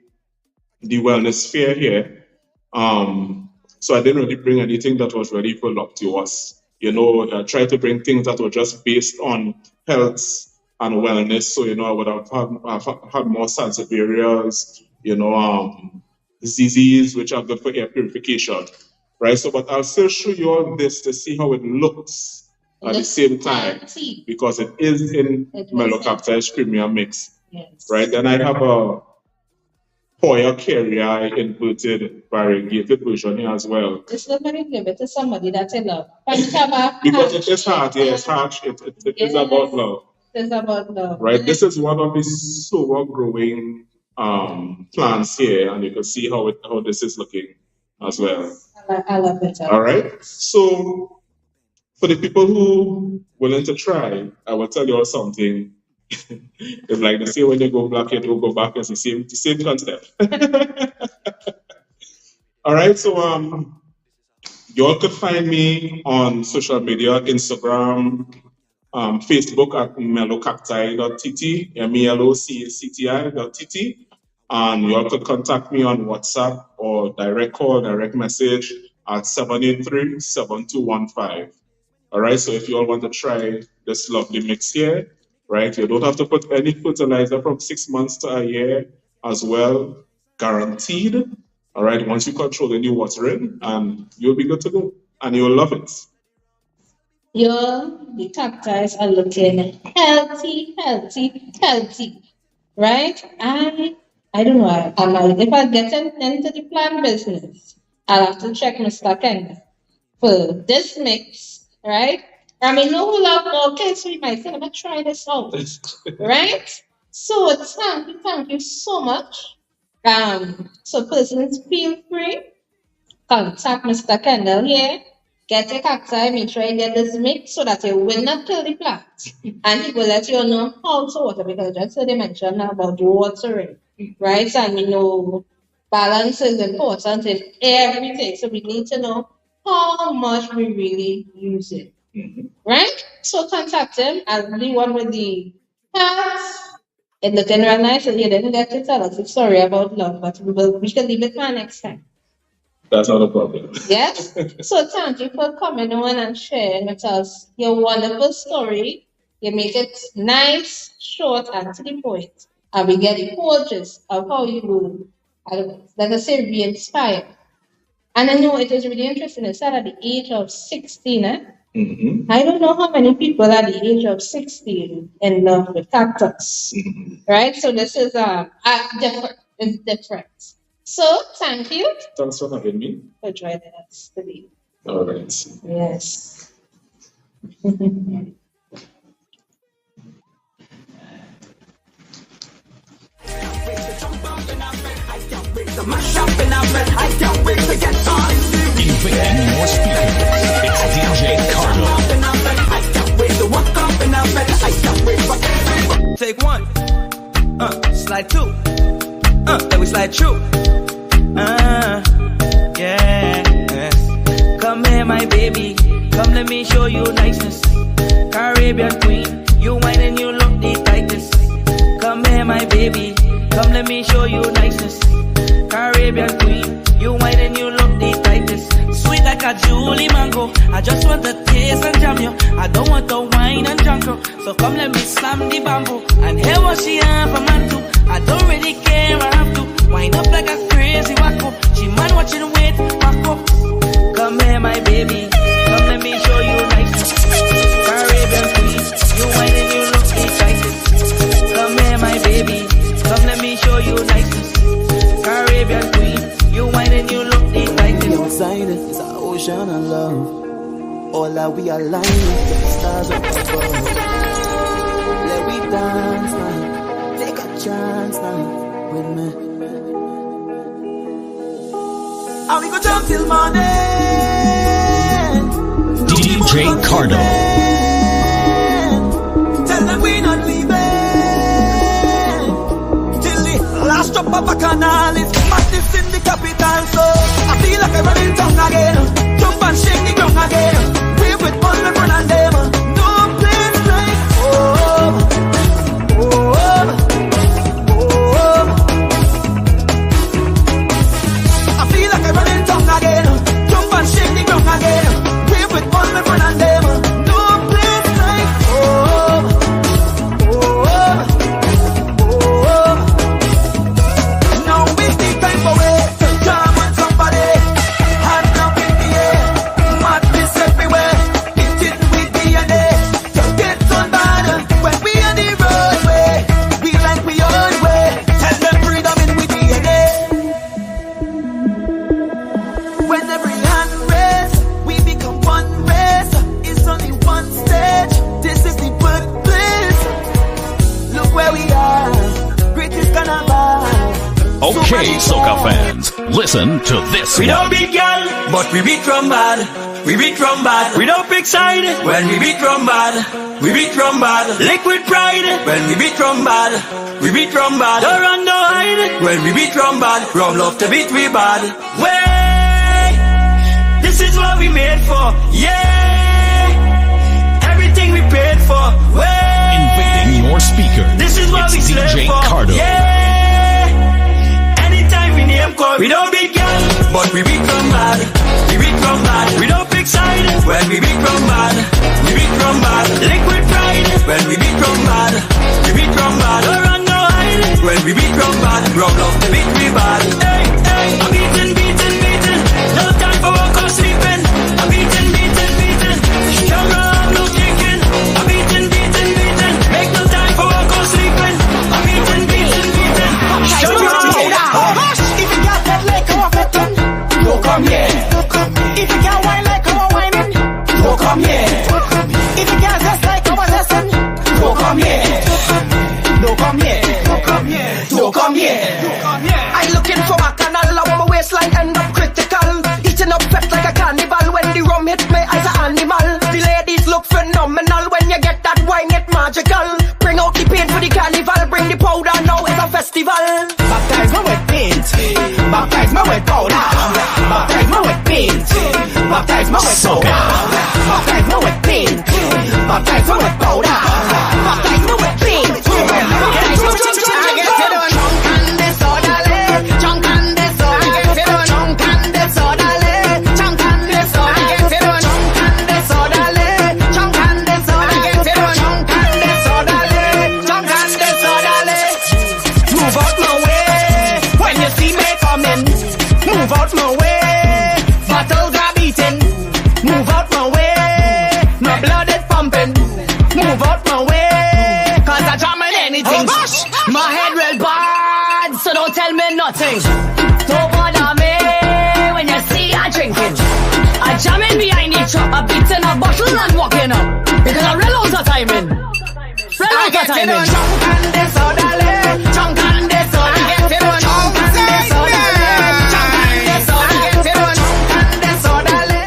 wellness fair here. So I didn't really bring anything that was really voluptuous. I tried to bring things that were just based on health and wellness. So, I would have had more sansevierias, diseases which are good for air purification, right? So, but I'll still show you all this to see how it looks at the same time, because it is in Melocacti's premium mix, right? Then I have a Hoya carrier inverted variegated version here as well. It's not very limited to somebody that's in love. Because it is hard, yes, hard. It is about love. It's about love. Right, this is one of the slower growing plants here, and you can see how this is looking as well. I love it. All right, so for the people who willing to try, I will tell you all something. It's like they say when you go black, you don't go back. It's the same concept. All right, so you all could find me on social media, Instagram, Facebook at melocacti.tt, melocacti.tt, and you all could contact me on WhatsApp or direct call, direct message at 783-7215. All right, so if you all want to try this lovely mix here, right, you don't have to put any fertilizer from 6 months to a year as well, guaranteed. All right, once you control the new watering, and you'll be good to go, and you'll love it. The cacti are looking healthy, right? I don't know. If I get into the plant business, I'll have to check Mr. Ken for this mix, right? I mean, no who love orchids, so you might say, I'm gonna try this out, right? So thank you so much. So persons, feel free, contact Mr. Kendall here. get a cacti, make sure you get this mix so that it will not kill the plant. And he will let you know how to water, because just so they mentioned about watering, right? And we know balance is important in everything. So we need to know how much we really use it, right? So contact him as the one with the plants. It looking real nice, and you didn't get to tell us a story about love, but we can leave it for next time. That's not a problem. Yes. So thank you for coming on and sharing with us your wonderful story. You make it nice, short, and to the point. And we get the whole gist of how you will, like I say, be inspired. And I know it is really interesting. It said at the age of 16, I don't know how many people at the age of 16 in love with cactus, right? So this is different. It's different. So thank you. Thanks for having me. For joining us today. All right. Yes. Invading more speakers. It's DJ Cardo. Take one. Slide two. Then we slide through. Yeah. Come here, my baby. Come, let me show you niceness. Caribbean queen, you whine and you look the tightest. Come here, my baby. Come, let me show you niceness. Caribbean queen, you whine and you look the tightest. Sweet like a Julie mango. I just want to taste and jam you. I don't want to wine and drunk you. So come, let me slam the bamboo and hear what she have a man too. I don't really care, I have to wind up like a crazy wacko. She man watching wait, wacko. Come here, my baby. Come, let me show you nice. Caribbean queen, you whine and you look the tightest. Come here, my baby. Come, let me show you niceness. Caribbean queen, you whine and you look the tightest. Outside is an ocean of love. All that we align with the stars up above. Let we dance now. Take a chance now with me. And we go jump till morning. DJ Cardo. Tell them we not leaving till the last drop of a canal is madness in the capital. So I feel like I'm running down again. Jump and shake the ground again. Wave with all my friends and them. No place like home. I feel like I'm running down again. Jump and shake the ground again. Wave with all my friends and them. No place like home. Now is the time for it to jam on somebody. Hand up in the air. Madness everywhere. It's in with DNA. So get on bad when we on the roadway. We like we own way. Tell them freedom in with DNA. When every hand raised, we become one race. It's only one stage. This is the birthplace. Look where we are. Greatest carnival. Okay, soca fans, listen to this We one. don't beat girl, but we beat drum bad. We beat drum bad. We don't pick side when we beat drum bad. We beat drum bad. Liquid pride when we beat drum bad. We beat drum bad. Don't run, don't hide when we beat drum bad. Rum love to beat we bad. Way, this is what we made for. Yeah, everything we paid for. Way, Invading your speakers. this is what It's we slave DJ for. Cardo. Yeah, anytime we name call, we don't beat girl, but we beat drum bad. We beat drum bad. We don't pick side when we beat drum bad. We beat drum bad. Liquid pride when we beat drum bad. We beat drum bad. Don't run, no hide when we beat drum bad. Rum love to beat we bad. Hey, hey, I'm beating, beating, beating. No time for work or sleeping. I'm beating, beating, beating. Strong rum, no kicking. I'm beating, beating, beating. Make no time for work or sleeping. I'm beating, beating, beating. Strong rum. If you got that liquor off it, go come here. If you got wine like our whining, go come here. If you got just like our lesson, go come here. No come here. No come here. No come here. I looking for my vomit, my eyes are animal. The ladies look phenomenal when you get that wine, it magical. Bring out the paint for the carnival, bring the powder, now it's a festival. Baptize me with paint, baptize me with powder, baptize me with paint, baptize me with soda, baptize me with paint, baptize me with powder, baptize me with paint. My head real bad, so don't tell me nothing. Don't bother me when you see I drinking. I jamming behind the truck, I beating a bottle and walking up. Because I real out of timing. Real out of timing. Chunk and disorderly, chunk and disorderly. I get it on chunk and disorderly, chunk and disorderly. I get it on chunk and disorderly.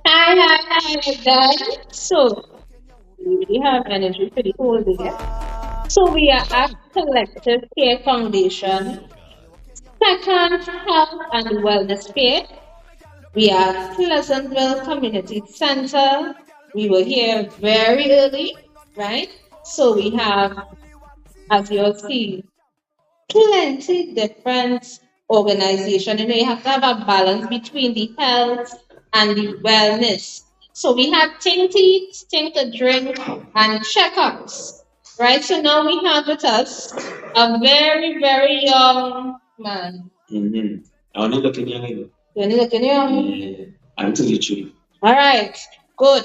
Hi guys. So we really have energy for the whole day. So we are at Collective Care Foundation, second health and wellness care. We are at Pleasantville Community Center. We were here very early, right? So we have, as you'll see, plenty different organization. You know, you have to have a balance between the health and the wellness. So we have think to eat, think to drink, and checkups. Right? So now we have with us a very, very young man. Mm-hmm. I only looking young. You only looking young? Yeah. I'm 33. All right, good.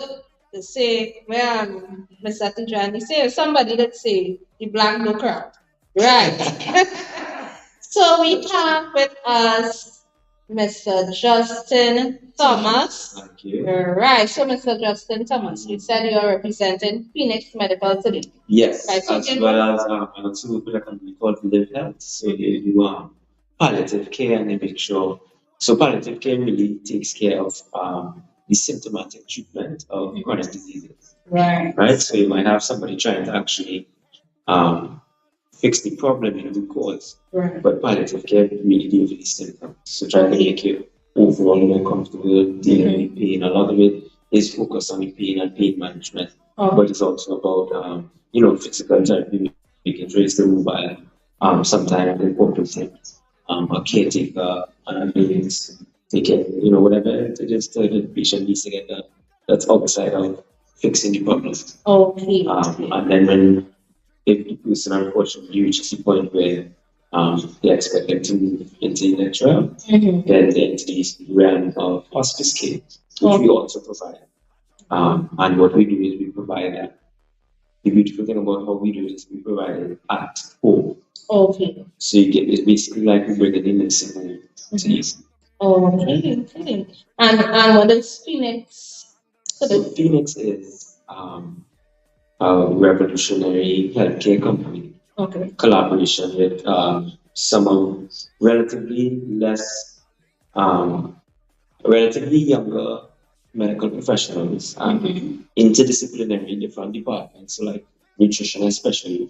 To say, well, Mr. Tijani say somebody that say the black no crap. Right. So we have with us Mr. Justin Thomas. Thank you. Right. So Mr. Justin Thomas, you said you are representing Phoenix Medical today. Yes, Right. So as well as I also with a company called Live Health. So they do palliative care and they make sure. So palliative care really takes care of the symptomatic treatment of chronic diseases. Right. Right. So you might have somebody trying to actually fix the problem in the root cause. Right. But palliative care really deals with the symptoms. So trying to make you overall more comfortable dealing with pain. A lot of it is focused on the pain and pain management. Oh. But it's also about physical therapy, making sure it's the mobile. Sometimes the important things. A caretaker, an ambulance, taking, whatever it is the patient needs to get done. That's outside of fixing the problem. Okay. And then if the person unfortunately reaches the point where they expect them to move into the trial, then they're into the realm of hospice care, which we also provide. And what we do is we provide that. The beautiful thing about how we do it is we provide it at home. Okay. So you get, it's basically like we bring it in the same to you. Okay. And what is Phoenix? So Phoenix is a revolutionary healthcare company. Okay. Collaboration with some relatively younger medical professionals and interdisciplinary in different departments, so like nutrition especially,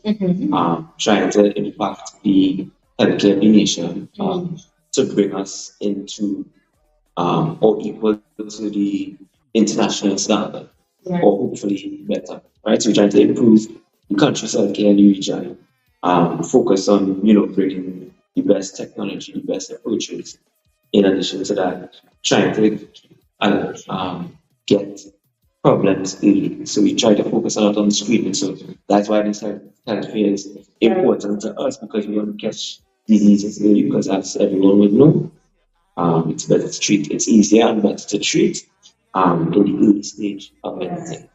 trying to impact the healthcare of the nation to bring us into or equal to the international standard, or hopefully better. Right, so we're trying to improve the country's healthcare in the region, focus on bringing the best technology, the best approaches. In addition to that, trying to get problems early. So we try to focus a lot on screening. So that's why this health fair is important to us, because we want to catch diseases early. Because as everyone would know, it's better to treat. It's easier and better to treat in the early stage of anything.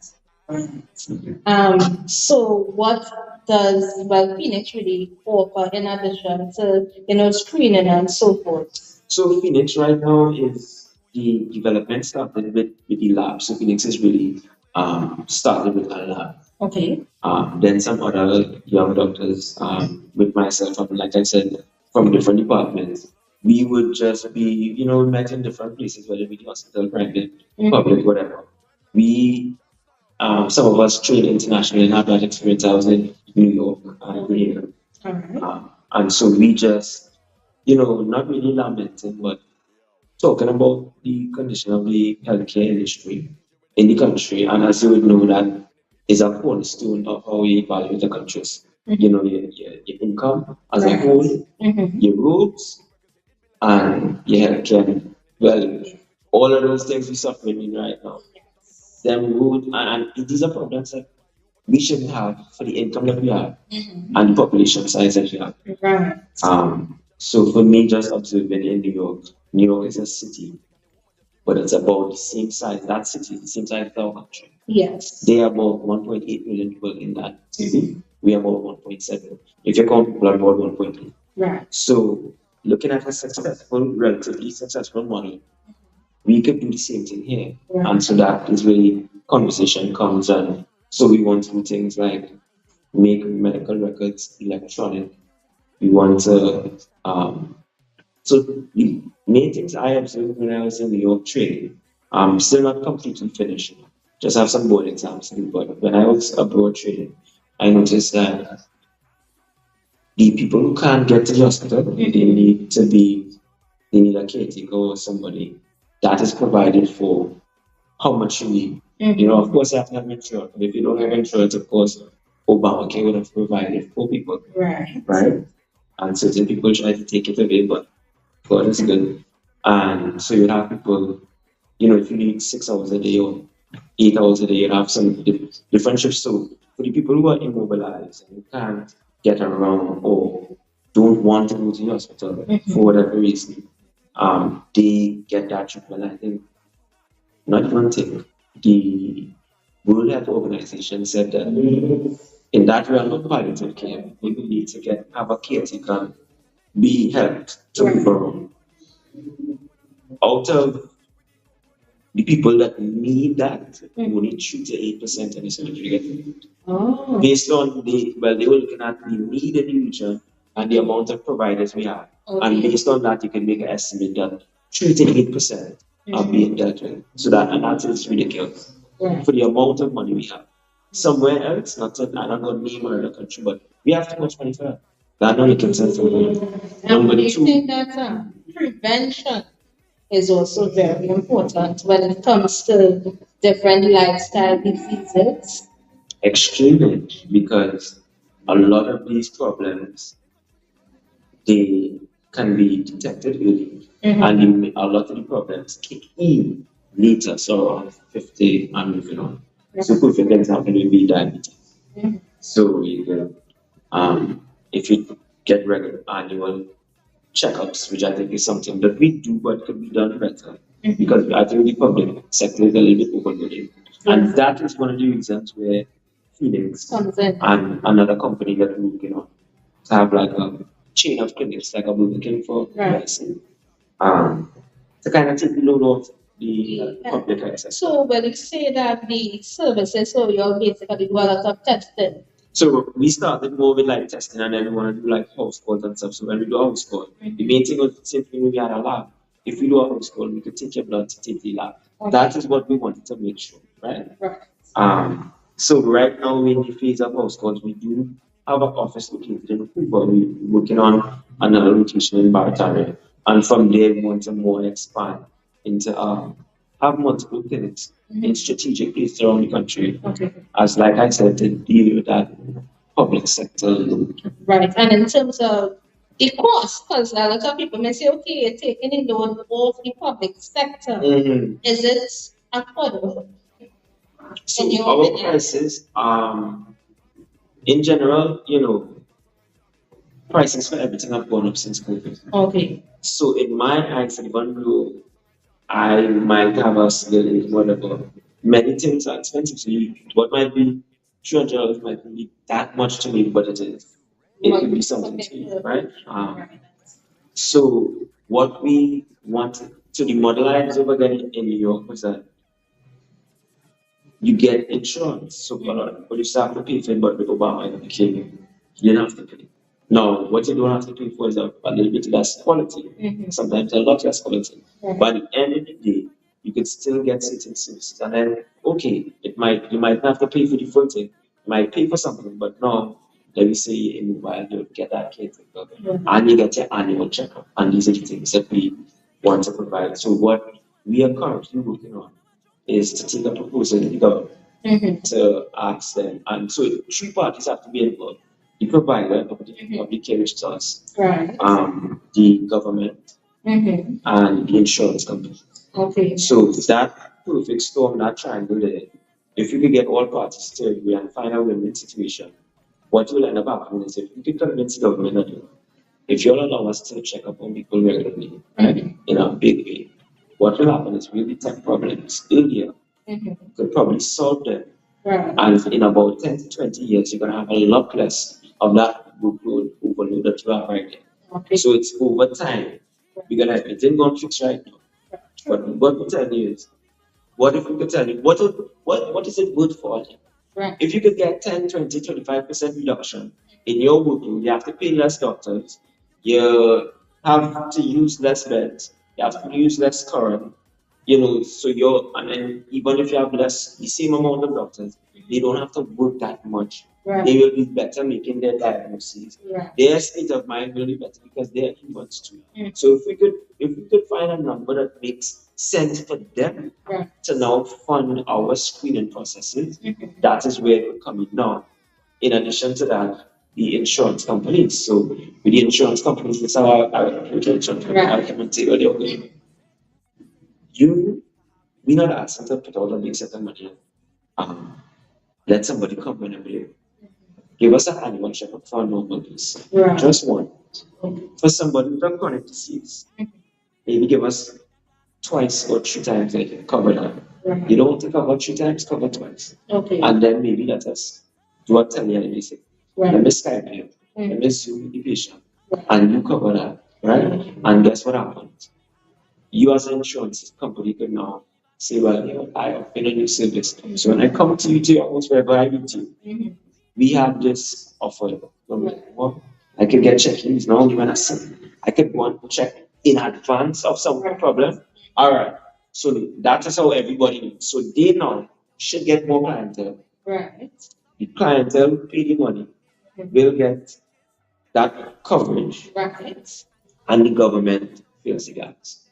So what does Phoenix really offer in addition to screening and so forth? So Phoenix right now is the development started with the lab. So Phoenix is really started with a lab. Okay. Then some other young doctors with myself, and like I said, from different departments, we would just be, met in different places, whether it be hospital, private, public, whatever. We, some of us trained internationally and had that experience. I was in New York and here. And so we just, not really lamenting, but talking about the condition of the healthcare industry in the country. And as you would know, that is a cornerstone of how we evaluate the countries. Your income as a whole, your roads, and your healthcare. Well, all of those things we're suffering in right now. Them road and these are problems that we shouldn't have for the income that we have and the population size that we have. Right. So for me, just observing in New York is a city, but it's about the same size. That city is the same size as our country. Yes. They are about 1.8 million people in that city. We are about 1.7. If you count people, are about 1.8. Right. So looking at a relatively successful model, we could do the same thing here. Right. And so that is where conversation comes. And so we want to do things like make medical records electronic. We want to, so the main things I observed when I was in New York training, still not completely finished. Just have some board exams to do. But when I was abroad training, I noticed that the people who can't get to the hospital, they need a caretaker or somebody that is provided for how much you need. Of course, you have to have insurance. But if you don't have insurance, of course, Obamacare would have provided for people. Right? And certain people try to take it away, but God is good. And so you have people, if you need 6 hours a day or 8 hours a day, you have some different shifts. So for the people who are immobilized and who can't get around or don't want to go to the hospital for whatever reason, they get that treatment. I think, not one thing, the World Health Organization said that in that realm of palliative care, people need to have a caretaker, be helped to grow. Out of the people that need that, only 2 to 8% of this country get it. Based on they were looking at the need in the region and the amount of providers we have. And based on that, you can make an estimate that 3 to 8% are being dealt with. So that is ridiculous for the amount of money we have. Somewhere else, I'm not going to name another country, but we have too much money for that. That don't make sense for me. And do you think that prevention is also very important when it comes to different lifestyle diseases? Extremely, because a lot of these problems, they can be detected early, and a lot of the problems kick in later, so around 50 and moving on. So, perfect example would be diabetes. So, if you get regular annual checkups, which I think is something that we do, but could be done better, because I think the public sector is a little bit overloaded, and that is one of the reasons where Phoenix and another company that we're working on to have like a chain of clinics, like a Burger King for medicine, to kind of take the load off the public access. So when you say that the services, so you're basically do a lot of testing. So we started more with like testing, and then we want to do like house calls and stuff. So when we do a house call, the main thing was simply we had a lab. If we do a house call, we could take your blood to take the lab. That is what we wanted to make sure, right? So right now in the phase of house calls, we do have an office located in Hoover. We're working on another location in Barataria. And from there, we want to more expand into have multiple clinics in strategic places around the country. As like I said, to deal with that public sector. Right. And in terms of the cost, because a lot of people may say, okay, you're taking a loan off the public sector. Is it affordable? So our prices, in general, prices for everything have gone up since COVID. So in my eyes, even though I might have a skill in whatever, many things are expensive. So what might be $300 might be that much to me, but it is. It could be something to you, right? So what we wanted, so the model I was over there in New York was that you get insurance. So but you start to pay for it, but with Obama it became you didn't have to pay. Now, what you don't have to pay for is a little bit less quality, sometimes a lot less quality. But at the end of the day, you could still get certain services. And then, okay, you might not have to pay for the full thing. You might pay for something, but now, let me say in a while, you'll get that catered, and you get your annual checkup. And these are the things that we want to provide. So what we are currently working on is to take a proposal to the government to ask them. And so three parties have to be involved. The provider of the care, which is us, the government, and the insurance company. Okay. So that perfect storm, that triangle there, if you could get all parties to agree and find a win-win situation, what will end up happening is if you could convince the government that if you'll allow us to check up on people regularly, right, in a big way, what will happen is we'll detect problems earlier, could probably solve them, and in about 10 to 20 years, you're going to have a lot less of that workload overload that you have right now. So it's over time. We're going to, it ain't going to fix right now. But what we tell you is, what if we could tell you, what is it good for you? If you could get 10, 20, 25% reduction in your workload, you have to pay less doctors, you have to use less beds, you have to use less current, so and then even if you have the same amount of doctors, they don't have to work that much. They will be better making their diagnoses. Their state of mind will be better because they're humans too. So if we could find a number that makes sense for them to now fund our screening processes, that is where it will come in now. In addition to that, the insurance companies. So with the insurance companies, it's our insurance company. We're not asking to put all the big set of money. Let somebody come whenever you give us an annual checkup for normal use. Just one. For somebody with a chronic disease, maybe give us twice or 3 times a year, cover that. You don't want to cover 3 times, cover twice. And then maybe let us do a television. Let me Skype you, let me Zoom the patient, and you cover that, right? And guess what happens? You as an insurance company could now say, well, I have been a new service. So when I come to you to your house, wherever I meet you, we have this offer. I could get check-ins now when I could go and check in advance of some problem. All right. So that is how everybody knows. So they now should get more clientele. The clientele pay the money, will get that coverage, and the government fills the gaps.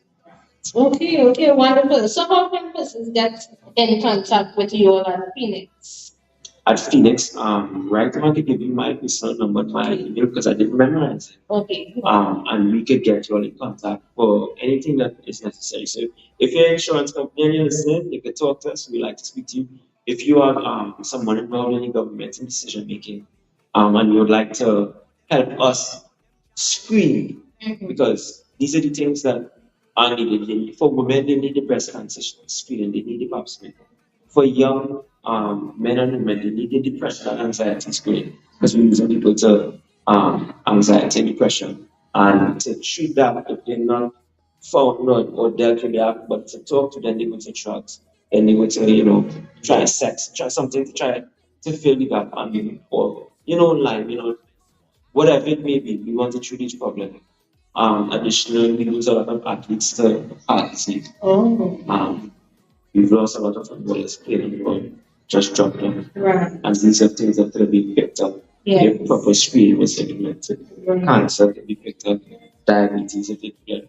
Okay, wonderful. So how can persons get in contact with you all at Phoenix? At Phoenix, right now I can give you my personal number, my email, because I didn't memorize it. Okay. And we could get you all in contact for anything that is necessary. So if you're an insurance company and you're listening, you can talk to us. We'd like to speak to you. If you are someone involved in the government in decision making, and you would like to help us screen, because these are the things that are needed. For women, they need the breast cancer screening, they need the pap smear. For young men and women, they need the depression and anxiety screening, because we use people to anxiety and depression, and to treat that if they're not found or dealt with that, but to talk to them, they go to drugs, and they go to try sex, try something to try to fill the gap, or online, whatever it may be. We want to treat each problem. Additionally, we lose a lot of athletes to heart disease. We've lost a lot of footballers playing the ball, just dropped them. And these are things that can be picked up. If proper screening was implemented. Cancer can be picked up, diabetes if it get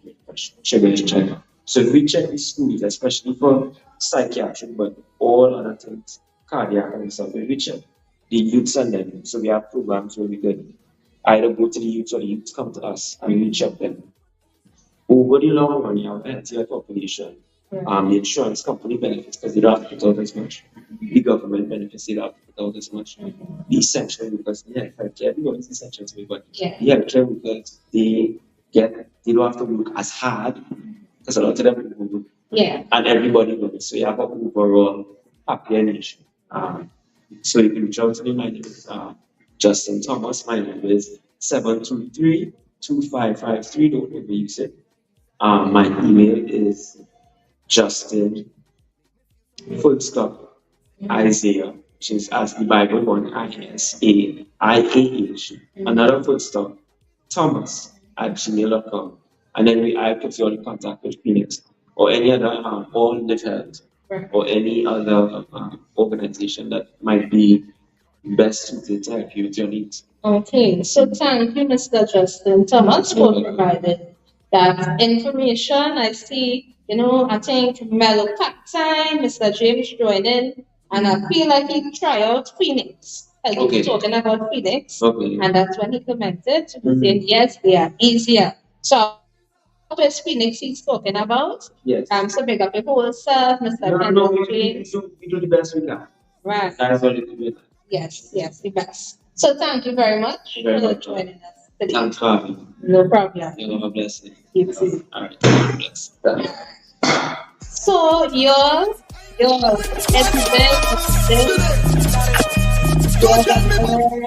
sugar in China. So if we check the schools, especially for psychiatric, but all other things, cardiac and stuff, if we check the youths and them, so we have programs where we could either go to the youth or the youth come to us and we check them. Over the long run, you have entire population. The insurance company benefits because they don't have to put out as much. The government benefits, they don't have to put out as much. The essential because healthcare, everyone is essential to me, but the healthcare because they don't have to work as hard because a lot of them work. And everybody works. So you have an overall happier nation. So you can reach out to me. My name is Justin Thomas. My number is 723-2553. Don't ever use it. My email is Justin Isaiah which is as the Bible born ISAIAH. Another full stop, Thomas@gmail.com. And then I put you in contact with Phoenix or any other or Live Health or any other organization that might be best suited to help you with your needs. Okay, so thank you, Mr. Justin Thomas, for providing that information. I see, I think Mellow Cacti, Mr. James joined in, and I feel like he tried out Phoenix. He was talking about Phoenix, and that's when he commented to be saying, yes, they are easier. So, what is Phoenix he's talking about? Yes. So big up your whole self, Mr. We do the best we can. Right. That's what it is. Yes, the best. So thank you very much for joining us today. Thanks for having me. No problem. You have a blessing. You too. All right. God bless. So your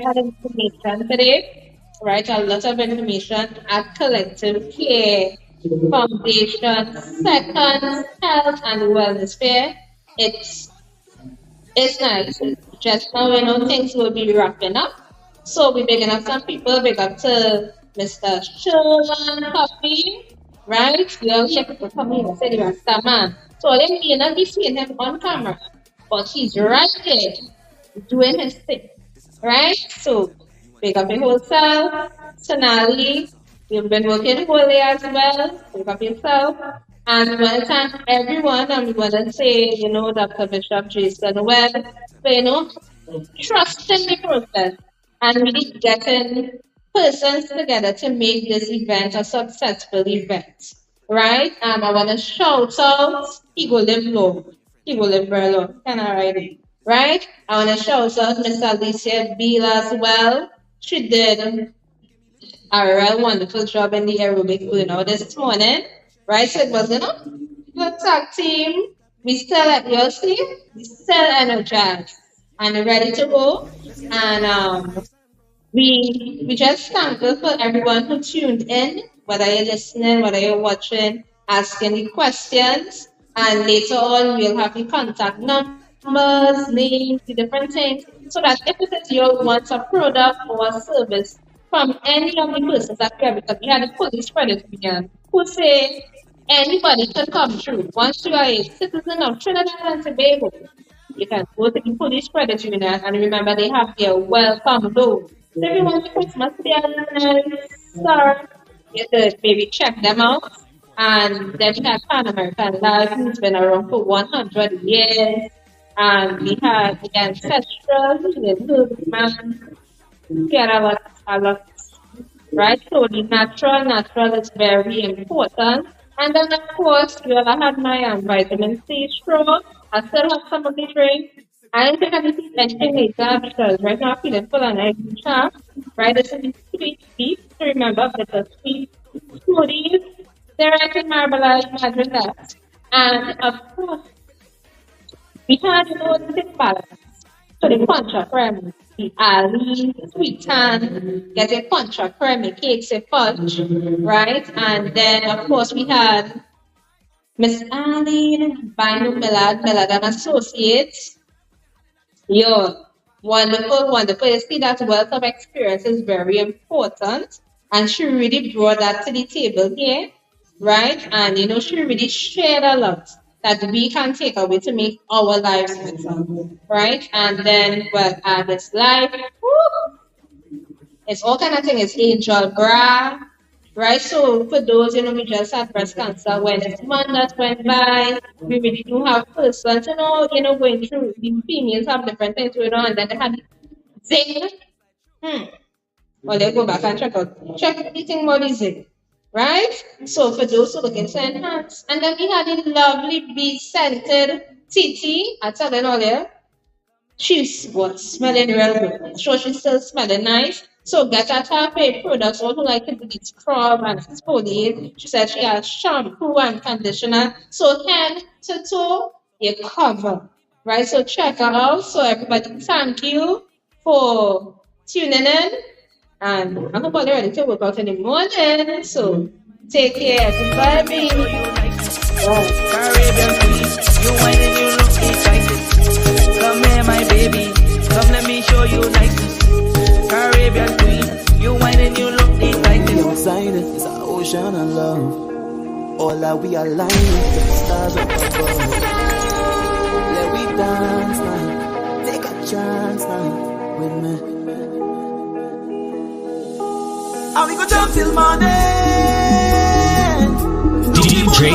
had information today, right? A lot of information at Collective Care Foundation, Second Health and Wellness Fair. It's nice. Just now, things will be wrapping up. So we're big up some people, big up to Mr. Sherman Coffee, right? We all hear people coming and say the Rasta man. So they may not be seeing him on camera, but he's right there doing his thing, right? So big up your whole self, Sonali. You've been working the whole day as well. Big up yourself. And we want to thank everyone, and we want to say, Dr. Bishop Jason Webb, for, trusting the process and really getting persons together to make this event a successful event, right? I want to shout out, he go live long, he go live very long, can I write it? Right? I want to shout out Miss Alicia Beal as well. She did a real wonderful job in the aerobic this morning. Right, so it was, good tag team. We still at your sleep, we still energized and ready to go. And we just thankful for everyone who tuned in, whether you're listening, whether you're watching, asking the questions. And later on, we'll have the contact numbers, names, the different things, so that if it is you want a product or a service from any of the persons that we have, because we had a police credit union who say anybody can come through. Once you are a citizen of Trinidad and Tobago, you can go to the police credit union, and remember they have their welcome door. So if you want Christmas to be nice, you could maybe check them out. And then we have Pan American Life, who's been around for 100 years. And we have the ancestral healing man, care about a lot, right? So the natural is very important. And then, of course, you all had my vitamin C straw. I still have some of the drink. I didn't think I need to eat anything later because right now I'm feeling full and I can chat. Right? This is the sweet beef. So remember, the sweet smoothies. They're right in Marbleized Madrid left. And, of course, we had, the six balance. So the punch cream, the Ali, the sweet tan, get a punch cream, cakes, a fudge, right? And then, of course, we had Miss Ali, Bino Millard and Associates. Yo, wonderful. You see that wealth of experience is very important. And she really brought that to the table here, right? And, she really shared a lot that we can take away to make our lives better, right? And then, this life, it's all kind of thing. It's Angel Bra, right? So for those, we just had breast cancer awareness month that went by. We really do have persons, going through. The females have different things going on, and then they had Zing. Well, they go back and check everything about the Zing. Right? So for those who looking to enhance. And then we had a lovely bee-scented Titi. I tell you earlier. She was smelling real good. So she's still smelling nice. So get at her paid products. All who like to do scrub and exfoliate. She said she has shampoo and conditioner. So head to toe, you cover. Right? So check her out. So everybody, thank you for tuning in. And I hope I'm ready to work out in the morning. So take care, everybody. Caribbean queen, you whine and you look excited. Come here, my baby. ocean of love. All that we align with the stars up above. Let we dance now, take a chance now with me. And we go jump till morning. DJ